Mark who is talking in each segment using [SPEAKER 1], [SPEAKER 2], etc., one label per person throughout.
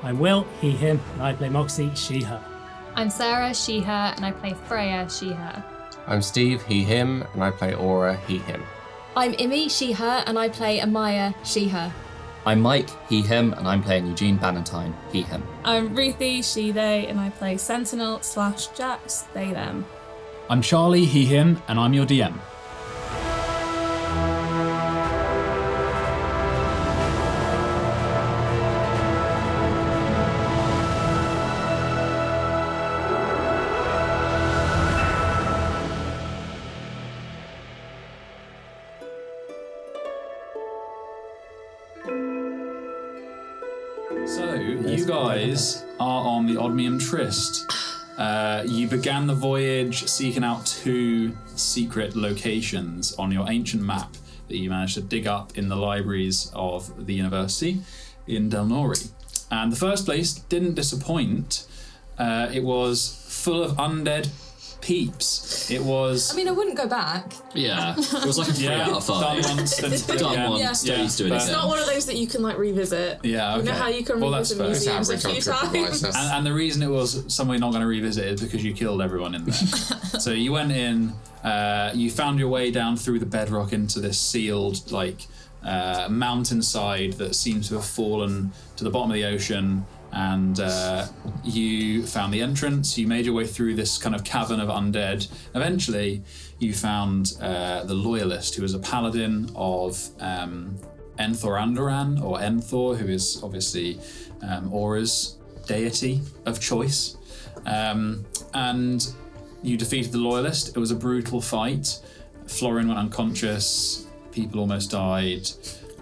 [SPEAKER 1] I'm Will, he, him, and I play Moxie, she, her.
[SPEAKER 2] I'm Sarah, she, her, and I play Freya, she, her.
[SPEAKER 3] I'm Steve, he, him, and I play Aura, he, him.
[SPEAKER 4] I'm Imi, she, her, and I play Amaya, she, her.
[SPEAKER 5] I'm Mike, he, him, and I'm playing Eugene Bannatyne, he, him.
[SPEAKER 6] I'm Ruthie, she, they, and I play Sentinel/Jax, they, them.
[SPEAKER 7] I'm Charlie, he, him, and I'm your DM. So, you guys are on the Oddmium Trist. You began the voyage seeking out 2 secret locations on your ancient map that you managed to dig up in the libraries of the university in Yelanriae. And the first place didn't disappoint. It was full of undead peeps. It was...
[SPEAKER 4] I mean, I wouldn't go back.
[SPEAKER 5] Yeah, it was like a 3 out of 5.
[SPEAKER 7] Done once,
[SPEAKER 5] Done once, don't need to do it
[SPEAKER 7] but-
[SPEAKER 5] again.
[SPEAKER 6] It's not one of those that you can like revisit.
[SPEAKER 7] Yeah, okay.
[SPEAKER 6] You know how you can revisit
[SPEAKER 7] that's fair.
[SPEAKER 6] museums a few times?
[SPEAKER 7] And the reason it was somewhere you're not going to revisit is because you killed everyone in there. So you went in, you found your way down through the bedrock into this sealed, mountainside that seems to have fallen to the bottom of the ocean, and you found the entrance. You made your way through this kind of cavern of undead. Eventually, you found the Loyalist, who was a paladin of Enthorandoran, or Enthor, who is obviously Aura's deity of choice. And you defeated the Loyalist. It was a brutal fight. Florin went unconscious. People almost died.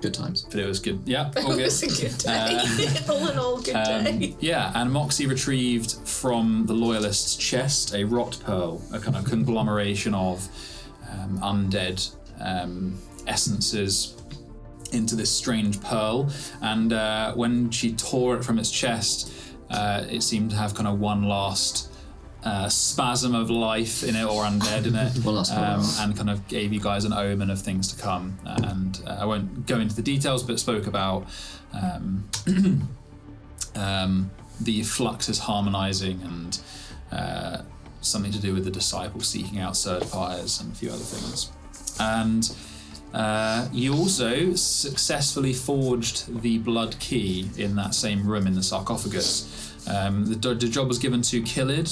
[SPEAKER 5] Good times.
[SPEAKER 7] But it was good. Yeah, all good.
[SPEAKER 6] It was a good day. All in all, good day.
[SPEAKER 7] Yeah, and Moxie retrieved from the Loyalist's chest a rot pearl, a kind of conglomeration of undead essences into this strange pearl. And when she tore it from its chest, it seemed to have kind of one last spasm of life in it, or undead in it, and kind of gave you guys an omen of things to come. And I won't go into the details, but spoke about the fluxes harmonizing and something to do with the disciples seeking out third pyres and a few other things. And you also successfully forged the blood key in that same room in the sarcophagus. The job was given to Killid.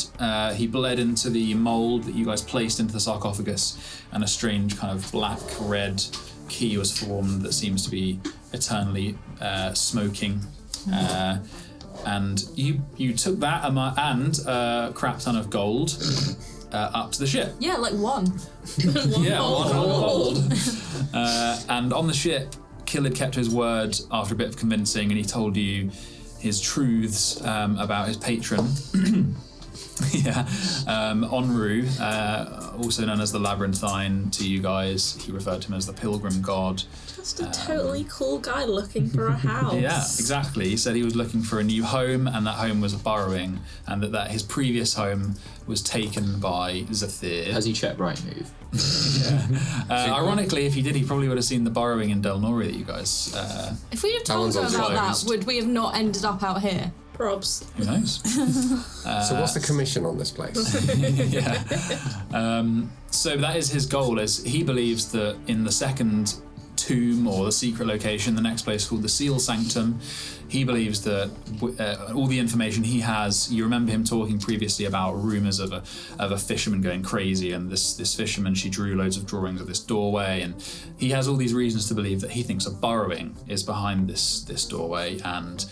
[SPEAKER 7] He bled into the mould that you guys placed into the sarcophagus, and a strange kind of black-red key was formed that seems to be eternally smoking. And you took that and a crap ton of gold up to the ship.
[SPEAKER 4] Yeah, like one.
[SPEAKER 7] One gold. And on the ship, Killid kept his word after a bit of convincing, and he told you his truths about his patron. Onru, also known as the Labyrinthine to you guys. He referred to him as the Pilgrim god.
[SPEAKER 6] Just a totally cool guy looking for a house.
[SPEAKER 7] Yeah, exactly. He said he was looking for a new home, and that home was a burrowing, and that his previous home was taken by Zephyr.
[SPEAKER 5] Has he checked right move?
[SPEAKER 7] Ironically, if he did, he probably would have seen the burrowing in Yelanriae that you guys...
[SPEAKER 4] If we'd have told her about that, would we have not ended up out here?
[SPEAKER 6] Probs.
[SPEAKER 7] Who knows?
[SPEAKER 3] So what's the commission on this place?
[SPEAKER 7] So that is his goal. Is he believes that in the second tomb, or the secret location, the next place called the Seal Sanctum, he believes that all the information he has, you remember him talking previously about rumours of a fisherman going crazy, and this fisherman, she drew loads of drawings of this doorway, and he has all these reasons to believe that he thinks a burrowing is behind this doorway, and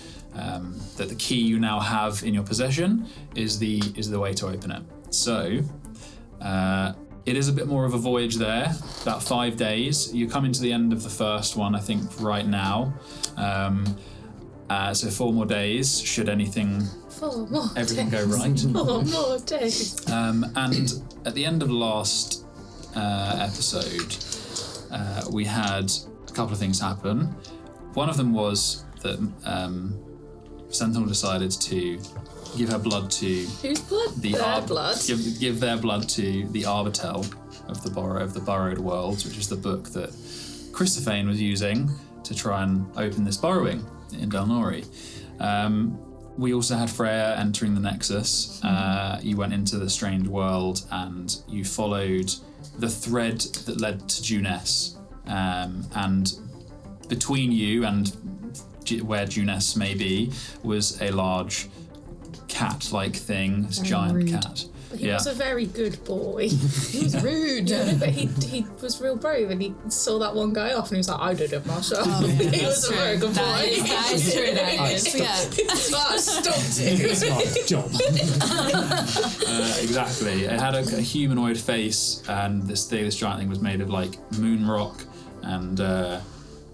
[SPEAKER 7] that the key you now have in your possession is the way to open it. So it is a bit more of a voyage there, about 5 days. You're coming to the end of the first one, I think, right now. So 4 more days, should everything go right.
[SPEAKER 6] 4 more days.
[SPEAKER 7] And at the end of the last episode, we had a couple of things happen. One of them was that Sentinel decided to give her blood to...
[SPEAKER 6] Whose blood? Their blood?
[SPEAKER 7] Give their blood to the Arbitel of the Burrowed Worlds, which is the book that Christophane was using to try and open this burrowing in Yelanriae. we also had Freya entering the Nexus. You went into the strange world and you followed the thread that led to Juness. And between you and where Juness may be was a large cat-like thing, this giant cat.
[SPEAKER 6] But he was a very good boy.
[SPEAKER 4] He was rude.
[SPEAKER 6] But he was real brave, and he saw that one guy off, and he was like, "I did it myself." He was a very good boy.
[SPEAKER 4] That is true. That is. Yeah.
[SPEAKER 6] I stopped it.
[SPEAKER 1] It's my job.
[SPEAKER 7] Exactly. It had a humanoid face, and this giant thing was made of like moon rock. And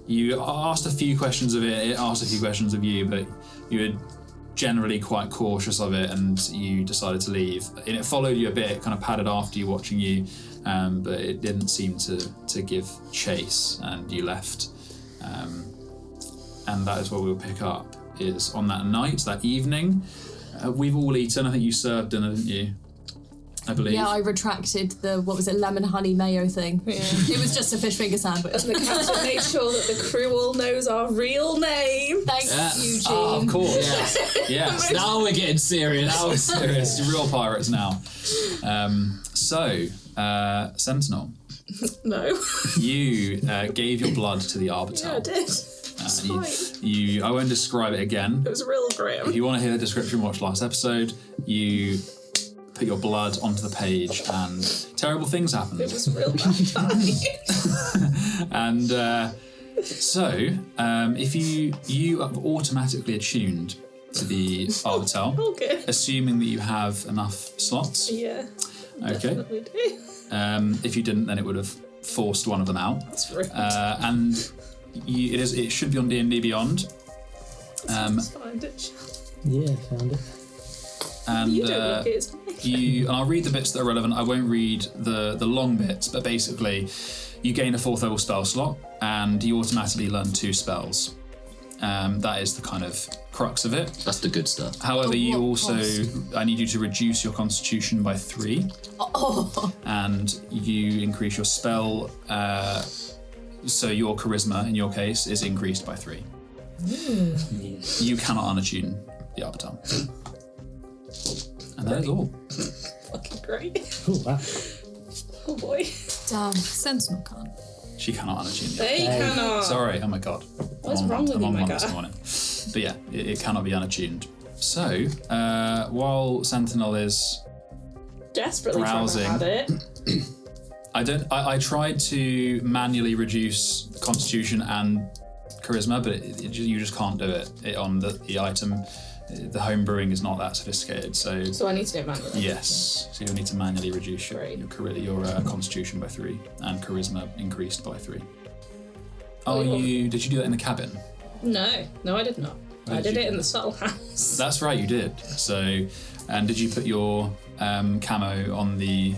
[SPEAKER 7] you asked a few questions of it asked a few questions of you, but you were generally quite cautious of it, and you decided to leave. And it followed you a bit, it kind of padded after you, watching you, but it didn't seem to give chase, and you left. And that is where we'll pick up, is on that night, that evening. We've all eaten. I think you served dinner, didn't you? I believe.
[SPEAKER 4] Yeah, I retracted the, lemon honey mayo thing. Yeah. It was just a fish finger sandwich.
[SPEAKER 6] And the captain made sure that the crew all knows our real name.
[SPEAKER 4] Thanks, Eugene.
[SPEAKER 7] Oh, of course. Yes.
[SPEAKER 5] Now we're getting serious.
[SPEAKER 7] Now we're serious. Real pirates now. Sentinel.
[SPEAKER 6] No.
[SPEAKER 7] You gave your blood to the Arbiter.
[SPEAKER 6] Yeah, I did.
[SPEAKER 7] I won't describe it again.
[SPEAKER 6] It was real grim.
[SPEAKER 7] If you want to hear the description, watch last episode. You put your blood onto the page and terrible things happened.
[SPEAKER 6] It was real bad.
[SPEAKER 7] And if you are automatically attuned to the Arbiter,
[SPEAKER 6] Okay.
[SPEAKER 7] assuming that you have enough slots.
[SPEAKER 6] Yeah.
[SPEAKER 7] Okay.
[SPEAKER 6] Definitely do.
[SPEAKER 7] If you didn't, then it would have forced one of them out.
[SPEAKER 6] That's rude.
[SPEAKER 7] And it should be on D&D Beyond.
[SPEAKER 6] Find it.
[SPEAKER 1] Yeah, found it.
[SPEAKER 7] And
[SPEAKER 6] You don't look it.
[SPEAKER 7] and I'll read the bits that are relevant. I won't read the long bits, but basically, you gain a 4th level spell slot, and you automatically learn 2 spells. That is the kind of crux of it.
[SPEAKER 5] That's the good stuff.
[SPEAKER 7] However, I need you to reduce your Constitution by 3, and you increase your spell. So your Charisma, in your case, is increased by 3.
[SPEAKER 1] Yes.
[SPEAKER 7] You cannot unattune the Arbiter. And that is all.
[SPEAKER 6] Fucking great.
[SPEAKER 1] Oh, wow.
[SPEAKER 6] Oh boy.
[SPEAKER 4] Damn.
[SPEAKER 2] Sentinel can't.
[SPEAKER 7] She cannot unattune the
[SPEAKER 6] They cannot.
[SPEAKER 7] Sorry, oh my god.
[SPEAKER 6] What's wrong with you, my guy?
[SPEAKER 7] This morning. But yeah, it cannot be unattuned. So, while Sentinel is
[SPEAKER 6] Desperately
[SPEAKER 7] browsing,
[SPEAKER 6] trying to have it.
[SPEAKER 7] I tried to manually reduce Constitution and Charisma, but you just can't do it on the item. The home brewing is not that sophisticated, so
[SPEAKER 6] I need to do it manually.
[SPEAKER 7] yes. So you'll need to manually reduce your
[SPEAKER 6] Right.
[SPEAKER 7] Constitution by 3 and Charisma increased by 3.
[SPEAKER 6] Oh,
[SPEAKER 7] Did you do that in the cabin?
[SPEAKER 6] No, I did not.
[SPEAKER 7] Where
[SPEAKER 6] I
[SPEAKER 7] did
[SPEAKER 6] did
[SPEAKER 7] you
[SPEAKER 6] it
[SPEAKER 7] do
[SPEAKER 6] in the Soul House.
[SPEAKER 7] That's right, you did. So, and did you put your cameo on the?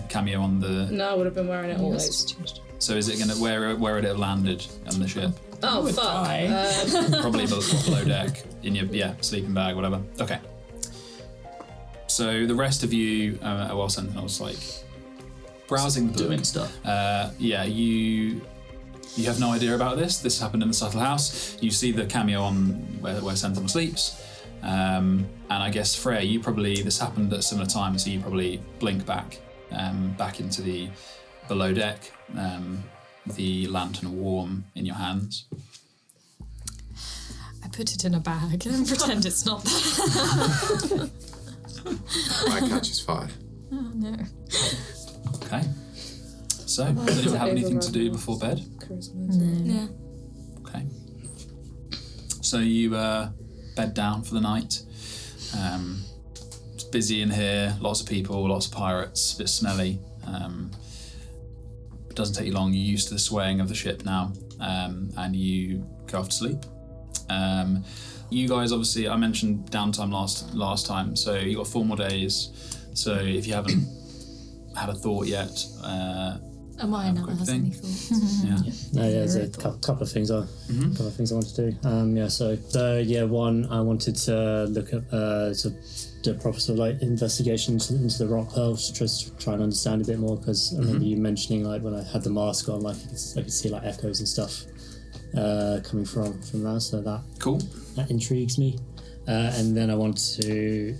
[SPEAKER 6] No, I would have been wearing it always.
[SPEAKER 7] So is it gonna where would it have landed on the ship?
[SPEAKER 6] Oh, fuck.
[SPEAKER 7] Probably below deck in your sleeping bag, whatever. Okay. So the rest of you, Sentinel's like browsing the book.
[SPEAKER 5] Doing stuff.
[SPEAKER 7] You have no idea about this. This happened in the Subtle House. You see the cameo on where Sentinel sleeps. And I guess Freya, this happened at a similar time, so you probably blink back into the below deck, the lantern warm in your hands.
[SPEAKER 2] I put it in a bag and pretend it's not there.
[SPEAKER 3] My catches fire.
[SPEAKER 2] Oh no.
[SPEAKER 7] Okay. So, does anyone have anything to do before bed?
[SPEAKER 4] Yeah.
[SPEAKER 7] Okay. So you bed down for the night. It's busy in here, lots of people, lots of pirates, a bit smelly. It doesn't take you long, you're used to the swaying of the ship now, and you go off to sleep. You guys, obviously, I mentioned downtime last time, so you got 4 more days. So if you haven't had a thought yet,
[SPEAKER 4] Amaya never has any thoughts.
[SPEAKER 7] yeah.
[SPEAKER 1] There's a couple of things I wanted to do. One, I wanted to look at do a proper sort of like investigation into the rock pearls, just to try and understand a bit more, because I remember you mentioning like when I had the mask on, like I could see like echoes and stuff coming from that, so that
[SPEAKER 7] Cool.
[SPEAKER 1] that intrigues me. And then I want to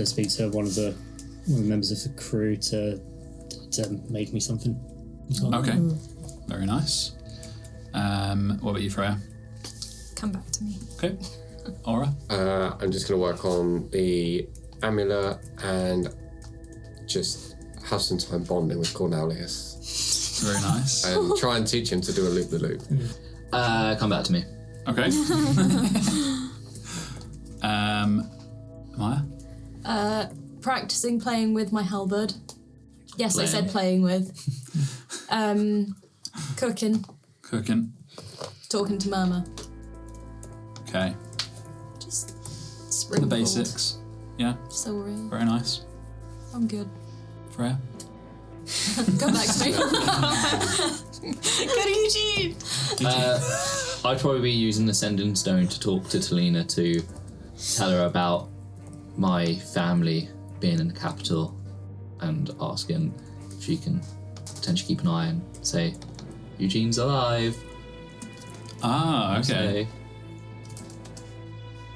[SPEAKER 1] speak to one of the members of the crew to make me something.
[SPEAKER 7] Okay, very nice. What about you, Freya?
[SPEAKER 2] Come back to me.
[SPEAKER 7] Okay, Aura.
[SPEAKER 3] I'm just going to work on the amulet and just have some time bonding with Cornelius.
[SPEAKER 7] Very nice.
[SPEAKER 3] And try and teach him to do a loop-the-loop.
[SPEAKER 5] Come back to me.
[SPEAKER 7] Okay. Maya?
[SPEAKER 4] Practicing playing with my halberd. Yes, I
[SPEAKER 5] Playing.
[SPEAKER 4] said playing with. Cooking. Talking to Murmur.
[SPEAKER 7] Okay.
[SPEAKER 4] Just
[SPEAKER 7] The
[SPEAKER 4] springboard.
[SPEAKER 7] basics. Yeah,
[SPEAKER 4] So real.
[SPEAKER 7] very nice.
[SPEAKER 4] I'm good.
[SPEAKER 7] Freya?
[SPEAKER 4] Come back to me. Go to Eugene.
[SPEAKER 5] I'd probably be using the Sending Stone to talk to Talina to tell her about my family being in the capital and asking if she can potentially keep an eye and say, Eugene's alive.
[SPEAKER 7] Ah, okay.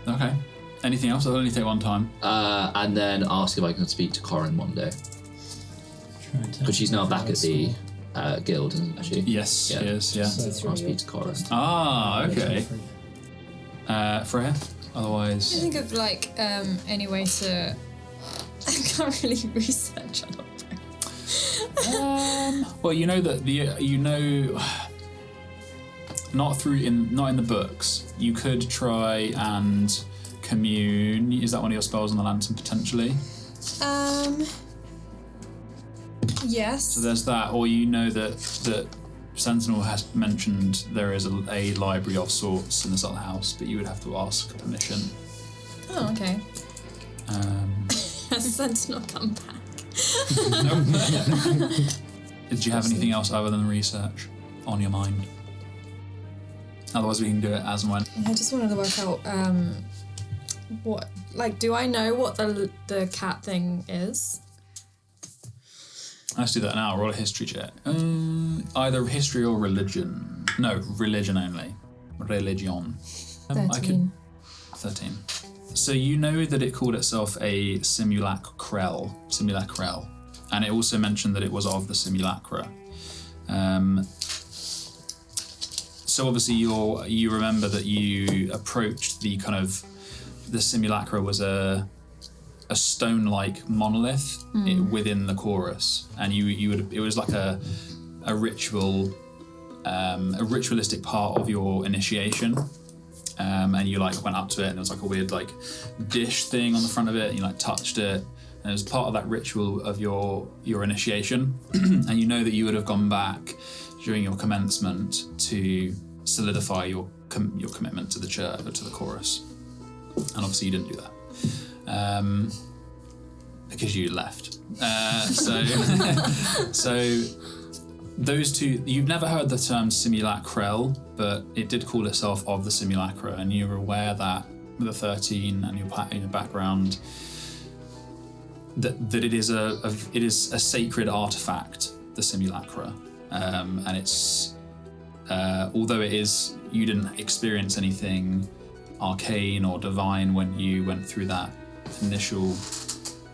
[SPEAKER 7] Okay. Anything else? I'll only take one time.
[SPEAKER 5] And then ask if I can speak to Corin one day. Because she's now back at the guild, isn't she?
[SPEAKER 7] Yes,
[SPEAKER 5] Yeah.
[SPEAKER 7] she is, yeah.
[SPEAKER 1] So-
[SPEAKER 5] I'll speak to Corin.
[SPEAKER 7] Ah, okay. Freya?
[SPEAKER 2] I
[SPEAKER 7] Otherwise...
[SPEAKER 2] think of like any way to. I can't really research on it.
[SPEAKER 7] Well, you know that not in the books. You could try and commune. Is that one of your spells on the lantern potentially?
[SPEAKER 2] Yes.
[SPEAKER 7] So there's that, or you know that Sentinel has mentioned there is a library of sorts in this other house, but you would have to ask permission.
[SPEAKER 2] Oh, okay.
[SPEAKER 4] Has Sentinel come back?
[SPEAKER 7] Did you have anything else other than research on your mind? Otherwise, we can do it as and when.
[SPEAKER 2] I just wanted to work out what, like, do I know what the cat thing is?
[SPEAKER 7] Let's do that now. Roll a history check. Either history or religion. No, religion only. Religion.
[SPEAKER 2] 13.
[SPEAKER 7] 13. So you know that it called itself a simulacrel, and it also mentioned that it was of the simulacra. So obviously you remember that you approached the simulacra was a stone-like monolith within the chorus, and it was like a ritualistic part of your initiation. And you went up to it, and there was a weird dish thing on the front of it, and you touched it, and it was part of that ritual of your initiation. And you know that you would have gone back during your commencement to solidify your commitment to the church, or to the chorus. And obviously you didn't do that because you left. So those two, you've never heard the term simulacrel, but it did call itself of the simulacra, and you were aware that with the 13 and your background, that it is a sacred artifact, the simulacra, and it's although you didn't experience anything arcane or divine when you went through that initial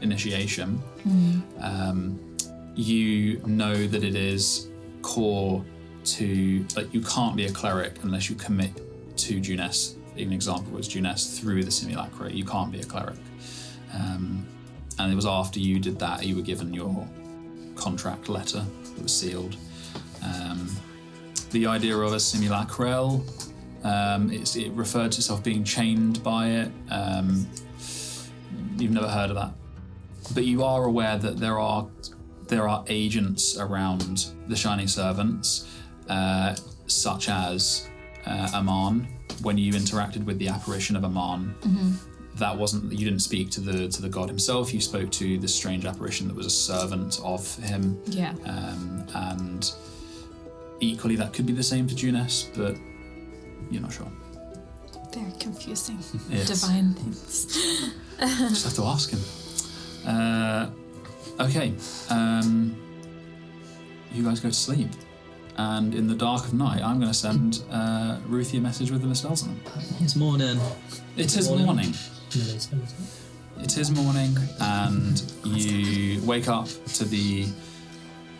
[SPEAKER 7] initiation. You know that it is core to, you can't be a cleric unless you commit to Juness. An example was Juness through the simulacra. You can't be a cleric. And it was after you did that you were given your contract letter that was sealed. The idea of a simulacrel, it referred to itself being chained by it. You've never heard of that, but you are aware that there are agents around the Shining Servants, such as Aman. When you interacted with the apparition of Aman, you didn't speak to the god himself. You spoke to this strange apparition that was a servant of him.
[SPEAKER 2] Yeah.
[SPEAKER 7] And equally, that could be the same for Juness, but you're not sure.
[SPEAKER 2] Very confusing.
[SPEAKER 7] Yes.
[SPEAKER 2] Divine things.
[SPEAKER 7] Just have to ask him. Okay. You guys go to sleep. and in the dark of night, I'm going to send Ruthie a message with the spells on them.
[SPEAKER 5] It's morning.
[SPEAKER 7] It is morning. It is morning, and you wake up to the.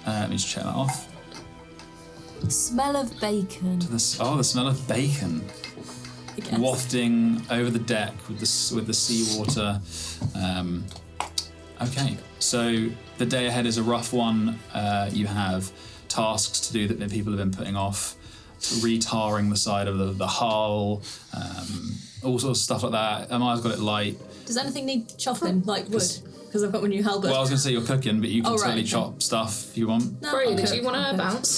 [SPEAKER 7] Let me just check that off.
[SPEAKER 4] Smell of bacon.
[SPEAKER 7] The smell of bacon
[SPEAKER 4] I guess.
[SPEAKER 7] wafting over the deck with the seawater. Okay, so the day ahead is a rough one. You have tasks to do that people have been putting off, retarring the side of the hull, all sorts of stuff like that. Amaya's got it light.
[SPEAKER 4] Does anything need chopping, like wood? Because I've got my new halberd.
[SPEAKER 7] Well, I was going to say you're cooking, but you can
[SPEAKER 4] right,
[SPEAKER 7] totally
[SPEAKER 4] okay.
[SPEAKER 7] chop stuff if you want.
[SPEAKER 4] No,
[SPEAKER 6] Bro,
[SPEAKER 4] I'll
[SPEAKER 6] did
[SPEAKER 4] cook.
[SPEAKER 6] you want to bounce?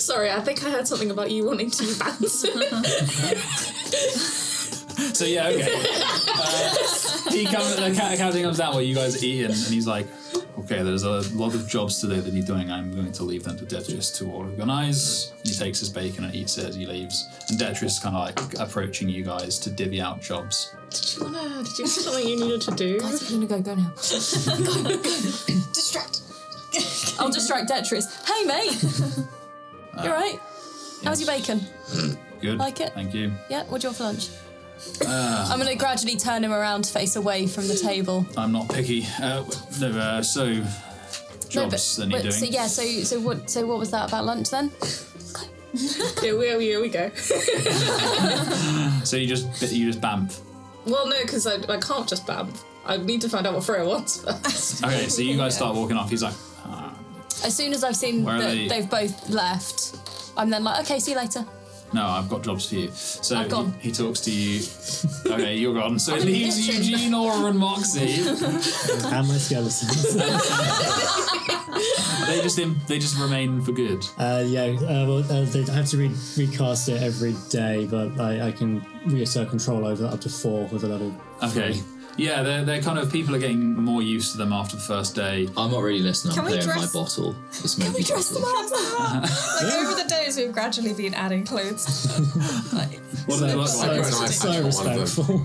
[SPEAKER 6] Sorry, I think I heard something about you wanting to bounce.
[SPEAKER 7] So yeah, okay. The captain comes down while you guys are eating, and he's like, "Okay, there's a lot of jobs today that he's doing. I'm going to leave them to Detrius to organise." He takes his bacon and eats it as he leaves, and Detrius is kind of like approaching you guys to divvy out jobs.
[SPEAKER 6] Did you have something you needed to do?
[SPEAKER 4] Guys, if you're going to go now.
[SPEAKER 6] Distract.
[SPEAKER 4] I'll distract Detrius. Hey, mate! You alright? How's your bacon?
[SPEAKER 7] Good.
[SPEAKER 4] Like it?
[SPEAKER 7] Thank you.
[SPEAKER 4] Yeah, what do you want for lunch? I'm going to gradually turn him around to face away from the table.
[SPEAKER 7] I'm not picky. So jobs that need doing.
[SPEAKER 4] So what was that about lunch then?
[SPEAKER 6] Here we go.
[SPEAKER 7] So you just bamf.
[SPEAKER 6] Well, no, because I can't just bam. I need to find out what Freya wants first.
[SPEAKER 7] Okay, so you guys start walking off. He's like,
[SPEAKER 4] As soon as I've seen
[SPEAKER 7] Where are
[SPEAKER 4] that
[SPEAKER 7] they?
[SPEAKER 4] they've both left, I'm then like, okay, see you later.
[SPEAKER 7] "No, I've got jobs for you." So
[SPEAKER 4] I've gone.
[SPEAKER 7] he talks to you. Okay, you're gone. So it
[SPEAKER 4] in the
[SPEAKER 7] leaves
[SPEAKER 4] kitchen.
[SPEAKER 7] Eugene, Aura, and Moxie.
[SPEAKER 1] And my skeletons.
[SPEAKER 7] They just remain for good.
[SPEAKER 1] They have to recast it every day, but I can reassert control over up to 4 with a level.
[SPEAKER 7] Okay.
[SPEAKER 1] 3.
[SPEAKER 7] Yeah, they're kind of, people are getting more used to them after the first day.
[SPEAKER 5] I'm not really listening. I'm
[SPEAKER 2] Can we
[SPEAKER 5] clearing my
[SPEAKER 2] dress-
[SPEAKER 5] bottle. The smoky
[SPEAKER 2] We dress them
[SPEAKER 5] bottle.
[SPEAKER 2] up. Like over the days, we've gradually been adding clothes.
[SPEAKER 7] What do they look
[SPEAKER 1] So,
[SPEAKER 7] like?
[SPEAKER 1] so respectful.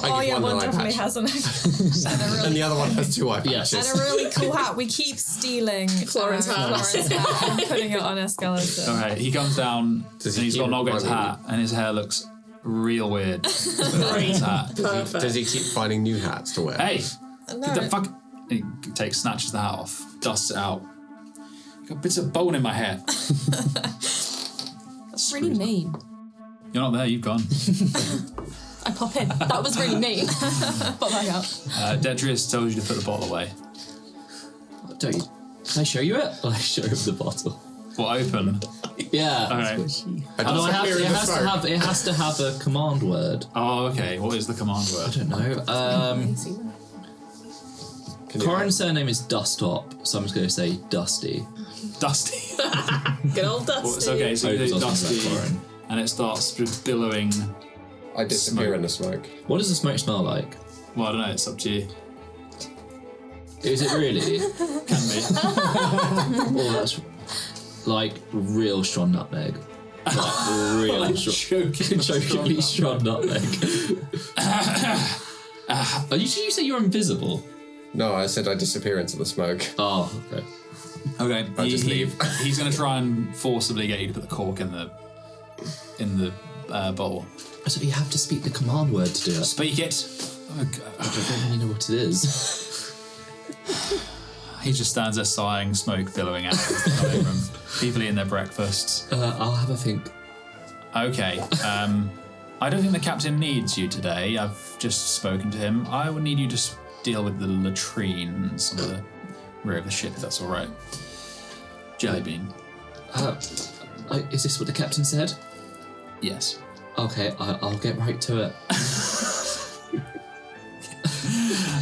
[SPEAKER 2] Oh yeah, one definitely has an eye patch.
[SPEAKER 3] And the other one has 2 eye
[SPEAKER 5] Yes.
[SPEAKER 3] patches.
[SPEAKER 2] And a really cool hat. We keep stealing
[SPEAKER 6] Florence hat.
[SPEAKER 2] Florence hat and putting it on our skeleton.
[SPEAKER 7] Okay, he comes down
[SPEAKER 3] Does
[SPEAKER 7] and
[SPEAKER 3] he
[SPEAKER 7] he's got
[SPEAKER 3] keep
[SPEAKER 7] Nogget's
[SPEAKER 3] reminding
[SPEAKER 7] hat, and his hair looks real weird. Without his hat.
[SPEAKER 6] Perfect.
[SPEAKER 3] Does he keep finding new hats to wear?
[SPEAKER 7] Hey,
[SPEAKER 2] No.
[SPEAKER 7] get the fuck. He snatches the hat off, dusts it out. Got bits of bone in my hair.
[SPEAKER 4] That's really mean.
[SPEAKER 7] You're not there. You've gone.
[SPEAKER 4] I pop in. That was really mean. Pop back out.
[SPEAKER 7] Detrius tells you to put the bottle away.
[SPEAKER 5] Don't you? Can I show you it? I show him the bottle.
[SPEAKER 7] Well, open.
[SPEAKER 5] Yeah.
[SPEAKER 7] Okay.
[SPEAKER 5] No,
[SPEAKER 3] Disappear in the smoke.
[SPEAKER 5] it has to have a command word.
[SPEAKER 7] Oh, okay. What is the command
[SPEAKER 5] I
[SPEAKER 7] word?
[SPEAKER 5] don't know.
[SPEAKER 3] Can you-
[SPEAKER 5] Corin's surname is Dustop, so I'm just going to say Dusty.
[SPEAKER 7] Dusty.
[SPEAKER 6] Good old Dusty.
[SPEAKER 7] It's okay. So you
[SPEAKER 5] Focus
[SPEAKER 7] do
[SPEAKER 5] on
[SPEAKER 7] Dusty,
[SPEAKER 5] that, Corin.
[SPEAKER 7] and it starts billowing.
[SPEAKER 3] I disappear
[SPEAKER 7] Smoke.
[SPEAKER 3] in the smoke.
[SPEAKER 5] What does the smoke smell like?
[SPEAKER 7] Well, I don't know. It's up to you.
[SPEAKER 5] Is it really?
[SPEAKER 7] Can be.
[SPEAKER 5] Oh, that's like real strong nutmeg. Like real chokingly strong nutmeg. Did you say you're invisible?
[SPEAKER 3] No, I said I disappear into the smoke.
[SPEAKER 5] Oh, okay.
[SPEAKER 7] Okay.
[SPEAKER 3] I just leave.
[SPEAKER 7] He's going to try and forcibly get you to put the cork in the bowl.
[SPEAKER 5] So you have to speak the command word to do it.
[SPEAKER 7] Speak it. Oh, God.
[SPEAKER 5] I don't really know what it is.
[SPEAKER 7] He just stands there sighing, smoke billowing out of the dining room. People eating their breakfasts.
[SPEAKER 5] I'll have a think.
[SPEAKER 7] Okay. I don't think the captain needs you today. I've just spoken to him. I would need you to deal with the latrines on the rear of the ship, if that's all right. Jellybean.
[SPEAKER 5] Is this what the captain said?
[SPEAKER 7] Yes.
[SPEAKER 5] Okay, I'll get right to it.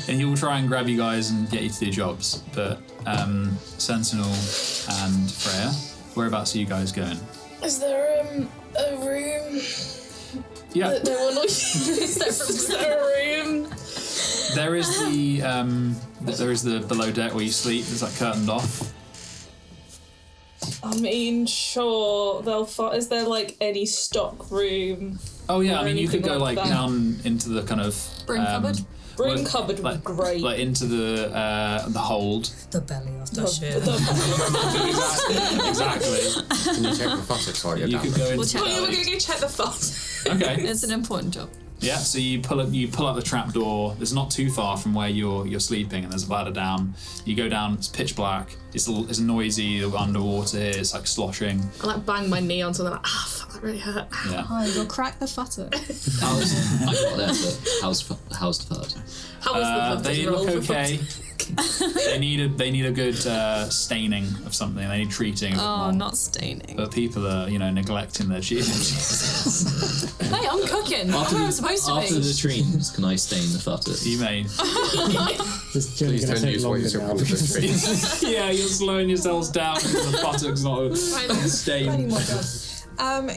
[SPEAKER 7] And he will try and grab you guys and get you to do jobs. But Sentinel and Freya, whereabouts are you guys going?
[SPEAKER 6] Is there a room
[SPEAKER 7] Yeah,
[SPEAKER 6] that no one will use? Is there a room?
[SPEAKER 7] there is the below deck where you sleep. It's like curtained off.
[SPEAKER 6] I mean, sure, they'll find. Is there like any stock room?
[SPEAKER 7] Oh yeah, I mean you could go
[SPEAKER 6] Anything
[SPEAKER 7] like
[SPEAKER 6] like that.
[SPEAKER 7] down into the kind of
[SPEAKER 4] Broom cupboard?
[SPEAKER 6] Broom cupboard would be
[SPEAKER 7] like,
[SPEAKER 6] great.
[SPEAKER 7] like into the hold.
[SPEAKER 8] The belly of the ship.
[SPEAKER 7] Exactly.
[SPEAKER 3] Can you check the buttocks while you're
[SPEAKER 7] You
[SPEAKER 3] down
[SPEAKER 7] could
[SPEAKER 3] there?
[SPEAKER 7] go into.
[SPEAKER 4] We'll check
[SPEAKER 6] Oh yeah,
[SPEAKER 7] the
[SPEAKER 6] we're gonna go check the font.
[SPEAKER 7] Okay.
[SPEAKER 4] It's an important job.
[SPEAKER 7] Yeah, so you pull up the trap door. It's not too far from where you're sleeping, and there's a ladder down. You go down. It's pitch black. It's noisy underwater here. It's like sloshing.
[SPEAKER 6] I like bang my knee on something like, fuck, that really hurt.
[SPEAKER 7] Yeah.
[SPEAKER 4] Oh, you'll crack the futter.
[SPEAKER 5] I got there, but how's the third?
[SPEAKER 6] How was the
[SPEAKER 7] They
[SPEAKER 6] roll
[SPEAKER 7] look
[SPEAKER 6] for
[SPEAKER 7] okay. they need a good staining of something. They need treating. A bit
[SPEAKER 4] Oh,
[SPEAKER 7] more.
[SPEAKER 4] not staining.
[SPEAKER 7] But people are neglecting their cheese.
[SPEAKER 4] Hey, I'm cooking. That's where I'm supposed to
[SPEAKER 5] After
[SPEAKER 4] be.
[SPEAKER 5] the latrines, can I stain the futter?
[SPEAKER 7] You may.
[SPEAKER 1] This journey
[SPEAKER 3] Please
[SPEAKER 1] gonna
[SPEAKER 3] don't
[SPEAKER 1] take
[SPEAKER 3] use what
[SPEAKER 1] longer
[SPEAKER 3] you took
[SPEAKER 1] now.
[SPEAKER 3] under the tree.
[SPEAKER 7] Yeah, you're slowing yourselves down because the buttock's not stained.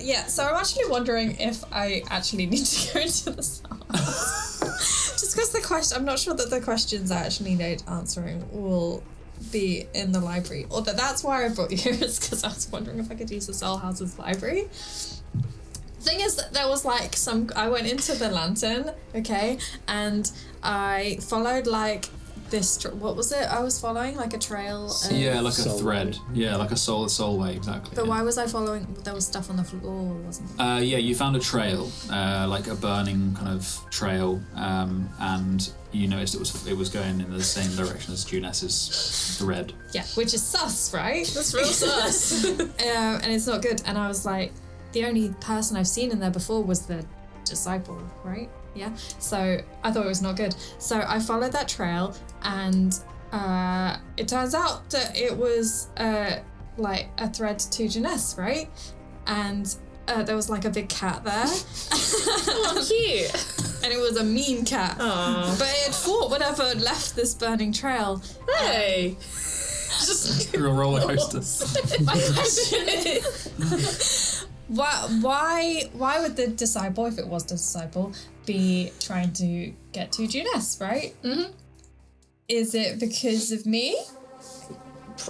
[SPEAKER 2] Yeah, so I'm actually wondering if I actually need to go into the cell. Just because I'm not sure that the questions I actually need answering will be in the library. Or that's why I brought you here, is because I was wondering if I could use the Soul House's library. Thing is that there was like I went into the lantern, okay, and I followed like this, what was it I was following? Like a trail?
[SPEAKER 7] Yeah, like a
[SPEAKER 1] Soul
[SPEAKER 7] thread.
[SPEAKER 1] way.
[SPEAKER 7] Yeah, like a soul way, exactly.
[SPEAKER 2] But
[SPEAKER 7] yeah.
[SPEAKER 2] why was I following? There was stuff on the floor, wasn't there?
[SPEAKER 7] Yeah, you found a trail, like a burning kind of trail, and you noticed it was going in the same direction as Juness's thread.
[SPEAKER 2] Yeah, which is sus, right?
[SPEAKER 6] That's real sus.
[SPEAKER 2] And it's not good. And I was like, the only person I've seen in there before was the disciple, right? Yeah. So I thought it was not good. So I followed that trail, and it turns out that it was like a thread to Janess, right? And there was like a big cat there.
[SPEAKER 6] Oh, cute.
[SPEAKER 2] And it was a mean cat.
[SPEAKER 6] Aww.
[SPEAKER 2] But it had fought whatever left this burning trail.
[SPEAKER 6] Hey.
[SPEAKER 7] You're a roller coaster.
[SPEAKER 2] My question is, why would the disciple, if it was the disciple, be trying to get to Juness, right? Mm-hmm. Is it because of me?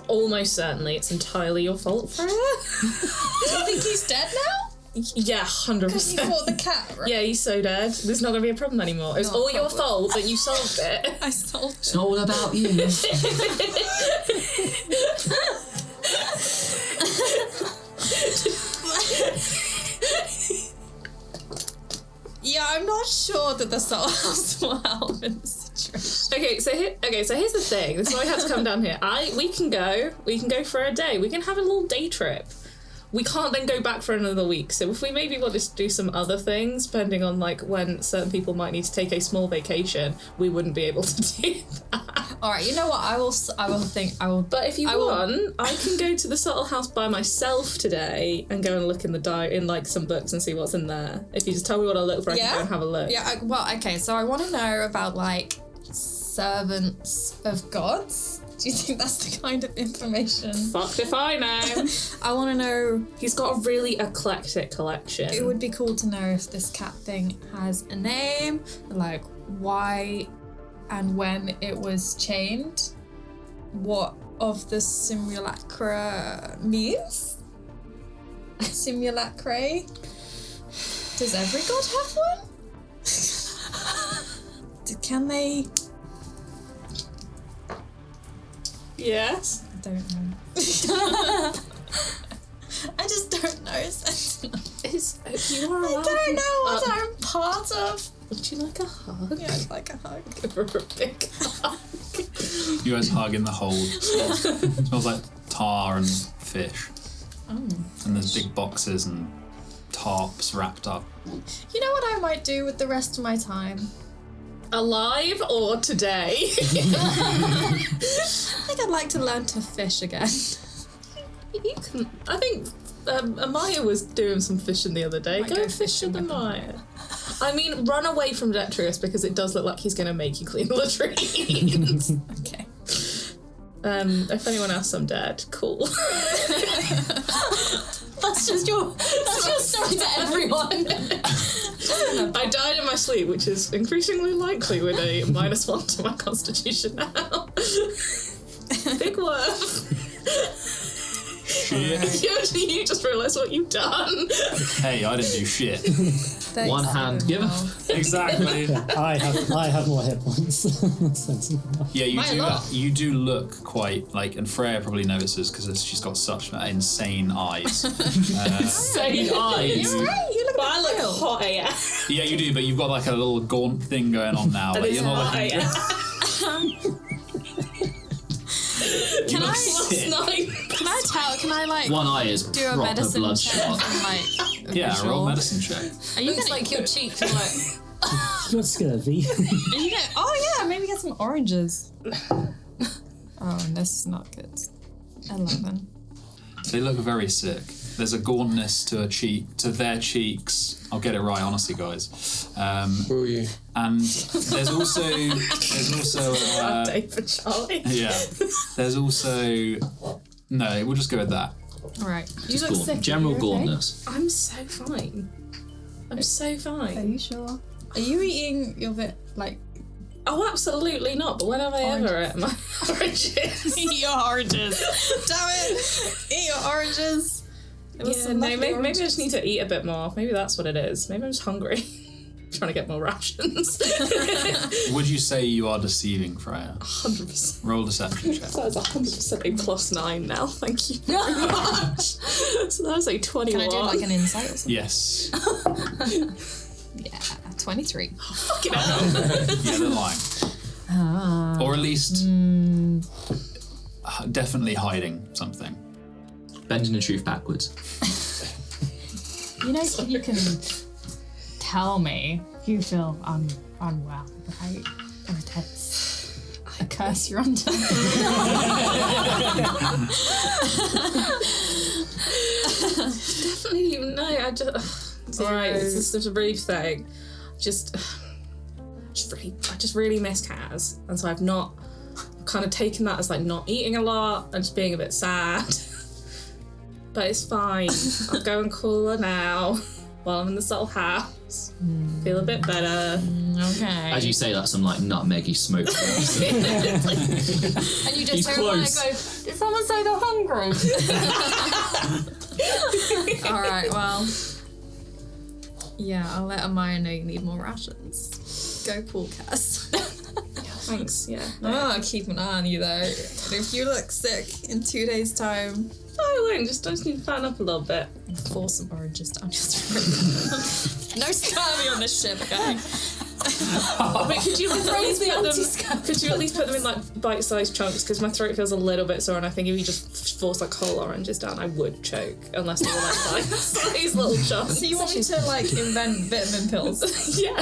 [SPEAKER 6] Almost certainly, it's entirely your fault, Freya.
[SPEAKER 2] Do you think he's dead now?
[SPEAKER 6] Yeah,
[SPEAKER 2] Because he
[SPEAKER 6] 100%.
[SPEAKER 2] fought the cat, right?
[SPEAKER 6] Yeah, he's so dead. There's not going to be a problem anymore. It was
[SPEAKER 2] Not a
[SPEAKER 6] all your
[SPEAKER 2] problem.
[SPEAKER 6] fault, but you solved it.
[SPEAKER 2] I solved
[SPEAKER 5] It's not all about you.
[SPEAKER 2] Yeah, I'm not sure that the Soul House will help in this situation.
[SPEAKER 6] Okay, so here's the thing. This is why I had to come down here. We can go for a day. We can have a little day trip. We can't then go back for another week. So if we maybe wanted to do some other things, depending on like when certain people might need to take a small vacation, we wouldn't be able to do that.
[SPEAKER 2] All right, you know what? I will think.
[SPEAKER 6] But if you want, I can go to the Subtle House by myself today and go and look in in like some books and see what's in there. If you just tell me what I look for, I can go and have a look.
[SPEAKER 2] Yeah. Okay. So I want to know about like servants of gods. Do you think that's the kind of information?
[SPEAKER 6] Fucked if I know.
[SPEAKER 2] I want to know.
[SPEAKER 6] He's got a really eclectic collection.
[SPEAKER 2] It would be cool to know if this cat thing has a name, like why and when it was chained, what of the simulacra means. Simulacrae. Does every god have one? Can they?
[SPEAKER 6] Yes.
[SPEAKER 2] I don't know. I just don't know.
[SPEAKER 6] You are
[SPEAKER 2] I
[SPEAKER 6] allowed.
[SPEAKER 2] don't know what I'm part of.
[SPEAKER 6] Would you like a hug?
[SPEAKER 2] Yeah, I'd like a hug.
[SPEAKER 6] Give her a big hug.
[SPEAKER 7] You guys hug in the hold. It smells like tar and fish.
[SPEAKER 2] Oh.
[SPEAKER 7] And there's big boxes and tarps wrapped up.
[SPEAKER 2] You know what I might do with the rest of my time?
[SPEAKER 6] Alive or today?
[SPEAKER 2] I think I'd like to learn to fish again.
[SPEAKER 6] You can. I think Amaya was doing some fishing the other day.
[SPEAKER 2] Might
[SPEAKER 6] Go
[SPEAKER 2] go
[SPEAKER 6] fish
[SPEAKER 2] fishing
[SPEAKER 6] with
[SPEAKER 2] with
[SPEAKER 6] Amaya. I mean, run away from Detrius because it does look like he's going to make you clean the latrines.
[SPEAKER 2] Okay.
[SPEAKER 6] If anyone asks, I'm dead. Cool.
[SPEAKER 4] That's just your story to everyone.
[SPEAKER 6] I died in my sleep, which is increasingly likely with a -1 to my constitution now. Big worm.
[SPEAKER 7] shit.
[SPEAKER 6] You just realised what you've done.
[SPEAKER 7] Hey, I didn't do shit.
[SPEAKER 2] Thanks,
[SPEAKER 5] One hand
[SPEAKER 2] Stephen.
[SPEAKER 5] giver.
[SPEAKER 7] Exactly.
[SPEAKER 1] I have more hit points. Sensible.
[SPEAKER 7] Yeah,
[SPEAKER 2] Quite a lot.
[SPEAKER 7] you do look quite like, and Freya probably notices because she's got such insane eyes.
[SPEAKER 5] Insane eyes.
[SPEAKER 2] You're right, you look
[SPEAKER 6] But I look
[SPEAKER 2] pale.
[SPEAKER 6] hot AF.
[SPEAKER 7] Yeah, you do, but you've got like a little gaunt thing going on now. Like,
[SPEAKER 6] It's
[SPEAKER 7] you're not
[SPEAKER 6] hot
[SPEAKER 7] looking.
[SPEAKER 6] AF.
[SPEAKER 2] Can I
[SPEAKER 6] Can I
[SPEAKER 2] like
[SPEAKER 5] One eye is
[SPEAKER 2] do a
[SPEAKER 5] proper
[SPEAKER 2] medicine check
[SPEAKER 5] bloodshot.
[SPEAKER 2] and like
[SPEAKER 7] Yeah,
[SPEAKER 2] visual?
[SPEAKER 7] roll medicine check.
[SPEAKER 2] Are you
[SPEAKER 4] Looks
[SPEAKER 2] gonna
[SPEAKER 4] like your cheeks are like.
[SPEAKER 1] You're scurvy.
[SPEAKER 2] Are you gonna, oh yeah, maybe get some oranges. Oh, this is not good. 11.
[SPEAKER 7] They look very sick. There's a gauntness to their cheeks. I'll get it right, honestly, guys.
[SPEAKER 3] Will you?
[SPEAKER 7] And there's also
[SPEAKER 6] day for Charlie?
[SPEAKER 7] yeah. There's also no. We'll just go with that.
[SPEAKER 2] All right.
[SPEAKER 6] You look sick.
[SPEAKER 5] General
[SPEAKER 6] Are you okay?
[SPEAKER 5] gauntness.
[SPEAKER 6] I'm so fine. I'm so fine.
[SPEAKER 2] you sure? Are you eating your bit like
[SPEAKER 6] Oh, absolutely not. But when have I ever at my oranges?
[SPEAKER 2] eat your oranges? Damn it! Eat your oranges. It was
[SPEAKER 6] Yeah,
[SPEAKER 2] some
[SPEAKER 6] no,
[SPEAKER 2] lovely
[SPEAKER 6] maybe I
[SPEAKER 2] oranges.
[SPEAKER 6] just need to eat a bit more. Maybe that's what it is. Maybe I'm just hungry. Trying to get more rations.
[SPEAKER 7] Would you say you are deceiving, Freya?
[SPEAKER 6] 100%.
[SPEAKER 7] Roll deception check.
[SPEAKER 6] That was 100% a +9 now. Thank you very much. So that was a 21.
[SPEAKER 2] Can I do like an insight or something?
[SPEAKER 7] Yes.
[SPEAKER 2] Yeah, 23.
[SPEAKER 6] Fucking hell.
[SPEAKER 7] Yeah, they're lying. Or at least definitely hiding something.
[SPEAKER 5] Bending the truth backwards.
[SPEAKER 4] You know, you can tell me if you feel unwell, right? Or it's a curse you're under.
[SPEAKER 6] Definitely no. I just. Alright, it's just a brief thing. I just really miss Kaz, and so I've kind of taken that as like not eating a lot and just being a bit sad. But it's fine. I'll go and call her now while I'm in the subtle house. Feel a bit better.
[SPEAKER 2] Okay.
[SPEAKER 5] As you say that, some like nutmeggy smoke.
[SPEAKER 4] And you
[SPEAKER 5] He's
[SPEAKER 4] just hear a man
[SPEAKER 5] close.
[SPEAKER 4] go, did someone say they're hungry?
[SPEAKER 2] All right. Well. Yeah, I'll let Amaya know you need more rations. Go cool, Cass.
[SPEAKER 6] Thanks, yeah.
[SPEAKER 2] I'll keep an eye on you though. And if you look sick in 2 days' time,
[SPEAKER 6] I won't, I just need to fan up a little bit.
[SPEAKER 2] force some oranges down your throat. No scurvy on this ship, okay?
[SPEAKER 6] But could you at least put them in like bite-sized chunks? Because my throat feels a little bit sore, and I think if you just force like whole oranges down, I would choke unless they were like bite-sized little chunks.
[SPEAKER 2] So you want me to like invent vitamin pills?
[SPEAKER 6] Yeah.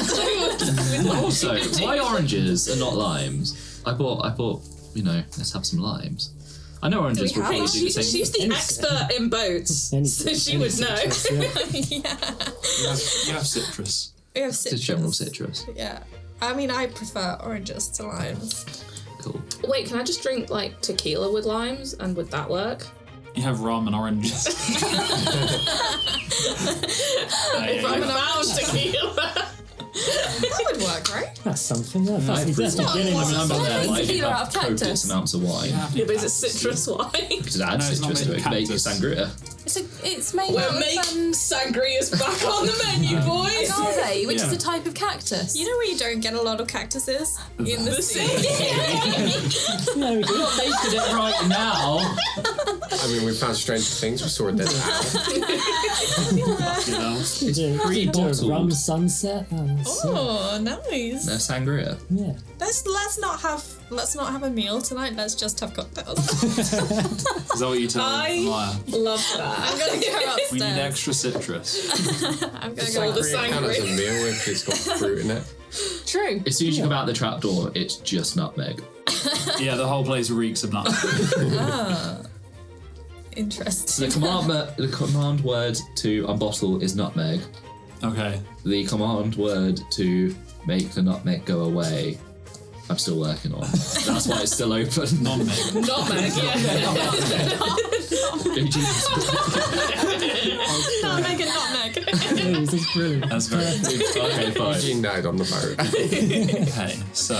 [SPEAKER 5] Also, why oranges and not limes? I thought, you know, let's have some limes. I know oranges will probably do the same.
[SPEAKER 6] She's the expert in boats, so she would know.
[SPEAKER 2] Yeah.
[SPEAKER 7] You have citrus.
[SPEAKER 2] We have
[SPEAKER 5] It's
[SPEAKER 2] citrus.
[SPEAKER 5] general citrus.
[SPEAKER 2] Yeah. I mean, I prefer oranges to limes.
[SPEAKER 5] Cool.
[SPEAKER 6] Wait, can I just drink like tequila with limes, and would that work?
[SPEAKER 7] You have rum and oranges.
[SPEAKER 6] Rum and orange tequila.
[SPEAKER 2] That would work, right?
[SPEAKER 1] That's something. Yeah, that's
[SPEAKER 5] It's
[SPEAKER 1] beginning.
[SPEAKER 5] I mean, I'm not there. Like, you
[SPEAKER 4] tequila out
[SPEAKER 5] have
[SPEAKER 4] of cactus.
[SPEAKER 5] copious amounts of wine.
[SPEAKER 6] Yeah, but is it citrus wine?
[SPEAKER 5] Because it adds
[SPEAKER 7] No, it's not
[SPEAKER 5] citrus to
[SPEAKER 7] made
[SPEAKER 5] it.
[SPEAKER 7] of
[SPEAKER 5] Make it
[SPEAKER 7] cactus.
[SPEAKER 5] sangria.
[SPEAKER 4] It's made
[SPEAKER 6] We're
[SPEAKER 4] out
[SPEAKER 6] making
[SPEAKER 4] of
[SPEAKER 6] sangria's back on the menu, boys.
[SPEAKER 4] agave, which is
[SPEAKER 7] Yeah.
[SPEAKER 4] a type of cactus.
[SPEAKER 2] You know where you don't get a lot of cactuses? In the sea.
[SPEAKER 1] Yeah, we do.
[SPEAKER 5] Making it right now.
[SPEAKER 3] I mean, we found stranger things. We saw a dead owl.
[SPEAKER 7] You know?
[SPEAKER 1] Do a
[SPEAKER 5] pre-bottled.
[SPEAKER 1] rum sunset. Oh, that's,
[SPEAKER 2] Oh, nice.
[SPEAKER 5] No sangria.
[SPEAKER 1] yeah.
[SPEAKER 2] Let's not have a meal tonight. Let's just have cocktails.
[SPEAKER 7] Is that what you tell Maya?
[SPEAKER 6] Love that.
[SPEAKER 2] I'm gonna go upstairs.
[SPEAKER 7] We need extra citrus.
[SPEAKER 2] I'm gonna
[SPEAKER 6] All
[SPEAKER 2] go.
[SPEAKER 6] the
[SPEAKER 3] Sangria count as a meal if it's got fruit in it.
[SPEAKER 4] True.
[SPEAKER 5] As soon as you come out the trapdoor, it's just nutmeg.
[SPEAKER 7] Yeah, the whole place reeks of nutmeg.
[SPEAKER 5] So
[SPEAKER 2] Interesting.
[SPEAKER 5] the command word to unbottle is nutmeg.
[SPEAKER 7] Okay.
[SPEAKER 5] The command word to make the nutmeg go away, I'm still working on. That's why it's still open.
[SPEAKER 7] Nutmeg.
[SPEAKER 6] Nutmeg, yeah.
[SPEAKER 2] Nutmeg and nutmeg.
[SPEAKER 1] This is brilliant.
[SPEAKER 7] That's very good.
[SPEAKER 5] Okay, fine.
[SPEAKER 3] Eugene died on the boat.
[SPEAKER 7] Okay, so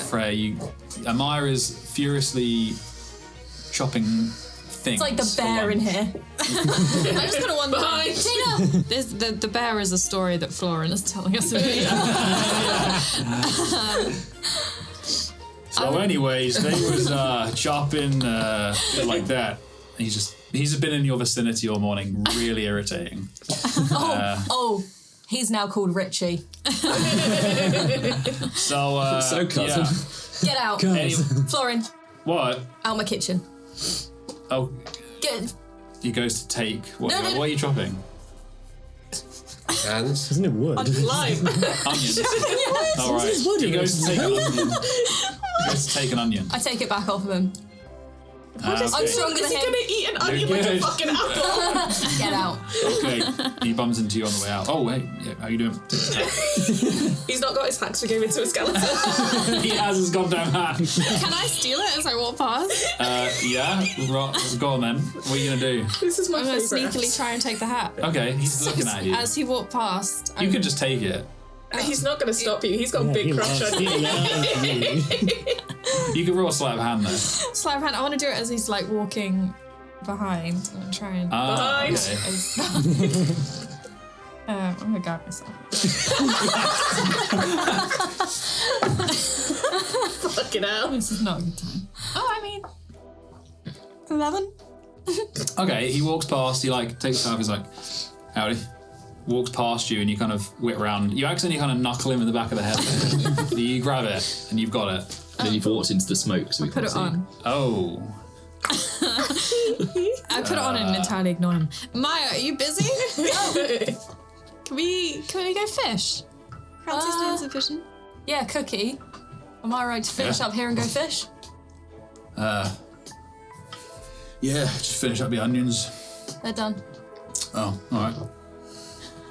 [SPEAKER 7] Freya, Amaya is furiously chopping things.
[SPEAKER 6] It's like the
[SPEAKER 7] for
[SPEAKER 6] bear in
[SPEAKER 7] lunch.
[SPEAKER 6] here.
[SPEAKER 2] I just got to wonder.
[SPEAKER 6] Tina!
[SPEAKER 2] There's the bear is a story that Florin is telling us about.
[SPEAKER 7] So, anyways, they was chopping like that. He's been in your vicinity all morning, really irritating.
[SPEAKER 6] He's now called Richie.
[SPEAKER 7] So,
[SPEAKER 5] So cousin.
[SPEAKER 7] yeah.
[SPEAKER 6] Get out.
[SPEAKER 7] Anyway,
[SPEAKER 6] Florin,
[SPEAKER 7] what?
[SPEAKER 6] out my kitchen.
[SPEAKER 7] Oh,
[SPEAKER 6] Get.
[SPEAKER 7] he goes to take. What,
[SPEAKER 6] No, no.
[SPEAKER 7] what are you chopping?
[SPEAKER 3] Hands.
[SPEAKER 1] Isn't it wood?
[SPEAKER 6] Lime.
[SPEAKER 7] Onions. All right. He goes to take an onion. He goes to take an onion.
[SPEAKER 6] I take it back off of him.
[SPEAKER 7] Okay.
[SPEAKER 6] I'm stronger
[SPEAKER 2] Is
[SPEAKER 6] than
[SPEAKER 2] he
[SPEAKER 6] him.
[SPEAKER 2] gonna eat an onion
[SPEAKER 7] You're
[SPEAKER 2] like a
[SPEAKER 7] good.
[SPEAKER 2] fucking apple?
[SPEAKER 6] Get out.
[SPEAKER 7] Okay. He bumps into you on the way out. Oh, hey. Yeah, how you doing?
[SPEAKER 2] He's not got his hacks. We gave it to a skeleton.
[SPEAKER 7] He has his goddamn hat.
[SPEAKER 2] Can I steal it as I walk past?
[SPEAKER 7] Yeah. Go on then. What are you gonna do?
[SPEAKER 2] This is my
[SPEAKER 8] I'm gonna
[SPEAKER 2] favourite.
[SPEAKER 8] sneakily try and take the hat.
[SPEAKER 7] Okay. He's looking at you.
[SPEAKER 8] As he walked past,
[SPEAKER 7] You could just take it.
[SPEAKER 2] He's not going to stop you. He's got a big crush on you.
[SPEAKER 7] You can roll a sleight of hand though.
[SPEAKER 8] sleight of hand. I want to do it as he's like walking behind and try and.
[SPEAKER 2] Behind.
[SPEAKER 7] Okay.
[SPEAKER 8] I'm gonna guard myself.
[SPEAKER 2] Fucking hell.
[SPEAKER 8] This is not a good time. Oh, I mean, 11.
[SPEAKER 7] Okay, he walks past, he like takes it off, he's like, howdy. Walks past you and you kind of whip around. You accidentally kind of knuckle him in the back of the head. You grab it and you've got it.
[SPEAKER 5] And then you've walked into the smoke, so we
[SPEAKER 8] Put
[SPEAKER 5] can't
[SPEAKER 8] it
[SPEAKER 5] see.
[SPEAKER 8] on.
[SPEAKER 7] Oh.
[SPEAKER 8] I put it on and entirely ignore him. Maya, are you busy? Can we go fish? Francis doing some fishing.
[SPEAKER 6] Yeah, Cookie. Am I right to finish
[SPEAKER 7] Yeah.
[SPEAKER 6] up here and go fish?
[SPEAKER 7] Yeah, just finish up the onions.
[SPEAKER 6] They're done.
[SPEAKER 7] Oh, alright.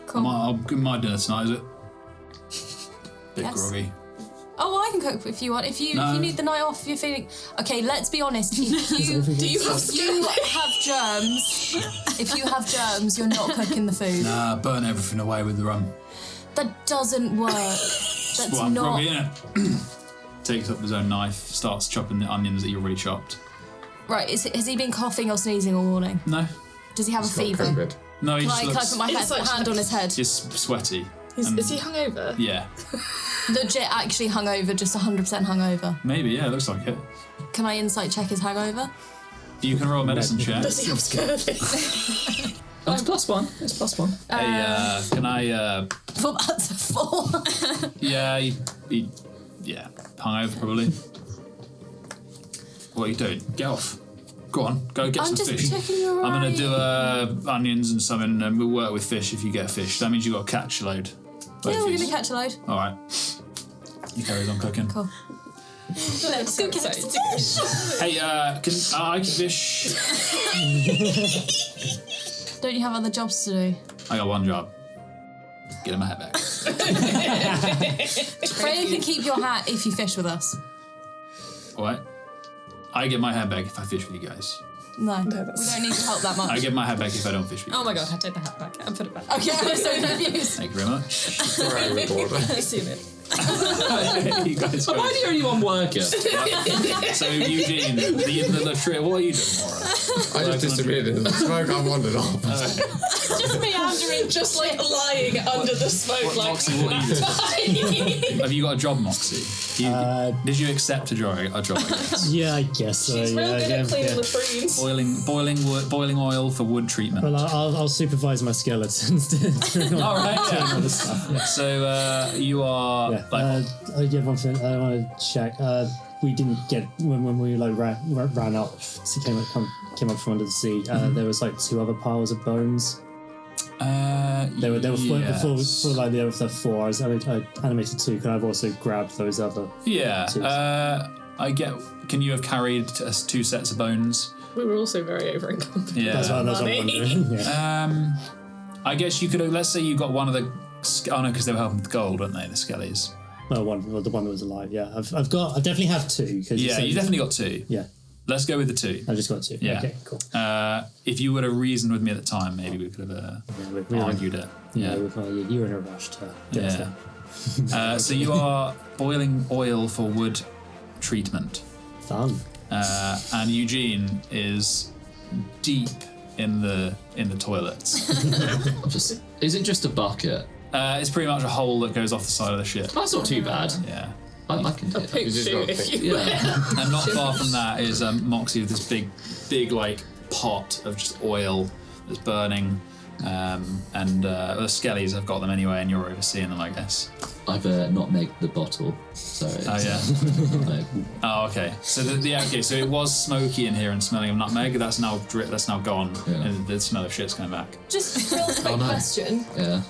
[SPEAKER 6] Cool.
[SPEAKER 7] I'll give my dinner tonight, is it? Bit
[SPEAKER 6] Yes.
[SPEAKER 7] groggy.
[SPEAKER 6] Oh, I can cook if you want. If you need the night off, if you're feeling okay. Let's be honest. If you have germs, if you have germs, you're not cooking the food.
[SPEAKER 7] Nah, burn everything away with the rum.
[SPEAKER 6] That doesn't work. That's
[SPEAKER 7] Well, I'm
[SPEAKER 6] not
[SPEAKER 7] groggy, innit? Takes up his own knife, starts chopping the onions that you already chopped.
[SPEAKER 6] right. Has he been coughing or sneezing all morning?
[SPEAKER 7] No.
[SPEAKER 6] Does he have a
[SPEAKER 3] It's not
[SPEAKER 6] fever?
[SPEAKER 3] COVID.
[SPEAKER 7] No, he
[SPEAKER 6] Can
[SPEAKER 7] just
[SPEAKER 6] I
[SPEAKER 7] looks...
[SPEAKER 6] put my hand on his head?
[SPEAKER 7] He's sweaty.
[SPEAKER 2] Is he hungover?
[SPEAKER 7] Yeah.
[SPEAKER 6] Legit, actually hungover, just 100% hungover.
[SPEAKER 7] Maybe, yeah, looks like it.
[SPEAKER 6] Can I insight check his hangover?
[SPEAKER 7] You can roll a medicine check.
[SPEAKER 2] Does he have scurvy?
[SPEAKER 5] Oh, it's +1. It's +1.
[SPEAKER 7] Hey, can I,
[SPEAKER 6] Well, that's a 4.
[SPEAKER 7] yeah, yeah, hungover probably. What are you doing? Get off. Go on, go get
[SPEAKER 6] I'm
[SPEAKER 7] some
[SPEAKER 6] just
[SPEAKER 7] fish.
[SPEAKER 6] checking you're
[SPEAKER 7] I'm gonna
[SPEAKER 6] alright.
[SPEAKER 7] do onions and something, and we'll work with fish if you get fish. That means you got to catch a load.
[SPEAKER 6] Yeah, we're gonna catch a load.
[SPEAKER 7] All right. You carry on cooking.
[SPEAKER 6] Cool. Let's go catch some fish.
[SPEAKER 7] Hey, I can fish.
[SPEAKER 6] Don't you have other jobs to do?
[SPEAKER 7] I got one job. Get him a hat back.
[SPEAKER 6] Freya can keep your hat if you fish with us.
[SPEAKER 7] What? I get my hat back if I fish with you guys.
[SPEAKER 6] No, we don't need your help that much.
[SPEAKER 7] I get my hat back if I don't fish with you.
[SPEAKER 2] Oh my god, I take the hat back and put it back.
[SPEAKER 6] Okay, I'm so confused.
[SPEAKER 7] Thank you very much.
[SPEAKER 3] Throw overboard.
[SPEAKER 2] I assume it.
[SPEAKER 7] You guys
[SPEAKER 5] Am
[SPEAKER 7] go.
[SPEAKER 5] I the only one working?
[SPEAKER 7] So Eugene, the trip. What are you doing, Maura?
[SPEAKER 3] I just disappeared into the smoke. I wandered off.
[SPEAKER 2] Just meandering, just like lying under the smoke,
[SPEAKER 7] What,
[SPEAKER 2] like.
[SPEAKER 7] Moxie, what are you doing? Have you got a job, Moxie? Did you accept a job? I guess.
[SPEAKER 1] Yeah, I guess so.
[SPEAKER 2] She's real good at cleaning latrines.
[SPEAKER 7] Boiling oil for wood treatment.
[SPEAKER 1] Well, I'll supervise my skeletons.
[SPEAKER 7] All right. Yeah.
[SPEAKER 1] Other stuff. Yeah.
[SPEAKER 7] So you are
[SPEAKER 1] Yeah.
[SPEAKER 7] like
[SPEAKER 1] One thing I want to check. We didn't get when we like ran up. Came up from under the sea. There was like 2 other piles of bones. They were before like the other 4. I animated 2. Could I have also grabbed those other?
[SPEAKER 7] Yeah. I get. Can you have carried 2 sets of bones?
[SPEAKER 2] We were also very over encumbered.
[SPEAKER 7] Yeah.
[SPEAKER 1] That's what I'm wondering. Yeah.
[SPEAKER 7] I guess you could have. Let's say you got one of the. Oh no, because they were helping with gold, weren't they? The skellies.
[SPEAKER 1] The one that was alive. Yeah, I definitely have 2. Cause
[SPEAKER 7] Yeah, you definitely got 2.
[SPEAKER 1] Yeah,
[SPEAKER 7] Let's go with the 2.
[SPEAKER 1] I just got 2.
[SPEAKER 7] Yeah.
[SPEAKER 1] Okay, cool.
[SPEAKER 7] If you would have reasoned with me at the time, maybe we could have argued it.
[SPEAKER 1] Yeah, you were in a rush to get us
[SPEAKER 7] Yeah.
[SPEAKER 1] there.
[SPEAKER 7] So you are boiling oil for wood treatment.
[SPEAKER 1] Fun.
[SPEAKER 7] And Eugene is deep in the toilets.
[SPEAKER 5] Is it just a bucket?
[SPEAKER 7] It's pretty much a hole that goes off the side of the ship.
[SPEAKER 5] That's not too bad.
[SPEAKER 7] Yeah.
[SPEAKER 5] I can do
[SPEAKER 6] A
[SPEAKER 5] that.
[SPEAKER 6] poop
[SPEAKER 3] just
[SPEAKER 6] shoot
[SPEAKER 3] got a
[SPEAKER 6] if
[SPEAKER 3] thing.
[SPEAKER 6] you
[SPEAKER 5] Yeah.
[SPEAKER 7] And not far from that is Moxie with this big like pot of just oil that's burning. And the skellies have got them anyway, and you're overseeing them, I guess.
[SPEAKER 5] I've not made the bottle, so it's,
[SPEAKER 7] Oh yeah.
[SPEAKER 5] nutmeg.
[SPEAKER 7] Oh okay. So okay. So it was smoky in here and smelling of nutmeg. That's now gone.
[SPEAKER 5] Yeah.
[SPEAKER 7] And the smell of shit's coming back.
[SPEAKER 9] Just real quick
[SPEAKER 5] no.
[SPEAKER 9] question.
[SPEAKER 5] Yeah.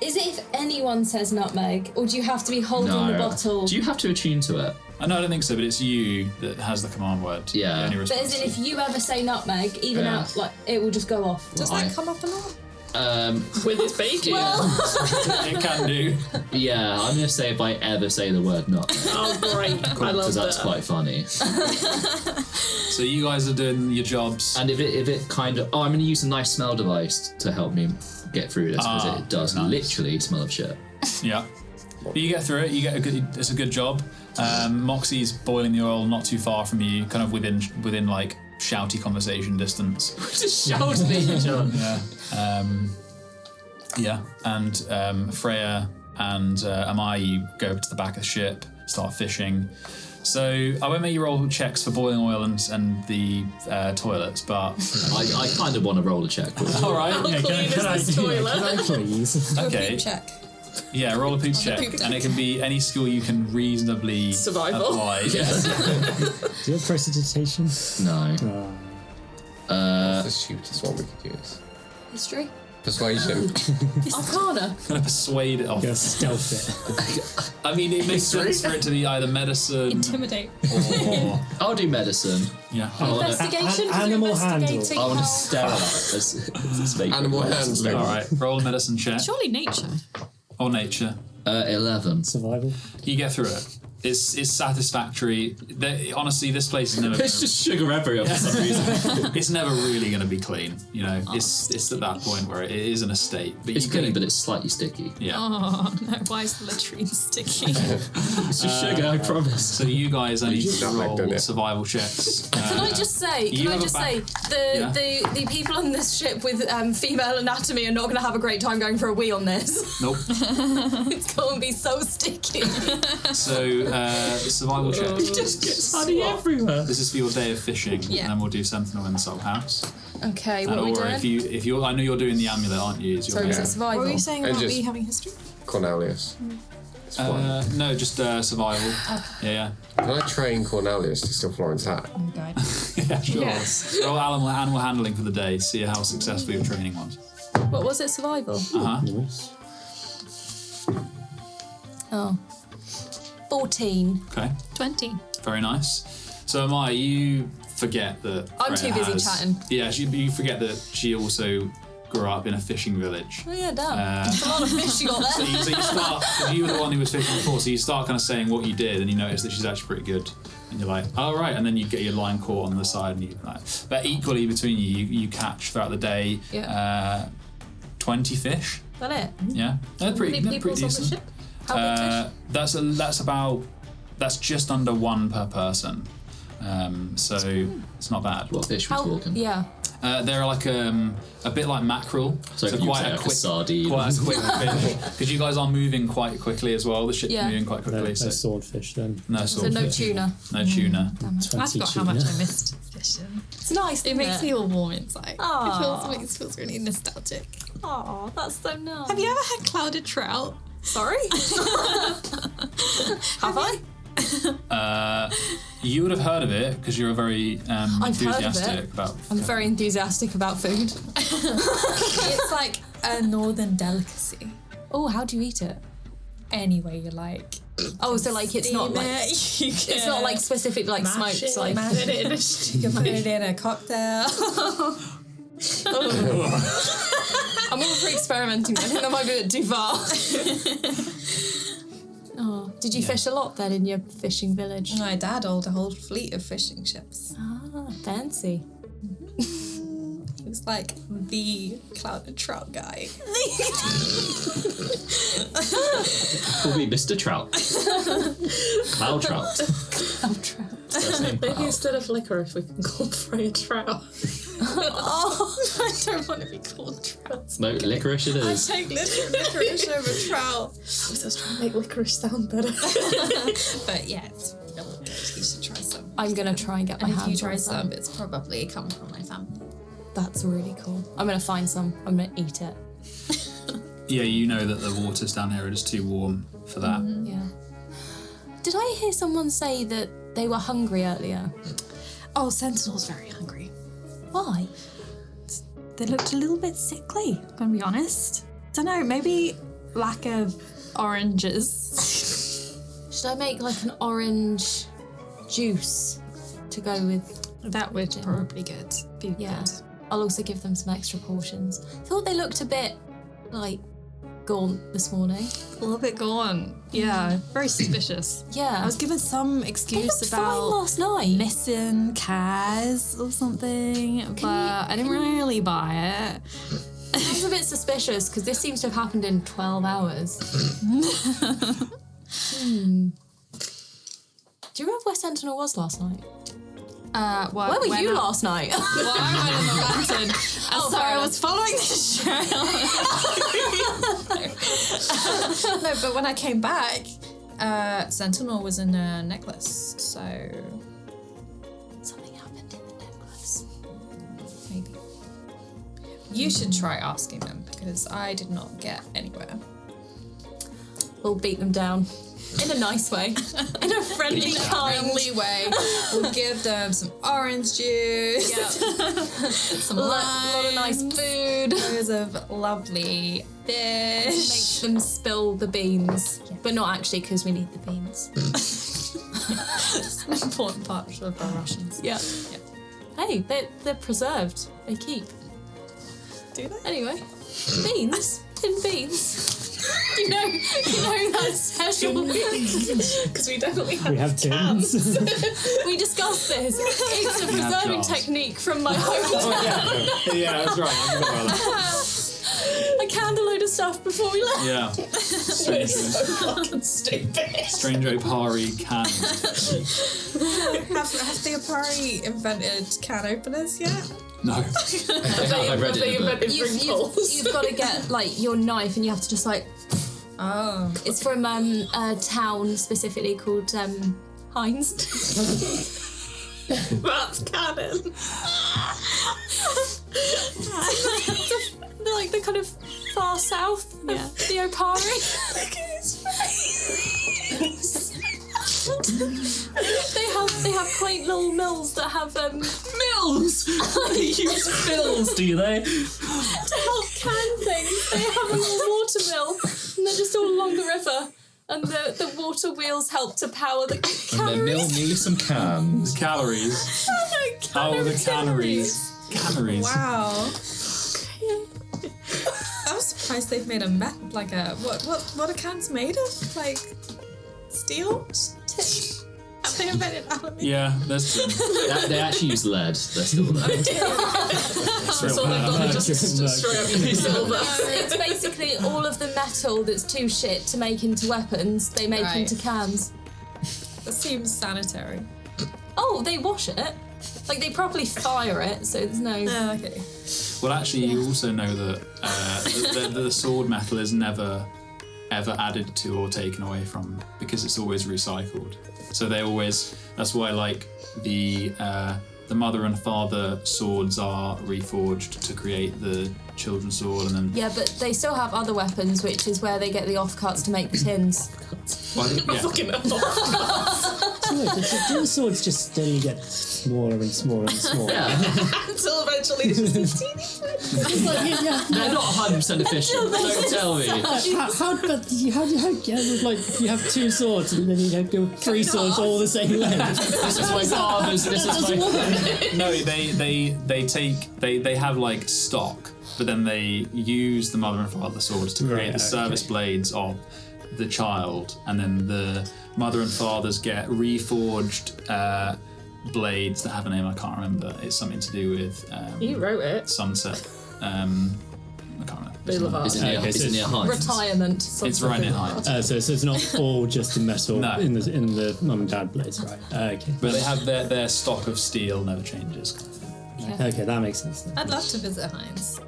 [SPEAKER 9] Is it if anyone says nutmeg, or do you have to be holding the bottle?
[SPEAKER 5] Do you have to attune to it?
[SPEAKER 7] No, I don't think so. But it's you that has the command word.
[SPEAKER 5] Yeah.
[SPEAKER 7] The only
[SPEAKER 9] But as in,
[SPEAKER 7] response.
[SPEAKER 9] if you ever say nutmeg, even
[SPEAKER 5] Yeah.
[SPEAKER 9] out, like, it will just go off.
[SPEAKER 2] Does that come up a lot?
[SPEAKER 6] with his baking.
[SPEAKER 7] It can do.
[SPEAKER 5] Yeah, I'm gonna say if I ever say the word nutmeg,
[SPEAKER 6] Oh, great. I love
[SPEAKER 5] because that's
[SPEAKER 6] that.
[SPEAKER 5] quite funny.
[SPEAKER 7] So you guys are doing your jobs.
[SPEAKER 5] And if it kind of, I'm gonna use a nice smell device to help me get through this because it does
[SPEAKER 7] nice.
[SPEAKER 5] literally smell of shit.
[SPEAKER 7] Yeah. But you get through it. You get a good. It's a good job. Moxie's boiling the oil not too far from you, kind of within like shouty conversation distance.
[SPEAKER 5] Just shouting at each other.
[SPEAKER 7] Yeah. And Freya and Amaya, you go over to the back of the ship, start fishing. So I won't make you roll checks for boiling oil and the toilets, but
[SPEAKER 5] I kind of want to roll a check.
[SPEAKER 7] all right.
[SPEAKER 6] How clean is this toilet?
[SPEAKER 1] Can I please?
[SPEAKER 7] Okay.
[SPEAKER 2] Check.
[SPEAKER 7] Yeah, roll a poop check, and it can be any skill you can reasonably
[SPEAKER 6] Survival.
[SPEAKER 7] apply.
[SPEAKER 1] Do you have prestidigitation?
[SPEAKER 5] No.
[SPEAKER 1] Oh.
[SPEAKER 3] The shootest one we could use.
[SPEAKER 9] History?
[SPEAKER 3] Persuasion.
[SPEAKER 9] Arcana?
[SPEAKER 7] Gonna persuade it off.
[SPEAKER 1] Go stealth it.
[SPEAKER 7] I mean, it makes sense for it to be either medicine
[SPEAKER 2] Intimidate.
[SPEAKER 7] or
[SPEAKER 5] I'll do medicine.
[SPEAKER 7] yeah.
[SPEAKER 9] Investigation? 'Cause you're
[SPEAKER 1] Animal handle.
[SPEAKER 9] investigating
[SPEAKER 5] I want to
[SPEAKER 9] how-
[SPEAKER 5] sterilize this vagrant
[SPEAKER 3] Animal
[SPEAKER 5] waste.
[SPEAKER 3] handling.
[SPEAKER 7] All right, roll a medicine check
[SPEAKER 8] Surely nature.
[SPEAKER 7] or nature.
[SPEAKER 5] 11.
[SPEAKER 1] Survival.
[SPEAKER 7] You get through it. It's satisfactory. Honestly, this place is never.
[SPEAKER 5] There's just sugar everywhere for some reason.
[SPEAKER 7] It's never really going to be clean. You know, it's at that point where it is an estate. But
[SPEAKER 5] It's
[SPEAKER 7] you
[SPEAKER 5] clean,
[SPEAKER 7] can,
[SPEAKER 5] but it's slightly sticky.
[SPEAKER 7] yeah.
[SPEAKER 8] Oh no, why is the latrine sticky?
[SPEAKER 5] It's just sugar, I promise.
[SPEAKER 7] So you guys, I need you to
[SPEAKER 3] Don't like
[SPEAKER 7] roll
[SPEAKER 3] that, yeah.
[SPEAKER 7] survival checks.
[SPEAKER 9] Can I just say?
[SPEAKER 7] you have a
[SPEAKER 9] The people on this ship with female anatomy are not going to have a great time going for a wee on this.
[SPEAKER 7] Nope.
[SPEAKER 9] It's going to be so sticky.
[SPEAKER 7] So survival check.
[SPEAKER 5] just gets honey everywhere.
[SPEAKER 7] This is for your day of fishing,
[SPEAKER 2] Yeah.
[SPEAKER 7] and then we'll do Sentinel in the Soul House.
[SPEAKER 9] Okay, what are we
[SPEAKER 7] Or
[SPEAKER 9] doing?
[SPEAKER 7] if you, I know you're doing the amulet, aren't you? Is your
[SPEAKER 9] Sorry, was
[SPEAKER 7] main-
[SPEAKER 9] it survival?
[SPEAKER 2] What were you saying
[SPEAKER 3] And
[SPEAKER 2] about
[SPEAKER 3] just-
[SPEAKER 2] me having history?
[SPEAKER 3] Cornelius. It's fine.
[SPEAKER 7] No, just survival. Yeah,
[SPEAKER 3] Can I train Cornelius to steal Florence hat?
[SPEAKER 7] yeah. Yeah, sure.
[SPEAKER 6] Yes.
[SPEAKER 7] Roll animal handling for the day. See how successful your training was.
[SPEAKER 9] What was it? Survival?
[SPEAKER 1] Nice.
[SPEAKER 9] Oh. 14.
[SPEAKER 7] Okay,
[SPEAKER 8] 20.
[SPEAKER 7] very nice. So Amaya, you forget that
[SPEAKER 9] I'm
[SPEAKER 7] Freya
[SPEAKER 9] too busy
[SPEAKER 7] has-
[SPEAKER 9] chatting.
[SPEAKER 7] Yeah, you forget that she also grew up in a fishing village.
[SPEAKER 9] Oh yeah, damn. That's a lot of fish you got
[SPEAKER 7] So
[SPEAKER 9] there.
[SPEAKER 7] you start, 'cause you were the one who was fishing before, so you start kind of saying what you did, and you notice that she's actually pretty good. And you're like, oh, right, and then you get your line caught on the side, and you like, but equally between you catch throughout the day
[SPEAKER 9] Yeah.
[SPEAKER 7] 20 fish.
[SPEAKER 9] Is that it?
[SPEAKER 7] Yeah, they're pretty,
[SPEAKER 6] Many
[SPEAKER 7] they're pretty
[SPEAKER 6] people's on the
[SPEAKER 7] decent.
[SPEAKER 6] ship?
[SPEAKER 9] How big fish?
[SPEAKER 7] That's just under one per person. So it's not bad.
[SPEAKER 5] What fish we talking?
[SPEAKER 9] Yeah.
[SPEAKER 7] They're like a bit like mackerel,
[SPEAKER 5] So if you say like a sardine.
[SPEAKER 7] quite a quick fish. Because you guys are moving quite quickly as well. The ship's
[SPEAKER 9] Yeah.
[SPEAKER 7] moving quite
[SPEAKER 1] No,
[SPEAKER 7] quickly,
[SPEAKER 1] no
[SPEAKER 7] so
[SPEAKER 1] swordfish then.
[SPEAKER 7] no
[SPEAKER 9] So
[SPEAKER 7] swordfish,
[SPEAKER 9] no tuna.
[SPEAKER 7] no tuna.
[SPEAKER 1] 20
[SPEAKER 8] I forgot how much I missed fishing.
[SPEAKER 9] It's nice.
[SPEAKER 8] It makes me all warm inside.
[SPEAKER 9] Aw.
[SPEAKER 8] It feels really nostalgic.
[SPEAKER 9] Oh, that's so nice.
[SPEAKER 8] Have you ever had clouded trout?
[SPEAKER 9] Sorry. Have I?
[SPEAKER 7] You would have heard of it because you're very
[SPEAKER 9] heard of
[SPEAKER 7] enthusiastic
[SPEAKER 9] it.
[SPEAKER 7] about.
[SPEAKER 9] I'm very enthusiastic about food.
[SPEAKER 8] It's like a northern delicacy.
[SPEAKER 9] Oh, how do you eat it?
[SPEAKER 8] Anyway, you like.
[SPEAKER 9] Oh, so like it's not like it's not like specific like smoked like.
[SPEAKER 8] Mash it in you can put it in a cocktail.
[SPEAKER 9] I'm all for experimenting. I think that might be a bit too far. Oh, did you fish a lot then in your fishing village?
[SPEAKER 2] My dad owned a whole fleet of fishing ships.
[SPEAKER 9] Ah, fancy.
[SPEAKER 2] He was like the clouded trout guy.
[SPEAKER 5] Call me Mr. Trout. Cloud Trout.
[SPEAKER 9] I'm trout.
[SPEAKER 5] First name
[SPEAKER 6] Maybe
[SPEAKER 5] Cloud.
[SPEAKER 6] instead of liquor, if we can call Freya trout.
[SPEAKER 2] Oh, I don't want to be called trout.
[SPEAKER 5] No, licorice it
[SPEAKER 2] I
[SPEAKER 5] is.
[SPEAKER 2] take licorice over trout.
[SPEAKER 6] I was trying to make licorice sound better.
[SPEAKER 2] But yeah, it's really good. You should try some.
[SPEAKER 9] I'm gonna try and get my
[SPEAKER 2] And if you
[SPEAKER 9] hands
[SPEAKER 2] try
[SPEAKER 9] on
[SPEAKER 2] some, it's probably come from my family.
[SPEAKER 9] That's really cool. I'm gonna find some. I'm gonna eat it.
[SPEAKER 7] Yeah, you know that the waters down here are just too warm for that.
[SPEAKER 9] Yeah. Did I hear someone say that they were hungry earlier?
[SPEAKER 8] Oh, Sentinel's very hungry.
[SPEAKER 9] Why?
[SPEAKER 8] They looked a little bit sickly, gonna be honest. Don't know, maybe lack of oranges.
[SPEAKER 9] Should I make like an orange juice to go with?
[SPEAKER 8] That would probably be
[SPEAKER 9] Yeah.
[SPEAKER 8] good.
[SPEAKER 9] I'll also give them some extra portions. Thought they looked a bit like gaunt this morning.
[SPEAKER 8] A little bit gone. Yeah, very suspicious.
[SPEAKER 9] Yeah.
[SPEAKER 8] I was given some
[SPEAKER 9] They
[SPEAKER 8] excuse
[SPEAKER 9] looked fine
[SPEAKER 8] about
[SPEAKER 9] last night.
[SPEAKER 8] missing Kaz or something, but I didn't really buy it.
[SPEAKER 9] I was a bit suspicious because this seems to have happened in 12 hours. Do you remember where Sentinel was last night?
[SPEAKER 8] Well,
[SPEAKER 9] Where were you last night?
[SPEAKER 8] Well, I went in the lantern, and so I was following the trail. No, but when I came back, Sentinel was in a necklace, so
[SPEAKER 9] Something happened in the necklace.
[SPEAKER 8] maybe. You should try asking them, because I did not get anywhere.
[SPEAKER 9] We'll beat them down. In a nice way. In a friendly, kind
[SPEAKER 8] way. We'll give them some orange juice, some
[SPEAKER 9] A lot of nice food.
[SPEAKER 8] loads of lovely
[SPEAKER 9] Make
[SPEAKER 8] fish.
[SPEAKER 9] them spill the beans. But not actually, because we need the beans.
[SPEAKER 8] An important part of our rations.
[SPEAKER 9] Yeah. Hey, they're preserved. They keep.
[SPEAKER 8] Do they?
[SPEAKER 9] Anyway, beans. Tin beans. You know that's special.
[SPEAKER 6] Because we definitely have
[SPEAKER 1] We have tins.
[SPEAKER 9] We discussed this. It's a preserving
[SPEAKER 7] jars.
[SPEAKER 9] technique from my hometown.
[SPEAKER 7] Yeah, that's right. I forgot about that.
[SPEAKER 9] I canned a load of stuff before we left.
[SPEAKER 7] Yeah. Strange,
[SPEAKER 6] fucking stupid.
[SPEAKER 7] strange Opari can.
[SPEAKER 8] Have the Apari invented can openers yet?
[SPEAKER 7] No.
[SPEAKER 5] I read it in a book.
[SPEAKER 9] You've got to get like your knife and you have to just like.
[SPEAKER 8] Oh.
[SPEAKER 9] It's from a town specifically called Heinz.
[SPEAKER 6] That's canon.
[SPEAKER 9] They're like the kind of far south of the Opari. They have quaint little mills that have
[SPEAKER 5] Mills! They use mills, do they?
[SPEAKER 9] to help can things. They have a little water mill and they're just all along the river. And the water wheels help to power the
[SPEAKER 5] And then mill
[SPEAKER 9] canneries.
[SPEAKER 5] me some cans.
[SPEAKER 7] Calories. Oh, the canneries. Canneries.
[SPEAKER 8] Wow. I'm surprised they've made a what are cans made of? Like steel? Have they invented aluminium?
[SPEAKER 7] Yeah, that's true.
[SPEAKER 5] They actually use lead. They're still there.
[SPEAKER 6] So they've got to just destroy everything silver.
[SPEAKER 9] It's basically all of the metal that's too shit to make into weapons, they make
[SPEAKER 8] Right.
[SPEAKER 9] into cans.
[SPEAKER 8] That seems sanitary.
[SPEAKER 9] Oh, they wash it. Like, they properly fire it, so there's no...
[SPEAKER 8] Oh, okay.
[SPEAKER 7] Well, actually, you also know that the sword metal is never ever added to or taken away from because it's always recycled. So they always. That's why, like the mother and father swords are reforged to create the children's sword, and then
[SPEAKER 9] Yeah, but they still have other weapons, which is where they get the offcuts to make the tins.
[SPEAKER 6] Fucking hell.
[SPEAKER 1] The swords just steadily get smaller and smaller and smaller.
[SPEAKER 6] Until eventually it's just a teeny tiny.
[SPEAKER 5] They're not 100% efficient. Don't tell me.
[SPEAKER 1] You have two swords and then you have go three swords all the same length.
[SPEAKER 5] This is my father's. This is my.
[SPEAKER 7] no, they have like stock, but then they use the mother and father swords to create
[SPEAKER 1] Right,
[SPEAKER 7] the service blades of the child, and then the mother and fathers get reforged blades that have a name I can't remember. It's something to do with
[SPEAKER 6] You wrote it.
[SPEAKER 7] sunset. I can't remember.
[SPEAKER 6] Boulevard.
[SPEAKER 5] Is it near,
[SPEAKER 1] Okay,
[SPEAKER 5] is
[SPEAKER 1] so
[SPEAKER 5] it near Heinz?
[SPEAKER 9] Retirement.
[SPEAKER 7] It's right near Heinz.
[SPEAKER 1] So it's not all just the metal
[SPEAKER 7] No.
[SPEAKER 1] in the mum and dad blades, right? Okay.
[SPEAKER 7] But they have their stock of steel never changes. Kind of thing.
[SPEAKER 9] Yeah.
[SPEAKER 1] Okay, that makes sense then.
[SPEAKER 2] I'd love to visit Heinz.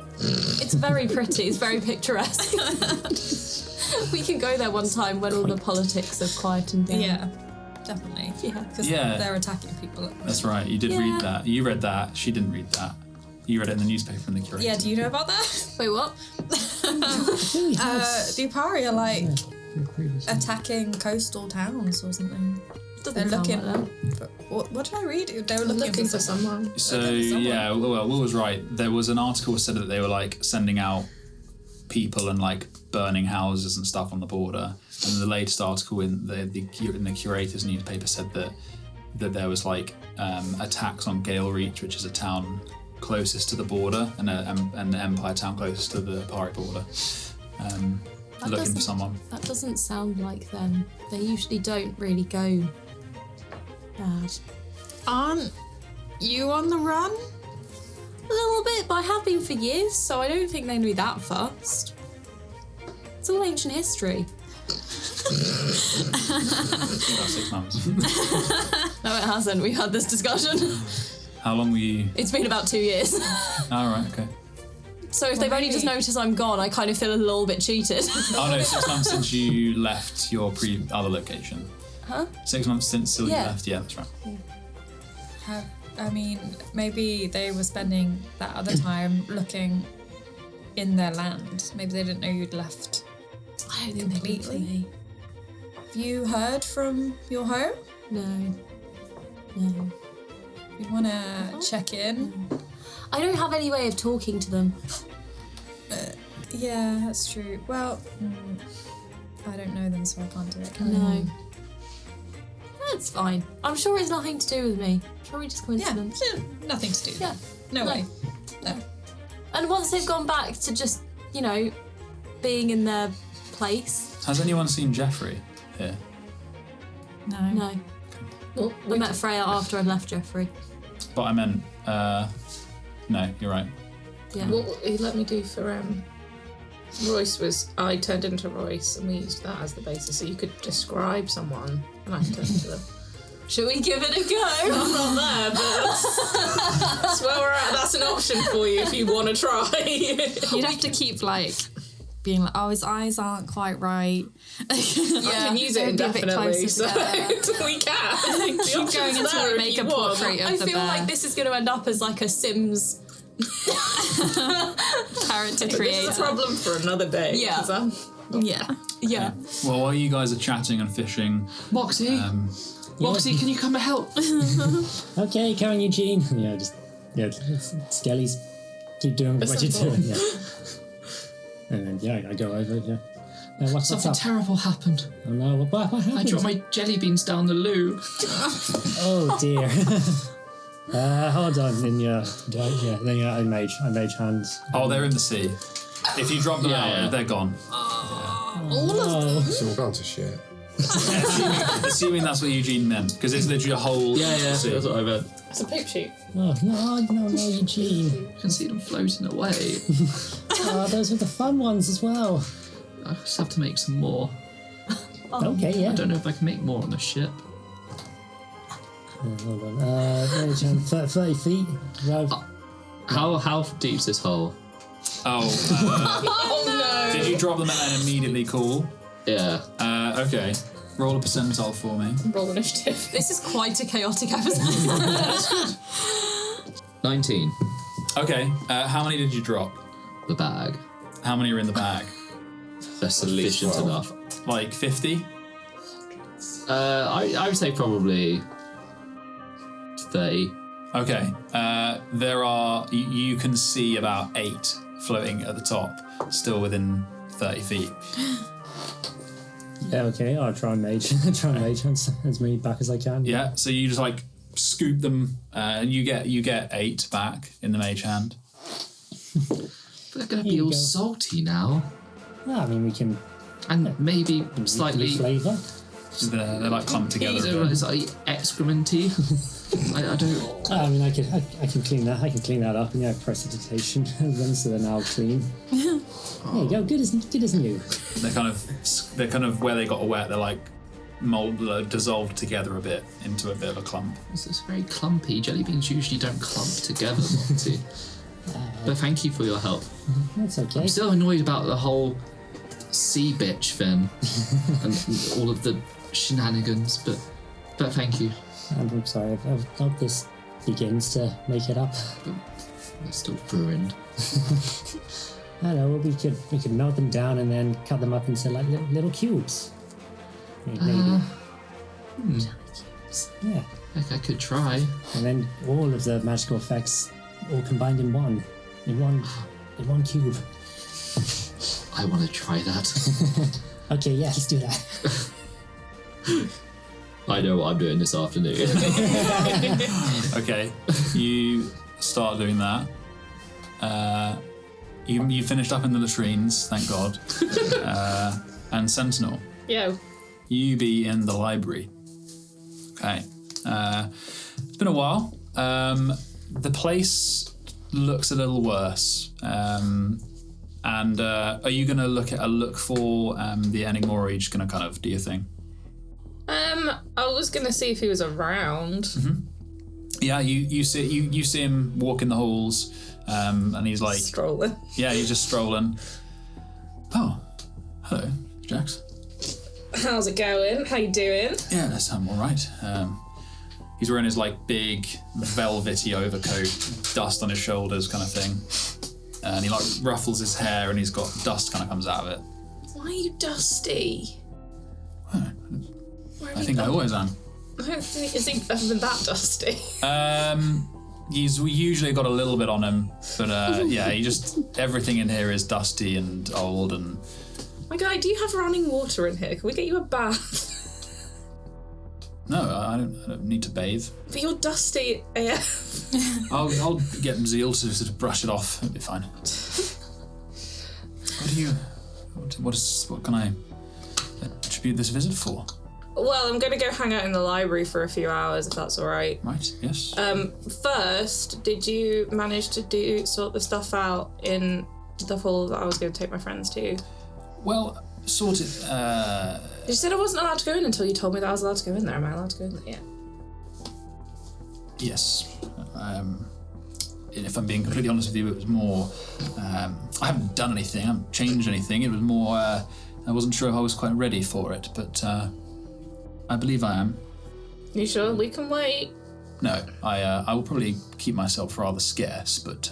[SPEAKER 9] It's very pretty. It's very picturesque. We can go there one time when all the politics have quietened down.
[SPEAKER 2] Yeah, definitely.
[SPEAKER 9] Yeah.
[SPEAKER 2] Because
[SPEAKER 7] Yeah.
[SPEAKER 2] they're attacking people.
[SPEAKER 7] That's right. You did
[SPEAKER 9] Yeah.
[SPEAKER 7] read that. You read that. She didn't read that. You read it in the newspaper in the curator.
[SPEAKER 2] Yeah, do you know about that?
[SPEAKER 9] Wait, what?
[SPEAKER 2] The Upari are like
[SPEAKER 1] Previously.
[SPEAKER 2] attacking coastal towns or something.
[SPEAKER 9] Doesn't
[SPEAKER 2] They're
[SPEAKER 9] sound
[SPEAKER 2] looking.
[SPEAKER 9] like that.
[SPEAKER 2] What did I read? They were
[SPEAKER 6] I'm
[SPEAKER 2] looking,
[SPEAKER 6] for someone.
[SPEAKER 7] So
[SPEAKER 2] Okay, someone.
[SPEAKER 7] yeah, well, Will was right. There was an article that said that they were like sending out people and like burning houses and stuff on the border. And the latest article in the curator's newspaper said that there was like attacks on Gale Reach, which is a town closest to the border, and the Empire town closest to the Pari border. Looking for
[SPEAKER 9] doesn't-
[SPEAKER 7] someone.
[SPEAKER 9] That doesn't sound like them. They usually don't really go bad.
[SPEAKER 2] Aren't you on the run?
[SPEAKER 9] A little bit, but I have been for years, so I don't think they knew that fast. It's all ancient history.
[SPEAKER 7] About 6 months.
[SPEAKER 9] No, it hasn't. We had this discussion.
[SPEAKER 7] How long were you?
[SPEAKER 9] It's been about 2 years.
[SPEAKER 7] All right, okay.
[SPEAKER 9] So if they've only just noticed I'm gone, I kind of feel a little bit cheated.
[SPEAKER 7] Oh no, 6 months since you left your other location.
[SPEAKER 9] Huh?
[SPEAKER 7] 6 months since you
[SPEAKER 9] Yeah.
[SPEAKER 7] left. Yeah, that's right.
[SPEAKER 2] I mean, maybe they were spending that other time looking in their land. Maybe they didn't know you'd left.
[SPEAKER 9] I don't think they looked for me.
[SPEAKER 2] Have you heard from your home?
[SPEAKER 9] No.
[SPEAKER 2] You want to check in?
[SPEAKER 9] I don't have any way of talking to them.
[SPEAKER 2] Yeah, that's true. Well, I don't know them, so I can't do it.
[SPEAKER 9] No. That's fine. I'm sure it's nothing to do with me. I'm sure we just coincidence.
[SPEAKER 2] Yeah, nothing to do.
[SPEAKER 9] Yeah.
[SPEAKER 2] No way. No.
[SPEAKER 9] And once they've gone back to just, being in their place.
[SPEAKER 7] Has anyone seen Jeffrey here?
[SPEAKER 9] No.
[SPEAKER 6] Well,
[SPEAKER 9] I met Freya after I'd left Jeffrey.
[SPEAKER 7] But I meant, no, you're right.
[SPEAKER 9] Yeah.
[SPEAKER 6] what he let me do for Royce was I turned into Royce and we used that as the basis, so you could describe someone and I turned into them.
[SPEAKER 9] Should we give it a go?
[SPEAKER 6] I'm not there, but that's where we're at. That's an option for you if you want to try.
[SPEAKER 2] You'd have to keep being like, oh, his eyes aren't quite right.
[SPEAKER 6] I can use it
[SPEAKER 2] They'd be a bit
[SPEAKER 6] indefinitely,
[SPEAKER 2] closer
[SPEAKER 6] so
[SPEAKER 2] together.
[SPEAKER 6] we can. The
[SPEAKER 2] Keep
[SPEAKER 6] option's
[SPEAKER 2] going until
[SPEAKER 6] there
[SPEAKER 2] we
[SPEAKER 6] if
[SPEAKER 2] make
[SPEAKER 6] you
[SPEAKER 2] a
[SPEAKER 6] want.
[SPEAKER 2] portrait of
[SPEAKER 9] I
[SPEAKER 2] the
[SPEAKER 9] feel
[SPEAKER 2] bear.
[SPEAKER 9] like this is going to end up as like a Sims
[SPEAKER 2] character
[SPEAKER 6] This is a
[SPEAKER 2] creator.
[SPEAKER 6] problem for another day.
[SPEAKER 9] Yeah.
[SPEAKER 6] 'cause I'm-
[SPEAKER 9] Yeah.
[SPEAKER 7] Well, while you guys are chatting and fishing,
[SPEAKER 5] Moxie, Moxie, can you come and help?
[SPEAKER 1] Okay, Karen Eugene. Skellies, keep doing what you're doing. Yeah. And then I go over. Yeah. What's
[SPEAKER 5] Something
[SPEAKER 1] up?
[SPEAKER 5] terrible happened.
[SPEAKER 1] Oh no! What happened?
[SPEAKER 5] I dropped my jelly beans down the loo.
[SPEAKER 1] Oh dear. Hold on. Then I mage hands.
[SPEAKER 7] oh, they're in the sea. If you drop them
[SPEAKER 5] Yeah,
[SPEAKER 7] out,
[SPEAKER 5] yeah.
[SPEAKER 7] they're gone.
[SPEAKER 1] Oh.
[SPEAKER 3] It's all gone to shit.
[SPEAKER 7] Assuming that's what Eugene meant, because it's literally a whole
[SPEAKER 5] Yeah,
[SPEAKER 7] sea.
[SPEAKER 5] that's what I meant.
[SPEAKER 6] It's a poop shoot.
[SPEAKER 1] Oh no, Eugene.
[SPEAKER 5] I can see them floating away.
[SPEAKER 1] Oh, those were the fun ones as well.
[SPEAKER 5] I just have to make some more.
[SPEAKER 1] Okay, yeah.
[SPEAKER 5] I don't know if I can make more on the ship.
[SPEAKER 1] Hold on. Mage hand, 30 feet. Right.
[SPEAKER 5] How deep's this hole?
[SPEAKER 7] Oh, did you drop them out and immediately call?
[SPEAKER 5] Yeah.
[SPEAKER 7] Okay. Roll a percentile for me.
[SPEAKER 6] Roll initiative.
[SPEAKER 9] This is quite a chaotic episode.
[SPEAKER 5] 19.
[SPEAKER 7] Okay. How many did you drop?
[SPEAKER 5] The bag.
[SPEAKER 7] How many are in the bag?
[SPEAKER 5] That's sufficient
[SPEAKER 3] 12.
[SPEAKER 5] enough.
[SPEAKER 7] Like 50?
[SPEAKER 5] I would say probably 30.
[SPEAKER 7] Okay. There are. You can see about 8 floating at the top, still within 30 feet.
[SPEAKER 1] Yeah, okay. I'll try and mage hands as many back as I can.
[SPEAKER 7] Yeah. So you just like scoop them, and you get 8 back in the mage hand.
[SPEAKER 5] They're going to
[SPEAKER 1] Here
[SPEAKER 5] be
[SPEAKER 1] you
[SPEAKER 5] all
[SPEAKER 1] go.
[SPEAKER 5] salty now.
[SPEAKER 1] Well, I mean, we can
[SPEAKER 5] And maybe slightly...
[SPEAKER 1] flavour.
[SPEAKER 7] They're like clumped together. a bit.
[SPEAKER 5] It's like excrementy. I don't...
[SPEAKER 1] I mean, I can clean that. I can clean that up and precipitation them so they're now clean. There you go. Good as new.
[SPEAKER 7] They're kind of where they got wet. They're like mold dissolved together a bit into a bit of a clump.
[SPEAKER 5] This is very clumpy. Jelly beans usually don't clump together, Monty. But thank you for your help.
[SPEAKER 1] That's okay.
[SPEAKER 5] I'm still annoyed about the whole sea bitch thing and all of the shenanigans, but thank you.
[SPEAKER 1] I'm sorry. I hope this begins to make it up.
[SPEAKER 5] They're still ruined.
[SPEAKER 1] I know. We could melt them down and then cut them up into like little cubes. Maybe. Yeah.
[SPEAKER 5] Like I could try.
[SPEAKER 1] And then all of the magical effects all combined in one cube.
[SPEAKER 5] I want to try that.
[SPEAKER 1] Okay, yeah, let's do that.
[SPEAKER 5] I know what I'm doing this afternoon.
[SPEAKER 7] Okay, you start doing that. You finished up in the latrines, thank God. And Sentinel,
[SPEAKER 6] Yo.
[SPEAKER 7] you be in the library. Okay. It's been a while. The place looks a little worse. And are you going to look for the Enigmori? Just going to kind of do your thing?
[SPEAKER 6] I was gonna see if he was around.
[SPEAKER 7] Mm-hmm. Yeah, you see him walk in the halls, and he's like
[SPEAKER 6] Strolling.
[SPEAKER 7] Yeah, he's just strolling. Oh, hello, Jax.
[SPEAKER 6] How's it going? How you doing?
[SPEAKER 7] Yeah, I'm all right. He's wearing his like big velvety overcoat, dust on his shoulders, kind of thing, and he like ruffles his hair, and he's got dust kind of comes out of it.
[SPEAKER 6] Why are you dusty?
[SPEAKER 7] I think I always am.
[SPEAKER 6] I don't think is he ever been that dusty.
[SPEAKER 7] He's usually got a little bit on him, but yeah, everything in here is dusty and old and.
[SPEAKER 6] My guy, do you have running water in here? Can we get you a bath?
[SPEAKER 7] No, I don't need to bathe.
[SPEAKER 6] But you're dusty AF.
[SPEAKER 7] I'll get Zeal to sort of brush it off. It'll be fine. What can I attribute this visit for?
[SPEAKER 6] Well, I'm going to go hang out in the library for a few hours, if that's all right.
[SPEAKER 7] Right, yes.
[SPEAKER 6] First, did you manage to sort the stuff out in the hall that I was going to take my friends to?
[SPEAKER 7] Well, sorted.
[SPEAKER 6] You said I wasn't allowed to go in until you told me that I was allowed to go in there. Am I allowed to go in there? Yeah.
[SPEAKER 7] Yes. If I'm being completely honest with you, it was more... I haven't done anything, I haven't changed anything. It was more... I wasn't sure if I was quite ready for it, but I believe I am.
[SPEAKER 6] You sure? We can wait.
[SPEAKER 7] No, I will probably keep myself rather scarce, but...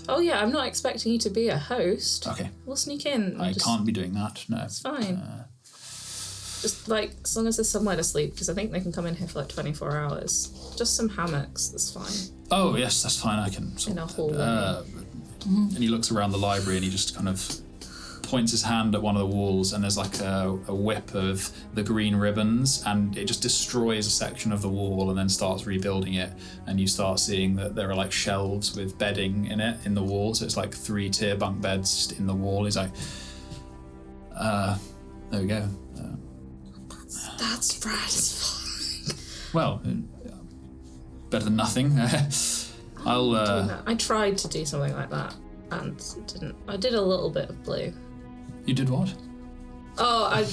[SPEAKER 6] Oh yeah, I'm not expecting you to be a host.
[SPEAKER 7] Okay.
[SPEAKER 6] We'll sneak in.
[SPEAKER 7] I can't be doing that, no.
[SPEAKER 6] It's fine. Just like, as long as there's somewhere to sleep, because I think they can come in here for like 24 hours. Just some hammocks, that's fine.
[SPEAKER 7] Oh yes, that's fine, I can sort
[SPEAKER 6] in a hallway.
[SPEAKER 7] And he looks around the library and he just kind of points his hand at one of the walls, and there's like a whip of the green ribbons, and it just destroys a section of the wall and then starts rebuilding it, and you start seeing that there are like shelves with bedding in it in the wall, so it's like 3-tier bunk beds just in the wall. He's like, there we go.
[SPEAKER 6] That's right, it's fine.
[SPEAKER 7] Well, better than nothing.
[SPEAKER 6] I tried to do something like that and it didn't. I did a little bit of blue.
[SPEAKER 7] You did what?
[SPEAKER 6] Oh, I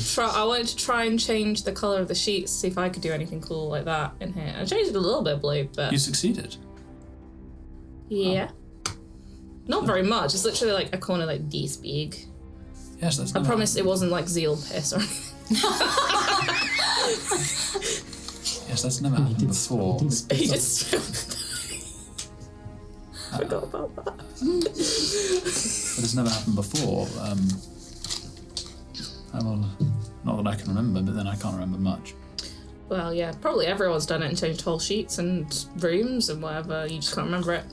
[SPEAKER 6] wanted to try and change the colour of the sheets, see if I could do anything cool like that in here. I changed it a little bit of blue, but...
[SPEAKER 7] You succeeded?
[SPEAKER 6] Yeah. Oh. Not very much. It's literally like a corner like this big.
[SPEAKER 7] Yes, that's...
[SPEAKER 6] I promise it wasn't like zeal piss or anything.
[SPEAKER 7] Yes, that's never happened before.
[SPEAKER 6] He just... I forgot about that.
[SPEAKER 7] But it's never happened before. Well, not that I can remember, but then I can't remember much.
[SPEAKER 6] Well, yeah, probably everyone's done it and changed whole sheets and rooms and whatever. You just can't remember it.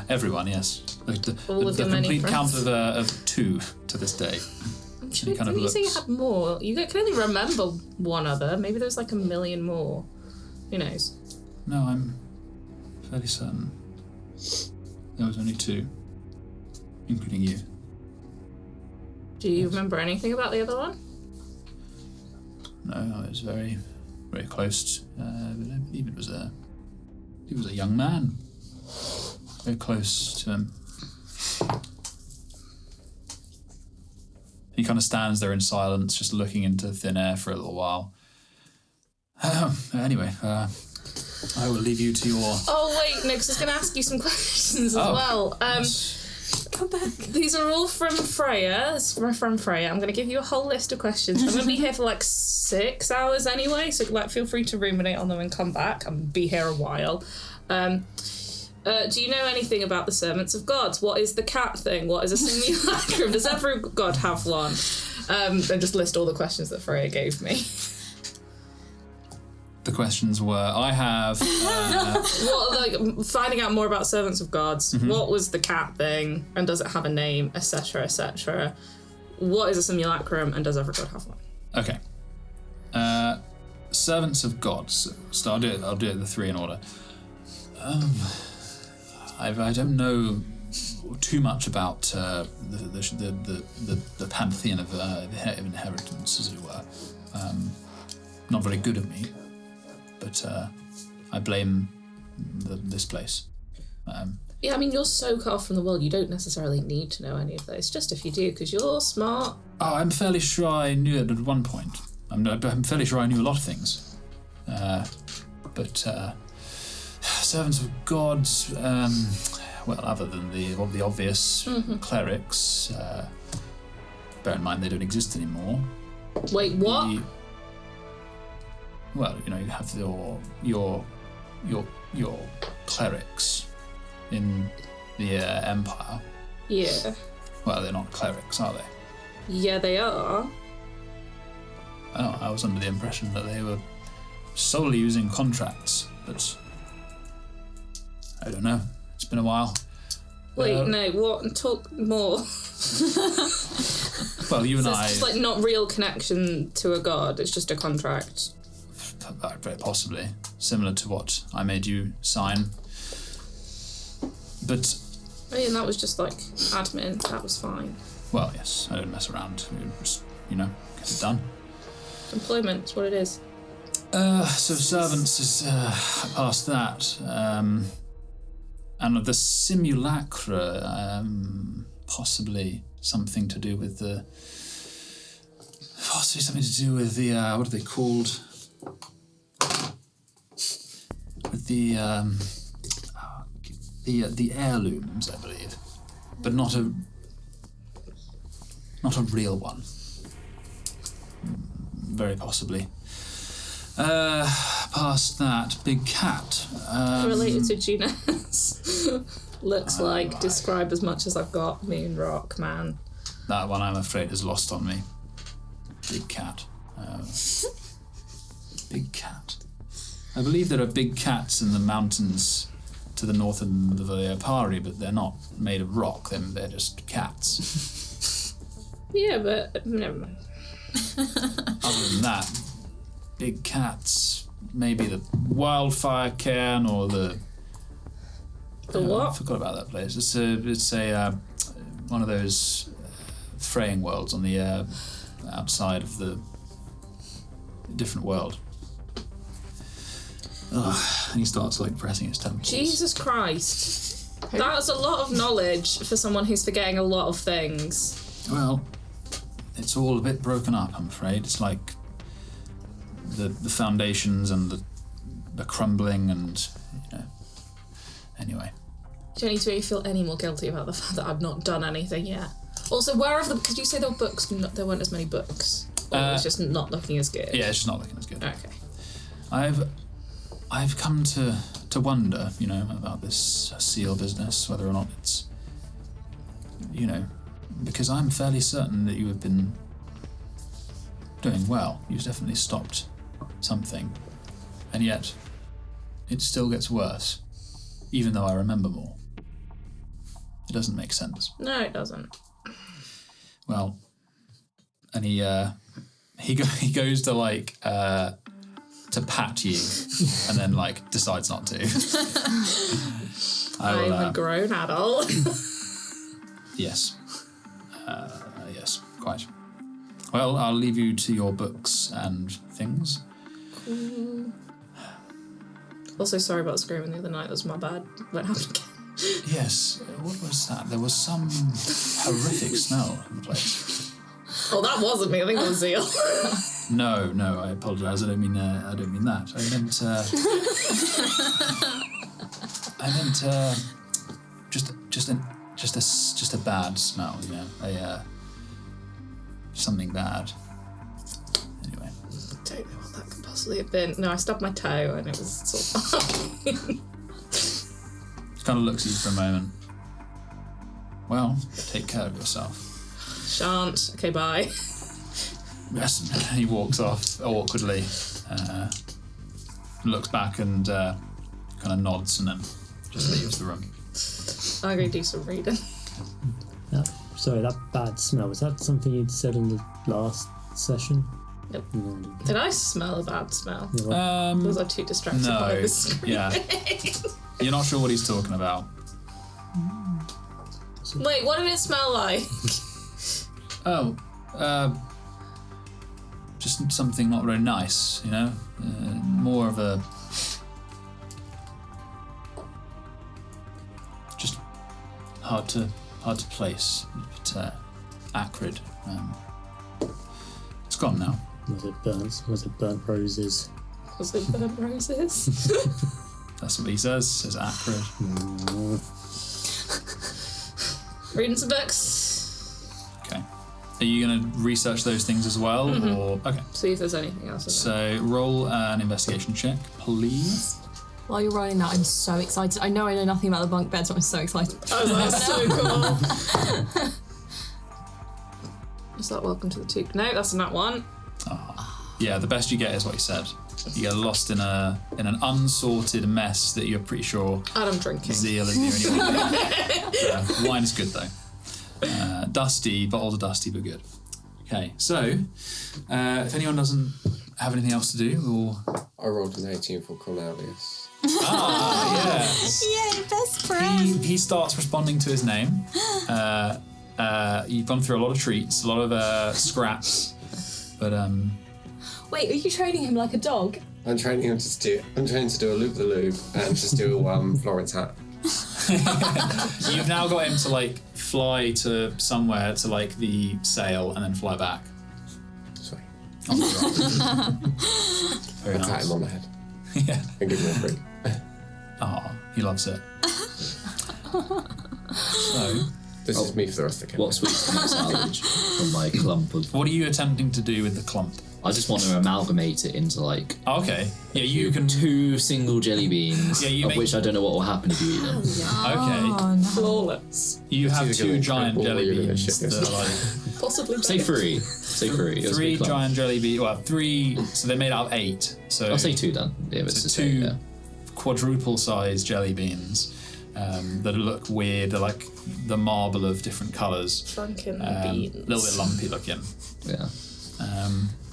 [SPEAKER 7] Everyone, yes. The
[SPEAKER 6] many
[SPEAKER 7] complete count of 2 to this day.
[SPEAKER 6] I'm sure you say you had more. You can only remember one other. Maybe there's like a million more. Who knows?
[SPEAKER 7] No, I'm fairly certain. There was only 2, including you.
[SPEAKER 6] Do you remember anything about the other one?
[SPEAKER 7] No, I was very, very close. I believe it was a young man. Very close to him. He kind of stands there in silence, just looking into thin air for a little while. Anyway, I will leave you to your...
[SPEAKER 6] Oh, wait, no, because I was going to ask you some questions as well.
[SPEAKER 2] Come back.
[SPEAKER 6] These are all from Freya. It's from Freya. I'm going to give you a whole list of questions. I'm going to be here for like 6 hours anyway, so like feel free to ruminate on them and come back. I'm going to be here a while. Do you know anything about the servants of gods? What is the cat thing? What is a simulacrum? Does every god have one? And just list all the questions that Freya gave me.
[SPEAKER 7] The questions were, I have...
[SPEAKER 6] finding out more about servants of gods. Mm-hmm. What was the cat thing? And does it have a name? Etc, etc. What is a simulacrum? And does every god have one?
[SPEAKER 7] Okay. Servants of gods. So I'll do it the 3 in order. I don't know too much about the pantheon of inheritance, as it were. Not very good of me. But I blame this place.
[SPEAKER 6] Yeah, I mean, you're so cut off from the world, you don't necessarily need to know any of this, just if you do, because you're smart.
[SPEAKER 7] Oh, I'm fairly sure I knew it at one point. I'm fairly sure I knew a lot of things. But servants of gods, well, other than the obvious clerics, bear in mind they don't exist anymore.
[SPEAKER 6] Wait, what?
[SPEAKER 7] Well, you know, you have your clerics in the Empire.
[SPEAKER 6] Yeah.
[SPEAKER 7] Well, they're not clerics, are they?
[SPEAKER 6] Yeah, they are.
[SPEAKER 7] Oh, I was under the impression that they were solely using contracts, but I don't know. It's been a while.
[SPEAKER 6] Wait, no, what? Talk more.
[SPEAKER 7] Well, you and
[SPEAKER 6] so
[SPEAKER 7] I...
[SPEAKER 6] It's just like not real connection to a god, it's just a contract.
[SPEAKER 7] Very possibly. Similar to what I made you sign. But...
[SPEAKER 6] I mean, that was just like admin, that was fine.
[SPEAKER 7] Well, yes, I don't mess around. Just, get it done.
[SPEAKER 6] Employment, that's what it is.
[SPEAKER 7] So servants is past that. And the simulacra, possibly something to do with the... Possibly something to do with the, what are they called? With the heirlooms, I believe. But not a real one. Very possibly. Past that, big cat.
[SPEAKER 6] Related to Junes. Looks like. Describe as much as I've got. Moon, rock, man.
[SPEAKER 7] That one, I'm afraid, is lost on me. Big cat. Big cat. I believe there are big cats in the mountains to the north of the Yelanriae, but they're not made of rock. They're just cats.
[SPEAKER 6] Yeah, but never mind.
[SPEAKER 7] Other than that, big cats, maybe the wildfire cairn or the
[SPEAKER 6] what?
[SPEAKER 7] I forgot about that place. It's a one of those fraying worlds on the outside of the different world. Ugh, and he starts pressing his temples.
[SPEAKER 6] Jesus Christ. That's a lot of knowledge for someone who's forgetting a lot of things.
[SPEAKER 7] Well, it's all a bit broken up, I'm afraid. It's like the foundations and the crumbling and, Anyway.
[SPEAKER 6] You don't need to make me feel any more guilty about the fact that I've not done anything yet. Also, where are the... Because you say there were books, there weren't as many books. Or it's just not looking as good.
[SPEAKER 7] Yeah, it's just not looking as good.
[SPEAKER 6] Okay.
[SPEAKER 7] I've come to wonder, about this seal business, whether or not it's, because I'm fairly certain that you have been doing well. You've definitely stopped something. And yet, it still gets worse, even though I remember more. It doesn't make sense.
[SPEAKER 6] No, it doesn't.
[SPEAKER 7] Well, and he goes to to pat you, and then decides not to.
[SPEAKER 6] I'm a grown adult.
[SPEAKER 7] Yes. Yes, quite. Well, I'll leave you to your books and things.
[SPEAKER 6] Cool. Also, sorry about screaming the other night. That was my bad. Won't happen again.
[SPEAKER 7] Yes. What was that? There was some horrific smell in the place.
[SPEAKER 6] Oh, that wasn't me. I think it was Zeal.
[SPEAKER 7] No, I apologise. I don't mean that. I meant just a bad smell. You know, something bad. Anyway.
[SPEAKER 6] I don't know what that could possibly have been. No, I stubbed my toe and it was sort of
[SPEAKER 7] Just kind of looks at you for a moment. Well, take care of yourself.
[SPEAKER 6] Shan't. Okay, bye.
[SPEAKER 7] Yes. He walks off awkwardly, looks back and kind of nods and then just leaves the room.
[SPEAKER 6] I'm going to do some reading.
[SPEAKER 1] Sorry, that bad smell, was that something you'd said in the last session?
[SPEAKER 6] Nope. Did I smell a bad smell? Was I too distracted
[SPEAKER 7] No.
[SPEAKER 6] by the screen?
[SPEAKER 7] Yeah. You're not sure what he's talking about.
[SPEAKER 6] Wait, what did it smell like?
[SPEAKER 7] Just something not very nice, you know? More of a... Just hard to place, but acrid. It's gone now.
[SPEAKER 1] Was it burnt roses?
[SPEAKER 6] Was it burnt roses?
[SPEAKER 7] That's what he says. Says acrid.
[SPEAKER 6] Reading some books.
[SPEAKER 7] Okay. Are you going to research those things as well, or okay?
[SPEAKER 6] See if there's anything else.
[SPEAKER 7] So roll an investigation check, please.
[SPEAKER 9] While you're rolling that, I'm so excited. I know nothing about the bunk beds, but I'm so excited.
[SPEAKER 6] Oh, that's so cool. Is that welcome to the tube? No, that's not one.
[SPEAKER 7] Yeah, the best you get is what he said. You get lost in an unsorted mess that you're pretty sure
[SPEAKER 6] And I'm drinking.
[SPEAKER 7] Zeal is the only one. Wine is good though. Dusty, bottles are dusty but good. Okay, so if anyone doesn't have anything else to do, or
[SPEAKER 3] I rolled an 18 for Cornelius.
[SPEAKER 7] yes,
[SPEAKER 8] Yay, best friend.
[SPEAKER 7] he starts responding to his name. You've gone through a lot of treats, a lot of scraps, but
[SPEAKER 9] Wait, are you training him like a dog?
[SPEAKER 3] I'm training him to do a loop the loop and just do Florence hat.
[SPEAKER 7] you've now got him to like fly to somewhere to like the sail and then fly back.
[SPEAKER 3] Sweet.
[SPEAKER 7] Very
[SPEAKER 3] I pat
[SPEAKER 7] nice.
[SPEAKER 3] him on the head
[SPEAKER 7] Yeah.
[SPEAKER 3] and give him a fruit.
[SPEAKER 7] Oh, he loves it. So,
[SPEAKER 3] This is me for the rest of the
[SPEAKER 5] What sweets can I salvage from my clump of...
[SPEAKER 7] what are you attempting to do with the clump?
[SPEAKER 5] I just want to amalgamate it into like
[SPEAKER 7] Oh, okay. Yeah, you can.
[SPEAKER 5] 2 single jelly beans,
[SPEAKER 7] Yeah, you
[SPEAKER 5] of
[SPEAKER 7] make-
[SPEAKER 5] which I don't know what will happen if you eat them.
[SPEAKER 7] Okay.
[SPEAKER 6] Flawless.
[SPEAKER 7] You have
[SPEAKER 3] either
[SPEAKER 7] 2
[SPEAKER 3] gonna
[SPEAKER 7] giant
[SPEAKER 3] crumble or
[SPEAKER 7] jelly
[SPEAKER 3] you're gonna
[SPEAKER 7] beans
[SPEAKER 3] shit
[SPEAKER 7] that are like
[SPEAKER 6] Possibly.
[SPEAKER 5] Say 3. Say 3. It was a
[SPEAKER 7] 3
[SPEAKER 5] big clump.
[SPEAKER 7] giant jelly beans. Well, 3. So they're made out of 8. So
[SPEAKER 5] I'll say 2 then. Yeah, but it's
[SPEAKER 7] so
[SPEAKER 5] the
[SPEAKER 7] 2
[SPEAKER 5] same, yeah.
[SPEAKER 7] quadruple-sized jelly beans that look weird. They're like the marble of different colours.
[SPEAKER 6] Sunken
[SPEAKER 7] A
[SPEAKER 6] beans.
[SPEAKER 7] little bit lumpy looking.
[SPEAKER 5] Yeah.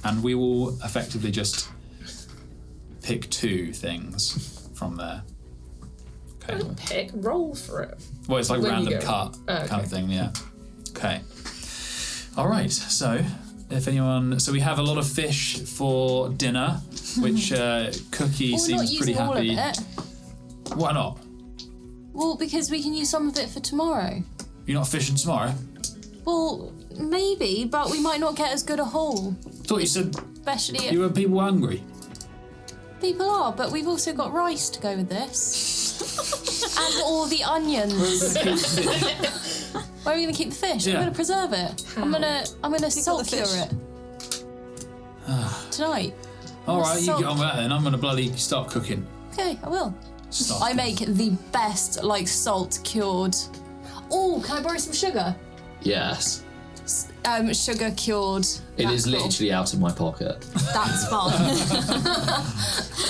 [SPEAKER 7] And we will effectively just pick 2 things from there. Okay.
[SPEAKER 6] Pick, roll for it.
[SPEAKER 7] Well, it's like
[SPEAKER 6] When you
[SPEAKER 7] random
[SPEAKER 6] go.
[SPEAKER 7] cut
[SPEAKER 6] Oh, okay.
[SPEAKER 7] kind of thing, yeah. Okay. All right. So, if anyone, we have a lot of fish for dinner, which Cookie
[SPEAKER 9] Well, we're
[SPEAKER 7] seems
[SPEAKER 9] not
[SPEAKER 7] pretty
[SPEAKER 9] using all of
[SPEAKER 7] happy.
[SPEAKER 9] it.
[SPEAKER 7] Why not?
[SPEAKER 9] Well, because we can use some of it for tomorrow.
[SPEAKER 7] You're not fishing tomorrow.
[SPEAKER 9] Well, maybe, but we might not get as good a haul.
[SPEAKER 7] Thought you said
[SPEAKER 9] Especially
[SPEAKER 7] you were people hungry.
[SPEAKER 9] people are, but we've also got rice to go with this. And all the onions. Where are we going to keep the fish?
[SPEAKER 7] Yeah.
[SPEAKER 9] I'm going to preserve it. I'm gonna salt
[SPEAKER 8] the
[SPEAKER 9] cure
[SPEAKER 8] fish.
[SPEAKER 9] it. Tonight.
[SPEAKER 7] All right, you
[SPEAKER 9] salt.
[SPEAKER 7] get on with that then. I'm gonna bloody start cooking.
[SPEAKER 9] Okay, I will.
[SPEAKER 7] Start
[SPEAKER 9] I
[SPEAKER 7] cooking.
[SPEAKER 9] make the best, like, salt cured. Oh, can I borrow some sugar?
[SPEAKER 5] Yes.
[SPEAKER 9] Sugar cured.
[SPEAKER 5] It is
[SPEAKER 9] mackerel.
[SPEAKER 5] literally out of my pocket.
[SPEAKER 9] That's fine.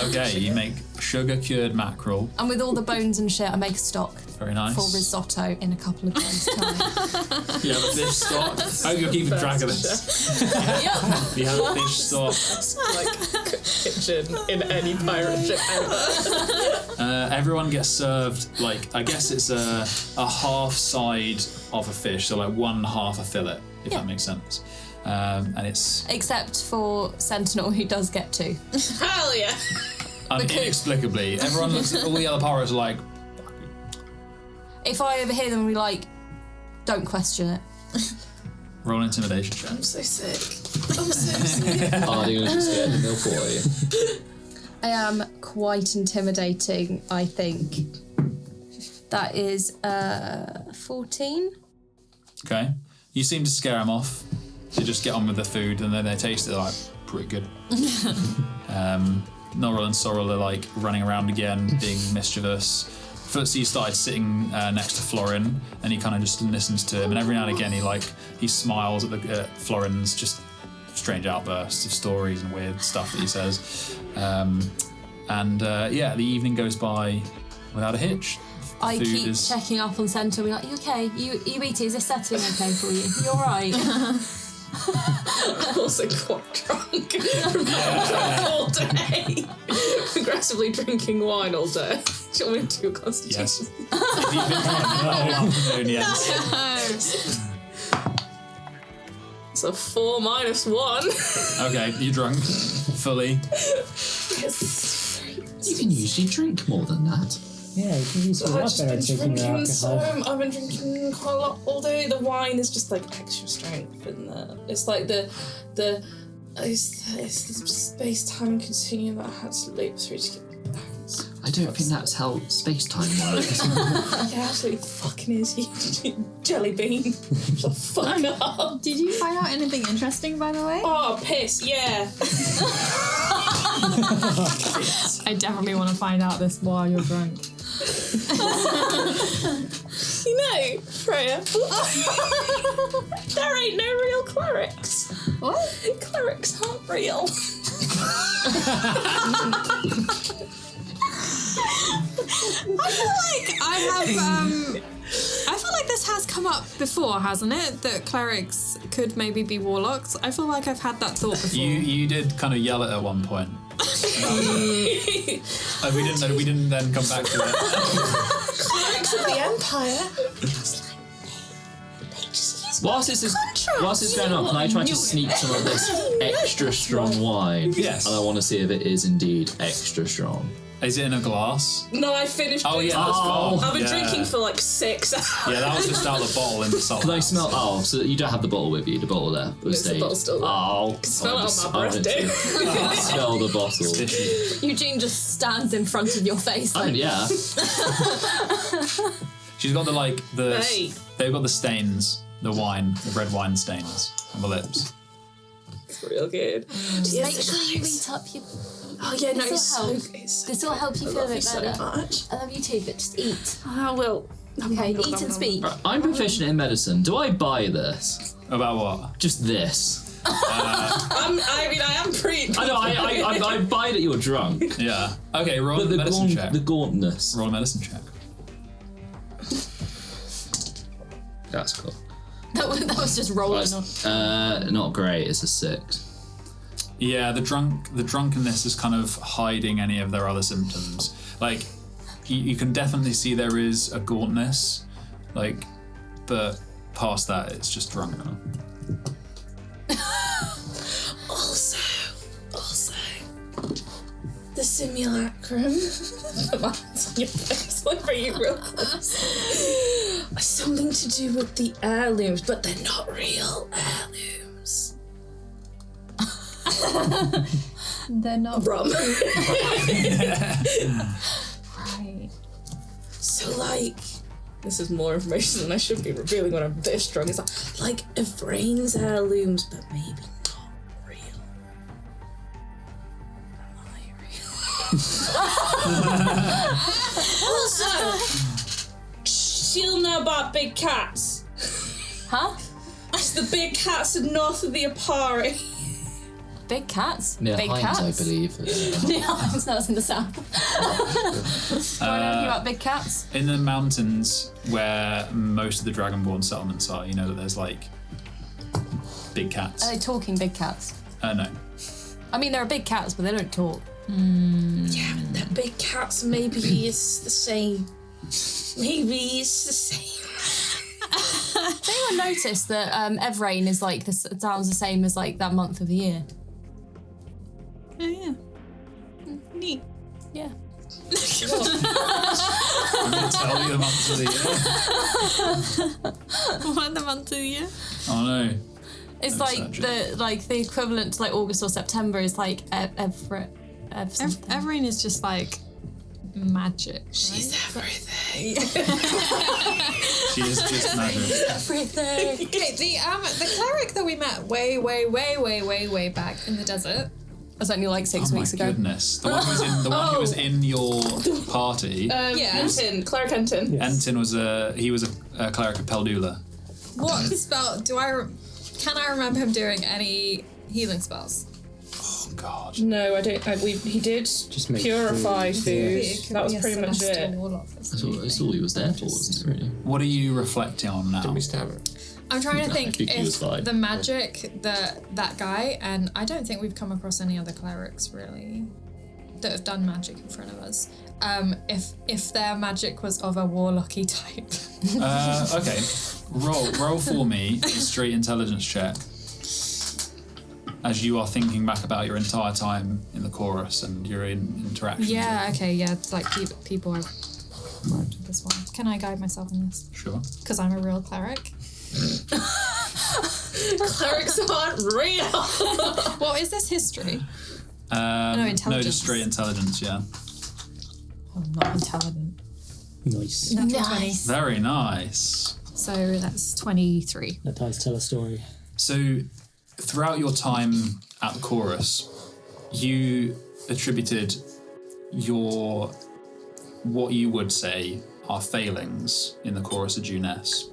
[SPEAKER 7] Okay, you make sugar cured mackerel.
[SPEAKER 9] And with all the bones and shit, I make a stock
[SPEAKER 7] Very nice.
[SPEAKER 9] for risotto in a couple of days' time.
[SPEAKER 7] You have a fish stock. I hope you're keeping track of this.
[SPEAKER 9] Yep.
[SPEAKER 7] You have a fish stock.
[SPEAKER 6] Like kitchen in any pirate ship ever.
[SPEAKER 7] Everyone gets served, like, I guess it's a half side of a fish, so like 1/2 a fillet, if
[SPEAKER 9] Yeah.
[SPEAKER 7] that makes sense. And it's
[SPEAKER 9] Except for Sentinel, who does get 2.
[SPEAKER 6] Hell yeah.
[SPEAKER 7] inexplicably, everyone looks at all the other pirates are like,
[SPEAKER 9] If I overhear them, we like, don't question it.
[SPEAKER 7] roll an intimidation check.
[SPEAKER 6] I'm so sick. I'm so sorry.
[SPEAKER 5] Arden is scared of milk boy.
[SPEAKER 9] I am quite intimidating, I think. That is 14.
[SPEAKER 7] Okay. You seem to scare them off. They just get on with the food, and then they taste it like pretty good. Norrell and Sorrel are like running around again, being mischievous. Footsie started sitting next to Florin, and he kind of just listens to him. And every now and again, he smiles at Florin's just strange outbursts of stories and weird stuff that he says. The evening goes by without a hitch.
[SPEAKER 9] I keep checking up on Centaur and be like, you okay? You eating? Is this settling okay for you? You alright?
[SPEAKER 6] I'm also quite drunk from drunk all day. Progressively drinking wine all day. Do you want me to do a constitution?
[SPEAKER 7] Yes. Have you been drunk the whole afternoon, yes?
[SPEAKER 6] It's a 4 - 1.
[SPEAKER 7] Okay, you're drunk. Fully.
[SPEAKER 6] Yes.
[SPEAKER 5] You can usually drink more than that.
[SPEAKER 1] Yeah, you can use a lot better at taking your alcohol.
[SPEAKER 6] I've been drinking quite a lot all day. The wine is just like extra strength, and it's like the space-time continuum that I had to leap through to get back.
[SPEAKER 5] I don't think that's how space-time works.
[SPEAKER 6] Yeah, absolutely fucking is, you jelly bean. Shut the fuck up.
[SPEAKER 4] Did you find out anything interesting, by the way?
[SPEAKER 6] Oh, piss, yeah.
[SPEAKER 4] I definitely want to find out this while you're drunk.
[SPEAKER 6] You know, Freya, there ain't no real clerics.
[SPEAKER 4] What?
[SPEAKER 6] Clerics aren't real.
[SPEAKER 2] I feel like this has come up before, hasn't it? That clerics could maybe be warlocks. I feel like I've had that thought before.
[SPEAKER 7] You did kind of yell at one point. We didn't then come back to it.
[SPEAKER 6] Clerics of the Empire.
[SPEAKER 5] Whilst this is going on, can I try to sneak some of this extra strong wine?
[SPEAKER 7] Yes.
[SPEAKER 5] And I want to see if it is indeed extra strong.
[SPEAKER 7] Is it in a glass?
[SPEAKER 6] No, I finished.
[SPEAKER 7] Oh yeah, that's
[SPEAKER 6] I've been drinking for like 6 hours.
[SPEAKER 7] Yeah, that was just out of the bottle in the salt.
[SPEAKER 5] Can I smell? Oh, so you don't have the bottle with you? The bottle there.
[SPEAKER 6] The bottle's still there.
[SPEAKER 5] Oh,
[SPEAKER 6] Smell it on my breath, dude.
[SPEAKER 5] Smell the bottle.
[SPEAKER 9] Eugene just stands in front of your face.
[SPEAKER 5] I mean, yeah.
[SPEAKER 7] She's got they've got the stains, the red wine stains on the lips.
[SPEAKER 6] It's real good.
[SPEAKER 9] Just make sure you eat up your...
[SPEAKER 6] Oh yeah, no,
[SPEAKER 9] This will help you feel a bit better.
[SPEAKER 6] so much.
[SPEAKER 9] I love you too, but just eat.
[SPEAKER 6] I will.
[SPEAKER 9] Okay, eat and speak.
[SPEAKER 5] Right, I'm proficient in medicine. Do I buy this?
[SPEAKER 7] About what?
[SPEAKER 5] Just this.
[SPEAKER 6] I am pretty.
[SPEAKER 5] I know. I buy that you're drunk.
[SPEAKER 7] Yeah. Okay, roll a medicine check.
[SPEAKER 5] The gauntness.
[SPEAKER 7] Roll a medicine check.
[SPEAKER 5] That's cool.
[SPEAKER 9] That was just rolling on.
[SPEAKER 5] Not great. It's a 6.
[SPEAKER 7] Yeah, the drunkenness is kind of hiding any of their other symptoms. Like, you can definitely see there is a gauntness, like, but past that, it's just drunk.
[SPEAKER 6] Also, the simulacrum. The lines on your face, like, bring you real close. Something to do with the heirlooms, but they're not real heirlooms.
[SPEAKER 4] They're not
[SPEAKER 6] Rum.
[SPEAKER 4] right.
[SPEAKER 6] So, like, this is more information than I should be revealing when I'm this drunk. It's like Evrain's heirlooms, but maybe not real. Am I real? Also, she'll know about big cats.
[SPEAKER 9] Huh?
[SPEAKER 6] It's the big cats north of the Apari.
[SPEAKER 9] Big cats?
[SPEAKER 5] Near
[SPEAKER 9] Big
[SPEAKER 5] Hines,
[SPEAKER 9] cats?
[SPEAKER 5] I believe.
[SPEAKER 9] Yeah, it's not in the south. Do I know anything about big cats?
[SPEAKER 7] In the mountains where most of the Dragonborn settlements are, you know that there's like big cats.
[SPEAKER 9] Are they talking big cats?
[SPEAKER 7] No.
[SPEAKER 9] I mean, there are big cats, but they don't talk.
[SPEAKER 6] Yeah, but they're big cats. Maybe it's the same. Maybe it's the same.
[SPEAKER 9] Has anyone noticed that Evrain is like this? Sounds the same as like that month of the year.
[SPEAKER 2] Oh yeah. Neat.
[SPEAKER 9] Yeah.
[SPEAKER 7] I'm going to tell you the months of the year.
[SPEAKER 2] What the month of the year?
[SPEAKER 7] Oh no.
[SPEAKER 9] It's like the equivalent to like August or September is like
[SPEAKER 2] Everine is just like magic. Right?
[SPEAKER 6] She's everything.
[SPEAKER 7] She is just magic.
[SPEAKER 9] everything.
[SPEAKER 2] Okay, the cleric that we met way back in the desert.
[SPEAKER 9] That's only like 6 weeks
[SPEAKER 7] Oh my
[SPEAKER 9] ago.
[SPEAKER 7] goodness. The one who was in your party.
[SPEAKER 6] Enton, Cleric Enton.
[SPEAKER 7] Enton was a cleric of Peldula.
[SPEAKER 2] What spell can I remember him doing any healing spells?
[SPEAKER 7] Oh God.
[SPEAKER 6] No, I don't. He did
[SPEAKER 1] Just make
[SPEAKER 6] purify food.
[SPEAKER 2] It could
[SPEAKER 6] That was
[SPEAKER 2] be a
[SPEAKER 6] pretty much
[SPEAKER 2] celestial
[SPEAKER 6] it.
[SPEAKER 2] warlock.
[SPEAKER 5] That's all he was there for, wasn't it, really?
[SPEAKER 7] What are you reflecting on now?
[SPEAKER 3] Didn't we stab her?
[SPEAKER 2] I'm trying to
[SPEAKER 5] No, I
[SPEAKER 2] think
[SPEAKER 5] think he was
[SPEAKER 2] if
[SPEAKER 5] fine.
[SPEAKER 2] the magic that guy, and I don't think we've come across any other clerics really that have done magic in front of us. If their magic was of a warlocky type.
[SPEAKER 7] Okay. Roll for me a straight intelligence check. As you are thinking back about your entire time in the chorus and your interactions.
[SPEAKER 2] Yeah. Okay. Yeah. Like people I've worked with this one. Can I guide myself in this?
[SPEAKER 7] Sure.
[SPEAKER 2] Because I'm a real cleric.
[SPEAKER 6] Clerics aren't real.
[SPEAKER 2] What is this history?
[SPEAKER 7] No,
[SPEAKER 2] intelligence.
[SPEAKER 7] just straight intelligence, yeah.
[SPEAKER 2] I'm not intelligent.
[SPEAKER 1] Nice.
[SPEAKER 2] Natural 20.
[SPEAKER 7] Very nice.
[SPEAKER 2] So that's 23.
[SPEAKER 1] That does tell a story.
[SPEAKER 7] So, throughout your time at the chorus, you attributed what you would say are failings in the chorus of Juness,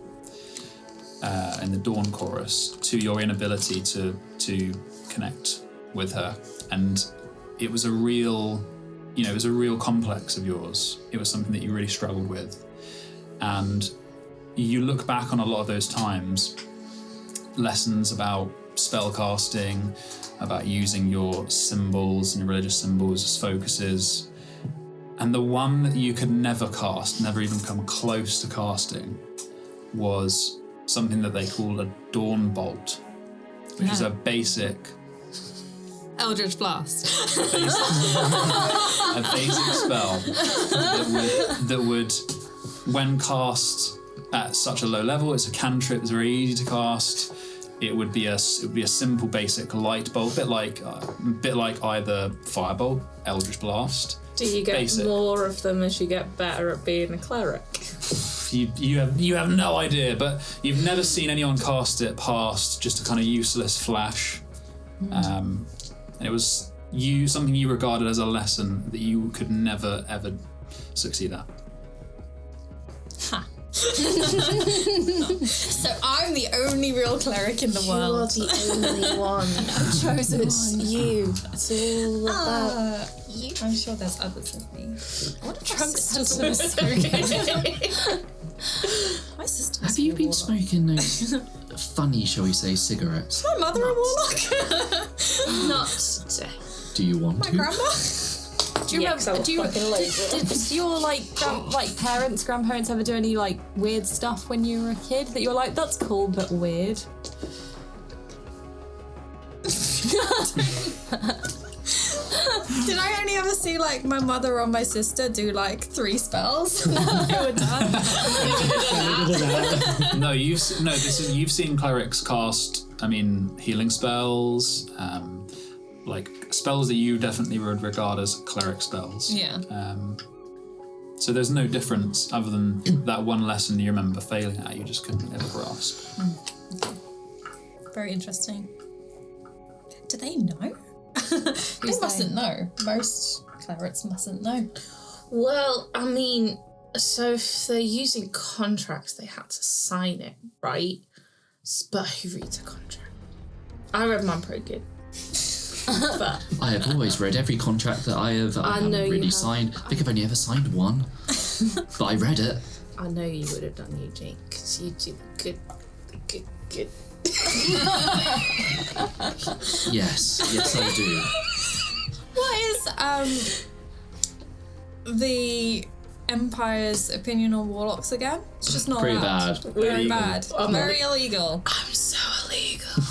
[SPEAKER 7] in the Dawn chorus, to your inability to connect with her, and it was a real complex of yours. It was something that you really struggled with, and you look back on a lot of those times, lessons about spellcasting, about using your symbols and your religious symbols as focuses, and the one that you could never cast, never even come close to casting, was something that they call a Dawn Bolt, which is a basic
[SPEAKER 2] Eldritch Blast.
[SPEAKER 7] a basic spell that would, when cast at such a low level, it's a cantrip, it's very easy to cast. It would be a simple basic light bolt, a bit like either Firebolt, Eldritch Blast.
[SPEAKER 6] Do you get
[SPEAKER 7] Basic.
[SPEAKER 6] more of them as you get better at being a cleric?
[SPEAKER 7] You have no idea, but you've never seen anyone cast it past just a kind of useless flash. And it was something you regarded as a lesson that you could never ever succeed at.
[SPEAKER 2] So I'm the only real cleric in the world.
[SPEAKER 6] the only one.
[SPEAKER 9] Chosen
[SPEAKER 6] It's
[SPEAKER 9] one.
[SPEAKER 6] you. It's all about
[SPEAKER 2] You. I'm sure there's others of me. I wonder if
[SPEAKER 9] Drunk
[SPEAKER 2] my sister's
[SPEAKER 9] sisters.
[SPEAKER 2] My sister.
[SPEAKER 5] Have you been smoking those funny, shall we say, cigarettes?
[SPEAKER 2] My mother a warlock.
[SPEAKER 6] not.
[SPEAKER 5] Do you want
[SPEAKER 2] My
[SPEAKER 5] to?
[SPEAKER 2] grandma.
[SPEAKER 9] Do you remember? Did your grandparents ever do any like weird stuff when you were a kid that you were like, that's cool but weird?
[SPEAKER 2] Did I only ever see like my mother or my sister do like 3 spells? They were done.
[SPEAKER 7] No, you've seen clerics cast. I mean, healing spells, like spells that you definitely would regard as cleric spells.
[SPEAKER 2] Yeah.
[SPEAKER 7] So there's no difference other than that one lesson you remember failing at. You just couldn't ever grasp.
[SPEAKER 2] Very interesting. Do they know? They mustn't know. Most clerics mustn't know.
[SPEAKER 6] Well, I mean, so if they're using contracts, they had to sign it, right? But who reads a contract? I read mine pretty good. But
[SPEAKER 5] I have always read every contract that I haven't
[SPEAKER 6] know you
[SPEAKER 5] really
[SPEAKER 6] have.
[SPEAKER 5] signed. I think I've only ever signed one, but I read it.
[SPEAKER 6] I know you would have done, Eugene, because you do good.
[SPEAKER 5] Yes, I do.
[SPEAKER 2] What is the Empire's opinion on warlocks again? It's just not
[SPEAKER 5] Pretty
[SPEAKER 2] allowed.
[SPEAKER 5] bad.
[SPEAKER 2] Very
[SPEAKER 7] Illegal.
[SPEAKER 2] bad. Very illegal.
[SPEAKER 6] I'm so illegal.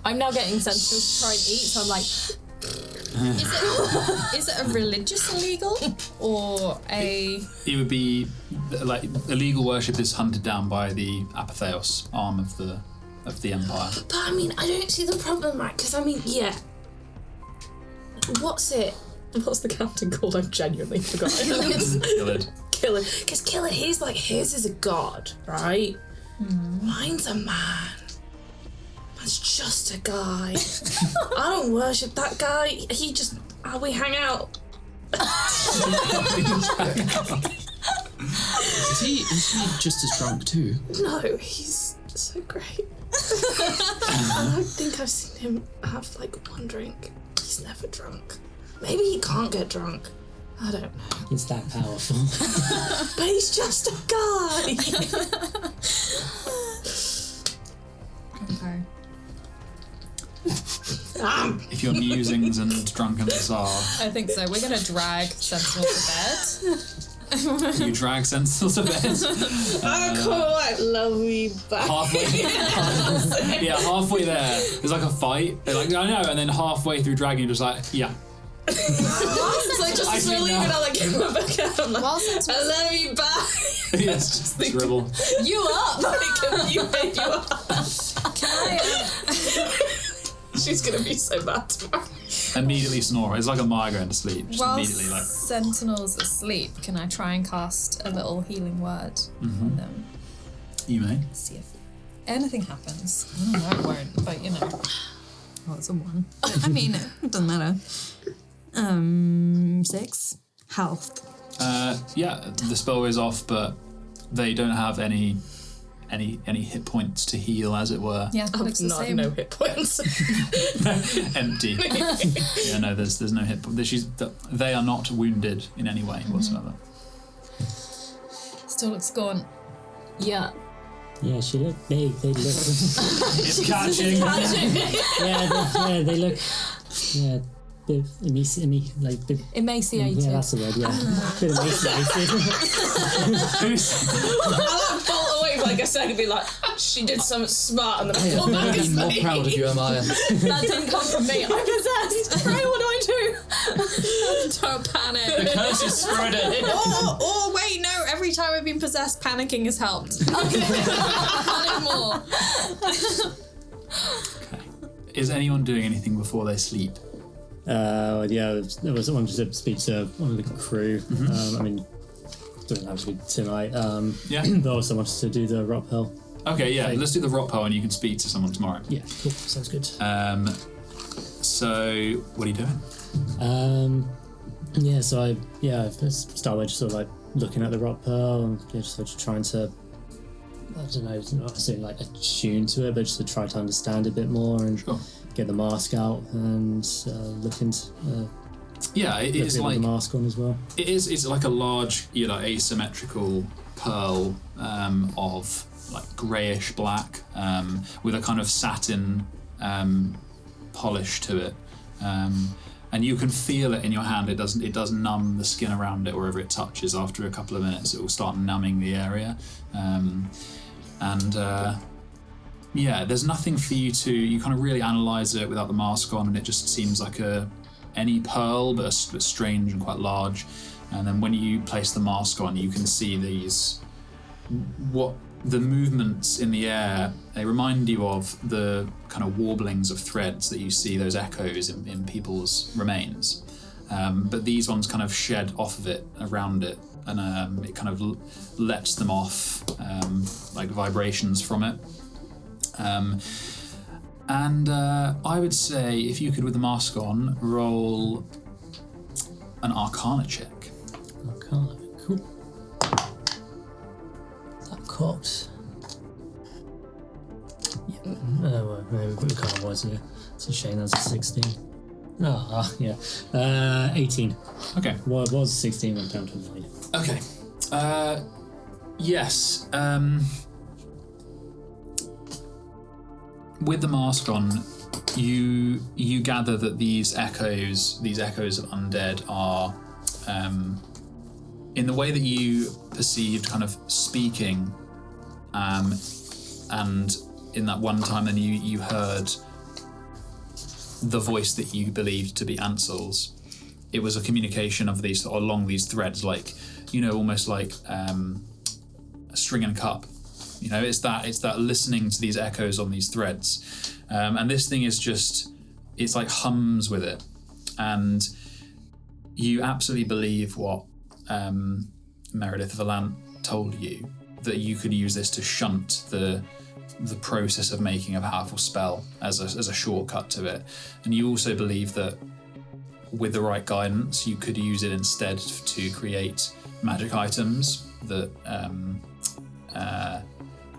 [SPEAKER 9] I'm now getting sensible to try and eat, so I'm like,
[SPEAKER 2] Is it a religious illegal or a?
[SPEAKER 7] It would be like illegal worship is hunted down by the Apatheos arm of of the Empire.
[SPEAKER 6] But I mean, I don't see the problem, right? Because I mean, yeah. What's the captain called? I've genuinely forgotten.
[SPEAKER 7] Killid.
[SPEAKER 6] Killid. Because Killid, his is a god, right? Mine's a man. That's just a guy. I don't worship that guy. He just, we hang out.
[SPEAKER 5] Is he just as drunk too?
[SPEAKER 6] No, he's so great. I don't think I've seen him have like one drink. He's never drunk. Maybe he can't get drunk. I don't know.
[SPEAKER 1] It's that powerful.
[SPEAKER 6] But he's just a guy.
[SPEAKER 2] Okay.
[SPEAKER 7] If your musings and drunkenness are,
[SPEAKER 2] I think so. We're gonna drag Sentinel to bed.
[SPEAKER 7] you drag Sentinel to bed.
[SPEAKER 6] Quite love me back.
[SPEAKER 7] Halfway there. There's like a fight. They're like, I know, and then halfway through dragging, you're just like, yeah.
[SPEAKER 6] It's like just
[SPEAKER 7] Actually,
[SPEAKER 6] really
[SPEAKER 7] no.
[SPEAKER 6] even, I like give her back out. I'm like,
[SPEAKER 2] While Sentinel,
[SPEAKER 6] I love you back.
[SPEAKER 7] Yes, just dribble.
[SPEAKER 6] You up. You babe, you up. She's gonna be so bad tomorrow.
[SPEAKER 7] Immediately snore. It's like a migraine to sleep. Just
[SPEAKER 2] while
[SPEAKER 7] immediately like.
[SPEAKER 2] Sentinel's asleep, can I try and cast a little healing word on them?
[SPEAKER 7] You may.
[SPEAKER 2] See if anything happens. I don't know it won't, but you know. Oh, it's a 1. I mean, it doesn't matter. 6 health.
[SPEAKER 7] Yeah, the spell is off, but they don't have any hit points to heal, as it were.
[SPEAKER 2] Yeah, it looks the same.
[SPEAKER 6] No hit points.
[SPEAKER 7] Empty. Yeah, no, there's no hit points. They are not wounded in any way whatsoever.
[SPEAKER 2] Still looks gone.
[SPEAKER 6] Yeah.
[SPEAKER 1] Yeah, she look. They look.
[SPEAKER 7] It's catching.
[SPEAKER 1] They look. Yeah, bit emaciated.
[SPEAKER 9] Emaciated.
[SPEAKER 1] Yeah, that's the word. Yeah, bit emaciated.
[SPEAKER 6] I'll bolt away for like a second and be like, she did something smart and then pull back
[SPEAKER 5] Be
[SPEAKER 6] and
[SPEAKER 5] more
[SPEAKER 6] say,
[SPEAKER 5] proud of you, Amaya.
[SPEAKER 6] that didn't come from me. I'm possessed. Ray, what do I do?
[SPEAKER 2] Don't panic.
[SPEAKER 5] The curse is spreading.
[SPEAKER 2] Oh, wait, no. Every time I've been possessed, panicking has helped. Panic more.
[SPEAKER 7] Okay. Is anyone doing anything before they sleep?
[SPEAKER 1] Yeah, there was someone to speak to one of the crew. I mean, doesn't have to be tonight.
[SPEAKER 7] Yeah.
[SPEAKER 1] But also wanted to do the rock pearl.
[SPEAKER 7] Okay, yeah. Let's do the rock poll, and you can speak to someone tomorrow.
[SPEAKER 1] Yeah, cool. Sounds good.
[SPEAKER 7] So what are you doing?
[SPEAKER 1] Yeah, so I first started by just sort of like looking at the rock pearl and just sort of trying to, I don't know, not necessarily like attune to it, but just to try to understand it a bit more and get the mask out and look into.
[SPEAKER 7] Yeah, it is like
[SPEAKER 1] the mask on as well.
[SPEAKER 7] It's like a large, asymmetrical pearl of like greyish black with a kind of satin polish to it. And you can feel it in your hand. It does numb the skin around it wherever it touches. After a couple of minutes, it will start numbing the area. There's nothing for you to. You kind of really analyse it without the mask on, and it just seems like any pearl, but strange and quite large. And then when you place the mask on, you can see the movements in the air. They remind you of the kind of warblings of threads that you see, those echoes in people's remains. But these ones kind of shed off of it, around it, and it kind of lets them off, like vibrations from it. I would say, if you could, with the mask on, roll an Arcana check.
[SPEAKER 1] Arcana, cool. That cocked. Yeah. Well, we can't was here. It's a shame that's a 16. Yeah. 18.
[SPEAKER 7] Okay.
[SPEAKER 1] Well, it was 16, went down to 9.
[SPEAKER 7] Okay. Yes. With the mask on, you gather that these echoes of undead are, in the way that you perceived kind of speaking, and in that one time then you heard the voice that you believed to be Ansel's. It was a communication of these along these threads, like, almost like a string and cup. You know, it's that listening to these echoes on these threads. And this thing is just, it's like hums with it. And you absolutely believe what Meredith Valant told you, that you could use this to shunt the process of making a powerful spell as a shortcut to it. And you also believe that with the right guidance, you could use it instead to create magic items that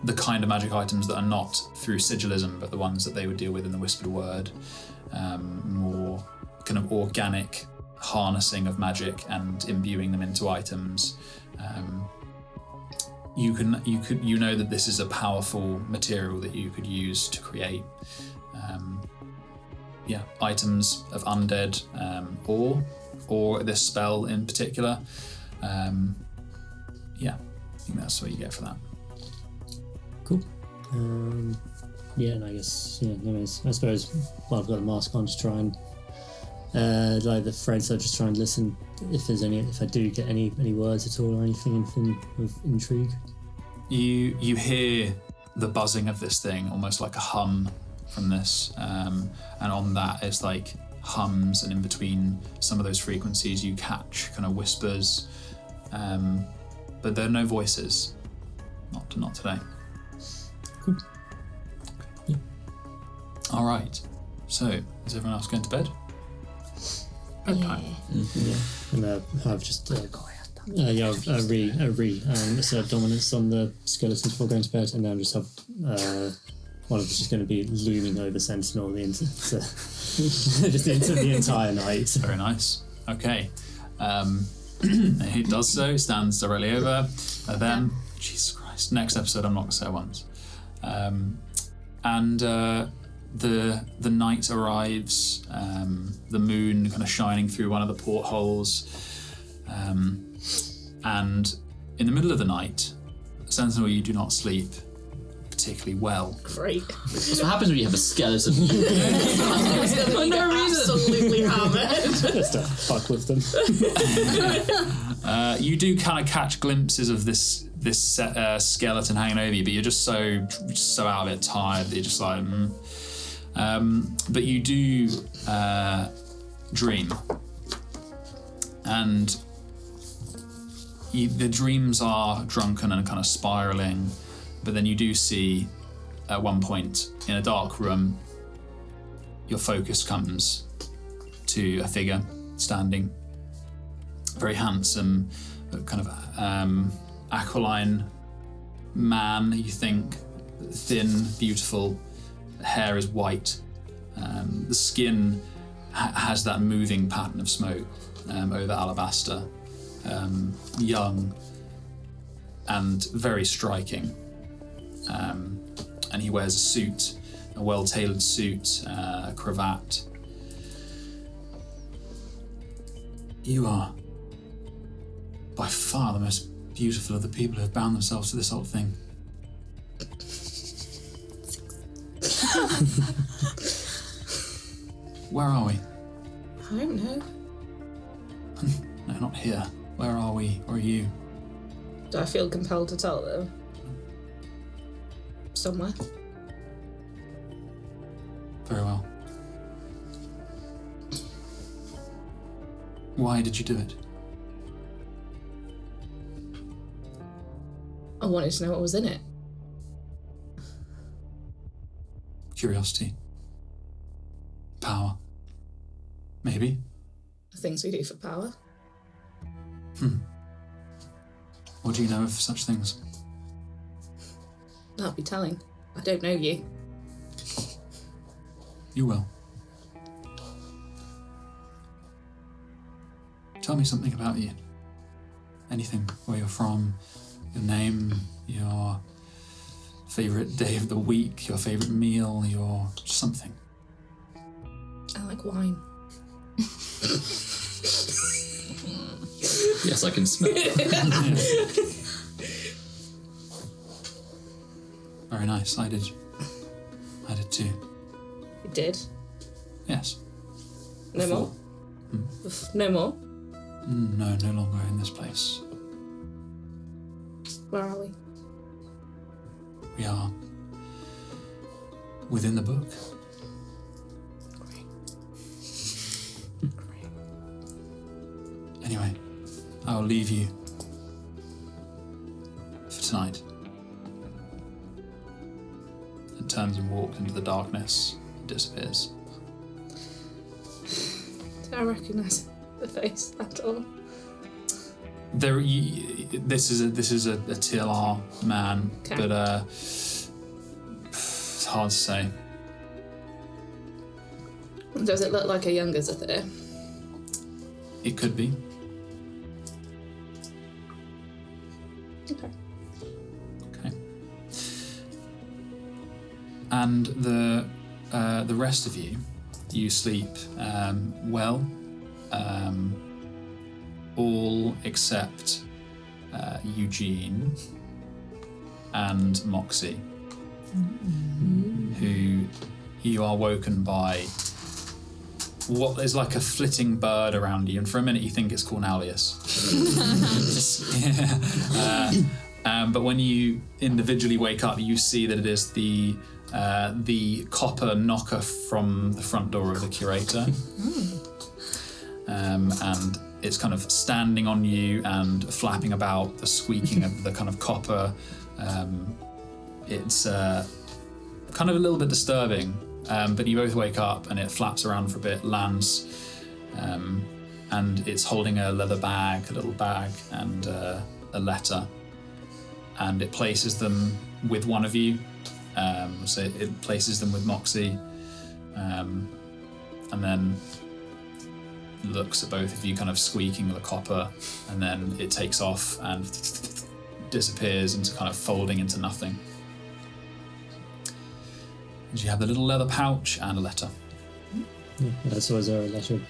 [SPEAKER 7] the kind of magic items that are not through sigilism, but the ones that they would deal with in the Whispered Word, more kind of organic harnessing of magic and imbuing them into items. You know that this is a powerful material that you could use to create items of undead or this spell in particular. I think that's what you get for that.
[SPEAKER 1] Cool. And I guess I suppose while I've got a mask on, just try and like the threads, I just try and listen if I do get any words at all or anything of intrigue.
[SPEAKER 7] You hear the buzzing of this thing, almost like a hum from this, and on that it's like hums, and in between some of those frequencies you catch kind of whispers, but there are no voices. Not today.
[SPEAKER 1] Cool.
[SPEAKER 7] Yeah. All right. So is everyone else going to bed? Bedtime.
[SPEAKER 1] Yeah. And I've just assert dominance on the skeletons before going to bed, and then just have one of us just going to be looming over Sentinel just into the entire night.
[SPEAKER 7] Very nice. Okay. He does so, stands directly over them. Jesus Christ. Next episode, I'm not going to say it once. And the night arrives, the moon kind of shining through one of the portholes. And in the middle of the night, Sentinel, you do not sleep particularly well.
[SPEAKER 6] Great.
[SPEAKER 5] That's what happens when you have a skeleton.
[SPEAKER 6] For no reason. Absolutely hammered.
[SPEAKER 1] Just to fuck with them.
[SPEAKER 7] You do kind of catch glimpses of this skeleton hanging over you, but you're just so out of it, tired that you're just like, but you do dream, and the dreams are drunken and kind of spiraling, but then you do see at one point in a dark room, your focus comes to a figure standing, very handsome, kind of aquiline man, you think, thin, beautiful, hair is white, the skin has that moving pattern of smoke over alabaster, young and very striking, and he wears a suit, a well-tailored suit, a cravat. You are by far the most beautiful of the people who have bound themselves to this old thing. Where are we?
[SPEAKER 6] I don't know.
[SPEAKER 7] No, not here. Where are we? Or are you?
[SPEAKER 6] Do I feel compelled to tell them? Somewhere.
[SPEAKER 7] Very well. Why did you do it?
[SPEAKER 6] I wanted to know what was in it.
[SPEAKER 7] Curiosity. Power. Maybe.
[SPEAKER 6] The things we do for power.
[SPEAKER 7] What do you know of such things?
[SPEAKER 6] That'll be telling. I don't know you.
[SPEAKER 7] You will. Tell me something about you. Anything. Where you're from, your name, your favourite day of the week, your favourite meal, your something.
[SPEAKER 6] I like wine.
[SPEAKER 5] Yes, I can smell it.
[SPEAKER 7] Very nice. I did too.
[SPEAKER 6] You did?
[SPEAKER 7] Yes.
[SPEAKER 6] No more? No more?
[SPEAKER 7] No, no longer in this place.
[SPEAKER 6] Where are we?
[SPEAKER 7] We are within the book. Anyway, I'll leave you for tonight. And turns and walks into the darkness and disappears.
[SPEAKER 6] Do I recognise the face at all?
[SPEAKER 7] This is a TLR man,
[SPEAKER 6] Okay.
[SPEAKER 7] but it's hard to say.
[SPEAKER 6] Does it look like a younger Zephyr?
[SPEAKER 7] It could be.
[SPEAKER 6] Okay.
[SPEAKER 7] Okay. And the rest of you sleep well. All except Eugene and Moxie, who you are woken by what is like a flitting bird around you, and for a minute you think it's Cornelius. But when you individually wake up, you see that it is the copper knocker from the front door of the curator. And it's kind of standing on you and flapping about, the squeaking of the kind of copper. It's kind of a little bit disturbing, but you both wake up and it flaps around for a bit, lands, and it's holding a leather bag, a little bag, and a letter. And it places them with one of you. So it places them with Moxie, and then looks at both of you kind of squeaking the copper, and then it takes off and disappears into kind of folding into nothing. And you have the little leather pouch and a letter.
[SPEAKER 1] Yeah, so is there a letter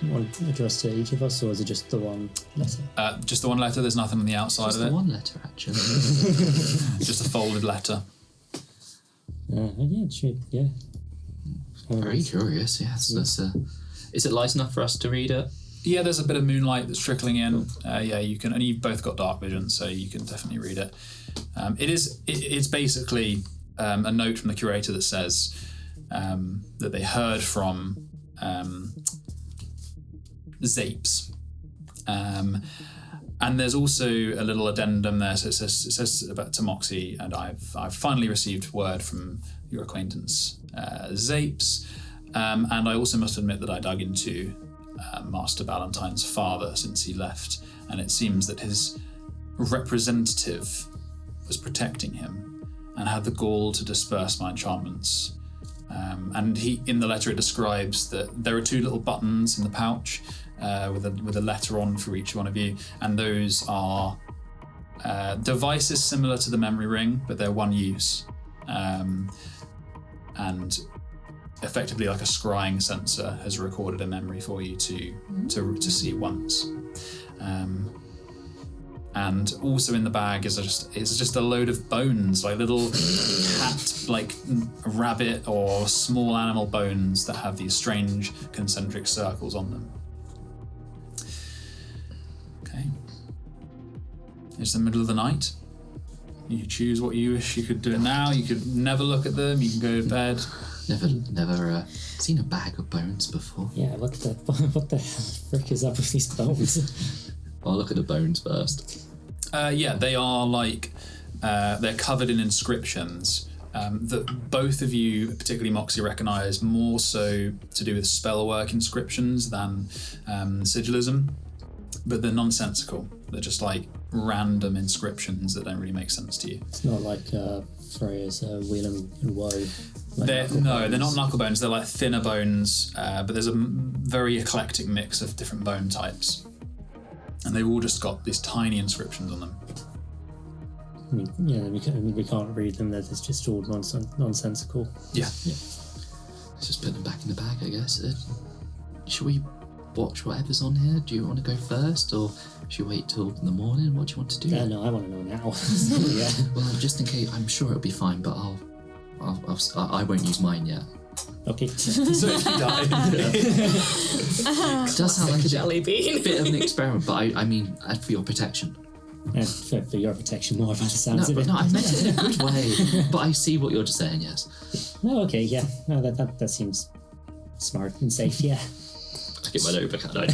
[SPEAKER 1] addressed to each of us, or is it just the one letter?
[SPEAKER 7] Just the one letter, there's nothing on the outside
[SPEAKER 5] Just
[SPEAKER 7] of
[SPEAKER 5] the
[SPEAKER 7] it.
[SPEAKER 5] one letter, actually.
[SPEAKER 7] Just a folded letter.
[SPEAKER 1] Yeah.
[SPEAKER 5] Very curious, yes. Is it light enough for us to read it?
[SPEAKER 7] Yeah, there's a bit of moonlight that's trickling in. You can, and you've both got dark vision, so you can definitely read it. It's basically a note from the curator that says that they heard from Zapes. And there's also a little addendum there, so it says about to Moxie, and I've finally received word from your acquaintance Zapes, and I also must admit that I dug into Master Ballantyne's father since he left, and it seems that his representative was protecting him and had the gall to disperse my enchantments. And in the letter it describes that there are two little buttons in the pouch with a letter on for each one of you, and those are devices similar to the memory ring, but they're one use, and effectively like a scrying sensor has recorded a memory for you to see once. And also in the bag is just a load of bones, like little cat, like rabbit or small animal bones that have these strange concentric circles on them. Okay. It's the middle of the night. You choose what you wish. You could do it now. You could never look at them. You can go to bed.
[SPEAKER 5] Never seen a bag of bones before.
[SPEAKER 1] Yeah, what the frick is up with these bones?
[SPEAKER 5] I'll look at the bones first.
[SPEAKER 7] They are like they're covered in inscriptions that both of you, particularly Moxie, recognise more so to do with spellwork inscriptions than sigillism, but they're nonsensical. They're just like random inscriptions that don't really make sense to you.
[SPEAKER 1] It's not like Freya's wheel and woe.
[SPEAKER 7] They're not knuckle bones. They're like thinner bones, but there's a very eclectic mix of different bone types. And they've all just got these tiny inscriptions on them.
[SPEAKER 1] We can't read them. They're just all nonsensical.
[SPEAKER 7] Yeah.
[SPEAKER 5] Let's just put them back in the bag, I guess. Should we watch whatever's on here? Do you want to go first, or should we wait till the morning? What do you want to do?
[SPEAKER 1] No, I want to know now. Yeah.
[SPEAKER 5] Well, just in case, I'm sure it'll be fine, but I won't use mine yet.
[SPEAKER 1] Okay.
[SPEAKER 7] So if you die.
[SPEAKER 5] It does sound like a
[SPEAKER 6] jelly bean.
[SPEAKER 5] bit of an experiment, but I mean, for your protection.
[SPEAKER 1] For your protection more by the sounds of it.
[SPEAKER 5] No, I meant it in a good way. But I see what you're just saying, yes.
[SPEAKER 1] No, okay, yeah. No, that seems smart and safe, yeah.
[SPEAKER 5] I get my notebook out.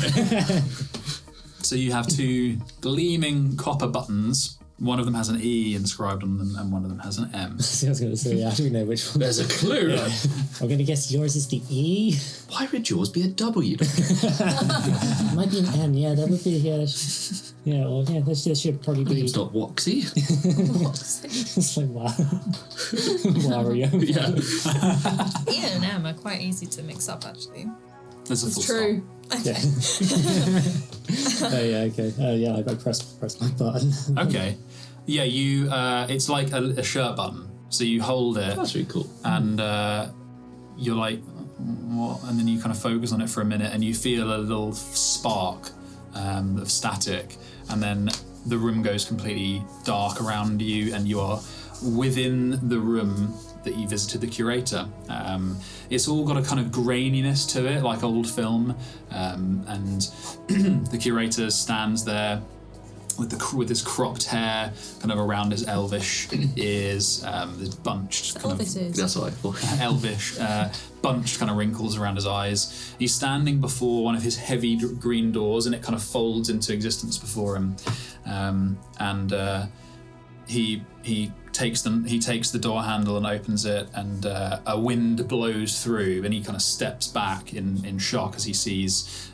[SPEAKER 7] So you have 2 gleaming copper buttons. One of them has an E inscribed on them, and one of them has an M.
[SPEAKER 1] I was going to say, I don't know which one.
[SPEAKER 5] There's a clue.
[SPEAKER 1] Yeah. I'm going to guess yours is the E.
[SPEAKER 5] Why would yours be a W?
[SPEAKER 1] Might be an M, yeah, that would be, yeah, well, yeah, this should probably be...
[SPEAKER 5] It's not Woxy.
[SPEAKER 1] It's like, wow. Wario.
[SPEAKER 5] Yeah.
[SPEAKER 2] E and M are quite easy to mix up, actually.
[SPEAKER 7] There's a full
[SPEAKER 6] True.
[SPEAKER 1] Yeah. Oh, yeah, okay. Oh, yeah, I press my button.
[SPEAKER 7] stop. Okay. Yeah, you. It's like a shirt button. So you hold it,
[SPEAKER 5] That's really cool.
[SPEAKER 7] and you're like, what? And then you kind of focus on it for a minute, and you feel a little spark of static, and then the room goes completely dark around you, and you are within the room that you visited the curator. It's all got a kind of graininess to it, like old film, and the curator stands there with his cropped hair kind of around his elvish ears, this bunched kind
[SPEAKER 9] Elvis is.
[SPEAKER 5] That's what I thought.
[SPEAKER 7] elvish, bunched kind of wrinkles around his eyes. He's standing before one of his heavy green doors, and it kind of folds into existence before him. He takes the door handle and opens it, and a wind blows through, and he kind of steps back in shock as he sees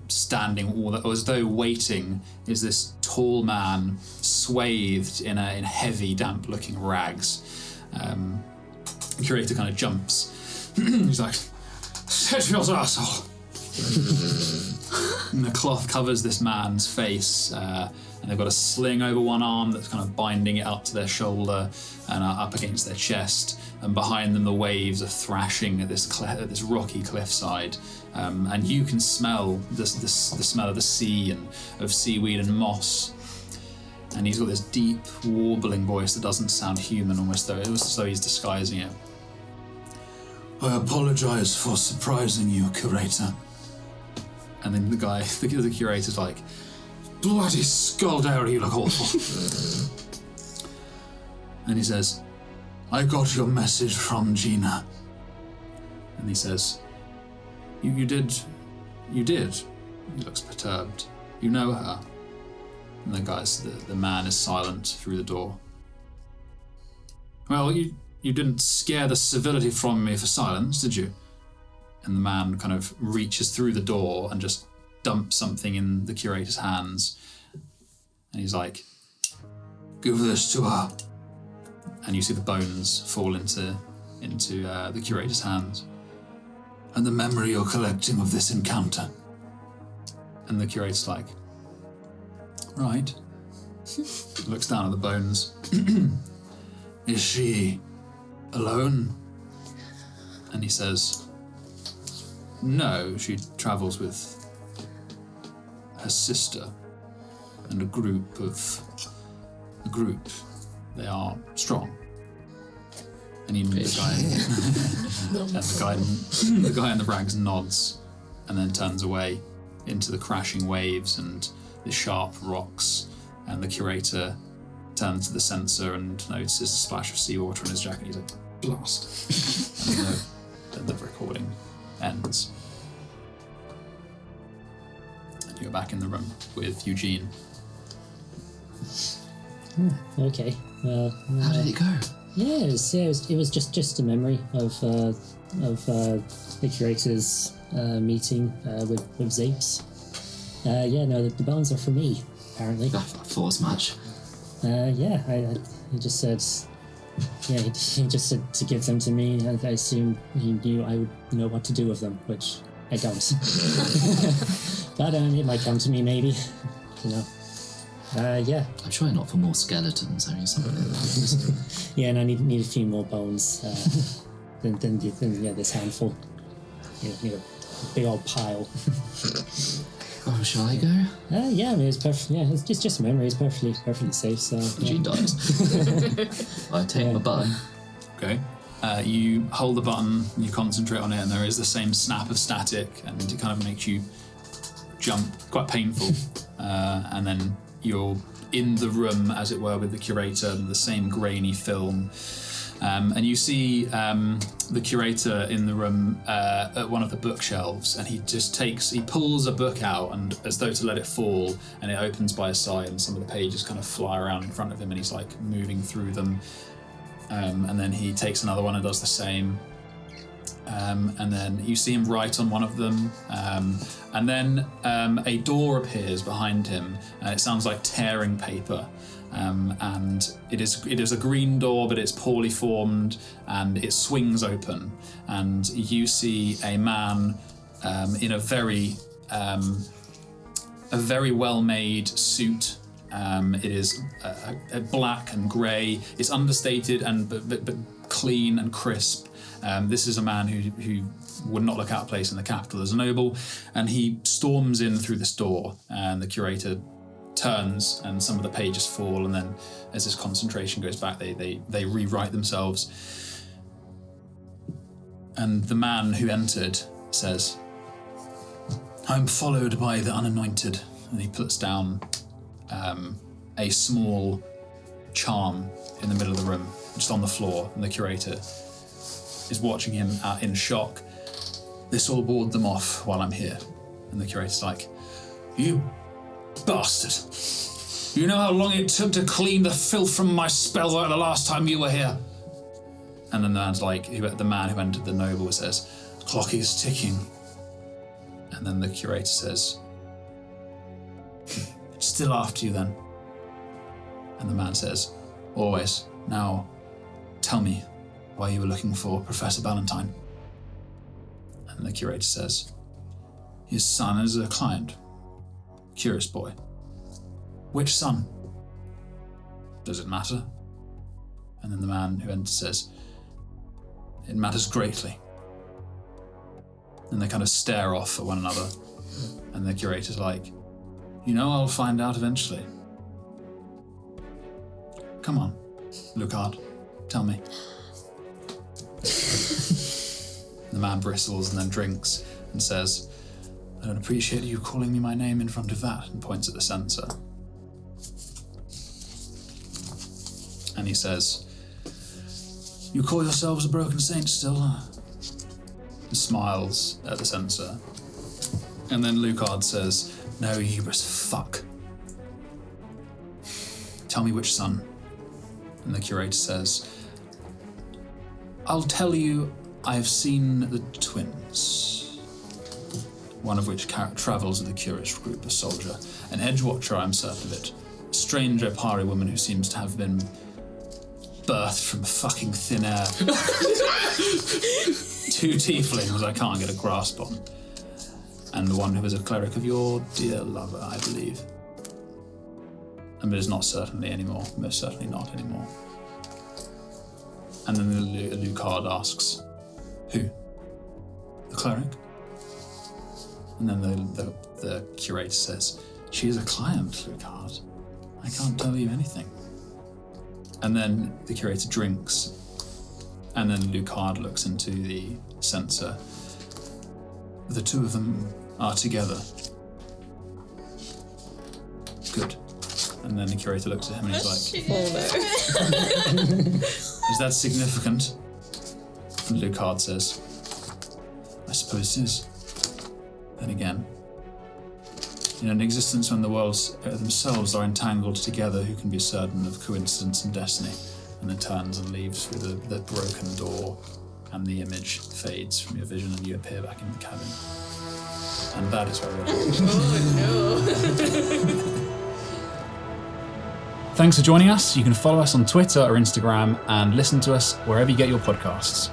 [SPEAKER 7] standing as though waiting is this tall man swathed in heavy, damp-looking rags. The curator kind of jumps. He's like, "Sedgefield arsehole." And the cloth covers this man's face, and they've got a sling over one arm that's kind of binding it up to their shoulder and up against their chest. And behind them, the waves are thrashing at this rocky cliffside. And you can smell the smell of the sea and of seaweed and moss. And he's got this deep, warbling voice that doesn't sound human, almost as though he's disguising it. "I apologise for surprising you, curator." And then the curator's like, "Bloody Sculdare, you look awful." And he says, "I got your message from Gina." And he says, You did. He looks perturbed. You know her." And the man is silent through the door. "Well, you didn't scare the civility from me for silence, did you?" And the man kind of reaches through the door and just dumps something in the curator's hands. And he's like, "Give this to her." And you see the bones fall into the curator's hands. "And the memory you're collecting of this encounter." And the curator's like, "Right." Looks down at the bones. "Is she alone?" And he says, "No, she travels with her sister and a group. They are strong." And the guy in the rags nods and then turns away into the crashing waves and the sharp rocks. And the curator turns to the sensor and notices a splash of seawater in his jacket. He's like, "Blast." And then the recording ends. And you're back in the room with Eugene.
[SPEAKER 1] Okay. Well,
[SPEAKER 5] How did it go?
[SPEAKER 1] Yeah, it was just a memory of the curator's meeting with Zapes. The bones are for me, apparently.
[SPEAKER 5] I thought as much.
[SPEAKER 1] He just said, he just said to give them to me. I assumed he knew I would know what to do with them, which I don't. But it might come to me, maybe. You know.
[SPEAKER 5] I'm trying not for more skeletons. I mean, something like that.
[SPEAKER 1] Yeah, and I need a few more bones than this handful. Need a big old pile.
[SPEAKER 5] Oh, shall I go?
[SPEAKER 1] I mean, it's perfect. Yeah, it's just a memory. It's perfectly safe. So
[SPEAKER 5] Eugene dies. I take my button.
[SPEAKER 7] Okay. You hold the button, and you concentrate on it, and there is the same snap of static, and it kind of makes you jump, quite painful. And then your in the room, as it were, with the curator, the same grainy film. And you see the curator in the room at one of the bookshelves, and he pulls a book out, and as though to let it fall, and it opens by his side, and some of the pages kind of fly around in front of him, and he's like moving through them. And then he takes another one and does the same. And then you see him write on one of them. And then a door appears behind him, and it sounds like tearing paper. And it is a green door, but it's poorly formed, and it swings open, and you see a man in a very well-made suit. It is black and grey. It's understated and but clean and crisp. This is a man who would not look out of place in the capital as a noble, and he storms in through this door, and the curator turns, and some of the pages fall, and then as his concentration goes back, they rewrite themselves. And the man who entered says, "I'm followed by the unanointed," and he puts down a small charm in the middle of the room, just on the floor, and the curator is watching him in shock. "This will ward them off while I'm here." And the curator's like, "You bastard. You know how long it took to clean the filth from my spellwork the last time you were here?" And then the man's like, the man who entered, the noble, says, "Clock is ticking." And then the curator says, "It's still after you then." And the man says, "Always. Now, tell me why you were looking for Professor Ballantyne." And the curator says, "His son is a client. Curious boy." "Which son?" "Does it matter?" And then the man who enters says, "It matters greatly." And they kind of stare off at one another. And the curator's like, "You know, I'll find out eventually. Come on, Lucard, tell me." The man bristles and then drinks and says, "I don't appreciate you calling me my name in front of that," and points at the censer. And he says, "You call yourselves a broken saint still?" He smiles at the censer. And then Lucard says, "No, you hubris fuck. Tell me which son." And the curator says, "I'll tell you, I've seen the twins. One of which travels with the curious group, a soldier. An edge watcher, I'm certain of it. A strange Opari woman who seems to have been birthed from fucking thin air. 2 tieflings I can't get a grasp on. And the one who is a cleric of your dear lover, I believe. And it is not certainly anymore, most certainly not anymore." And then the Lucard asks, "Who? The cleric?" And then the curator says, "She is a client, Lucard. I can't tell you anything." And then the curator drinks. And then Lucard looks into the censer. "The two of them are together." "Good." And then the curator looks at him and he's like,
[SPEAKER 6] Oh no.
[SPEAKER 7] "Is that significant?" And Lucard says, "I suppose it is. Then again, in an existence when the worlds themselves are entangled together, who can be certain of coincidence and destiny?" And then turns and leaves through the broken door, and the image fades from your vision and you appear back in the cabin. And that is where we're Thanks for joining us. You can follow us on Twitter or Instagram and listen to us wherever you get your podcasts.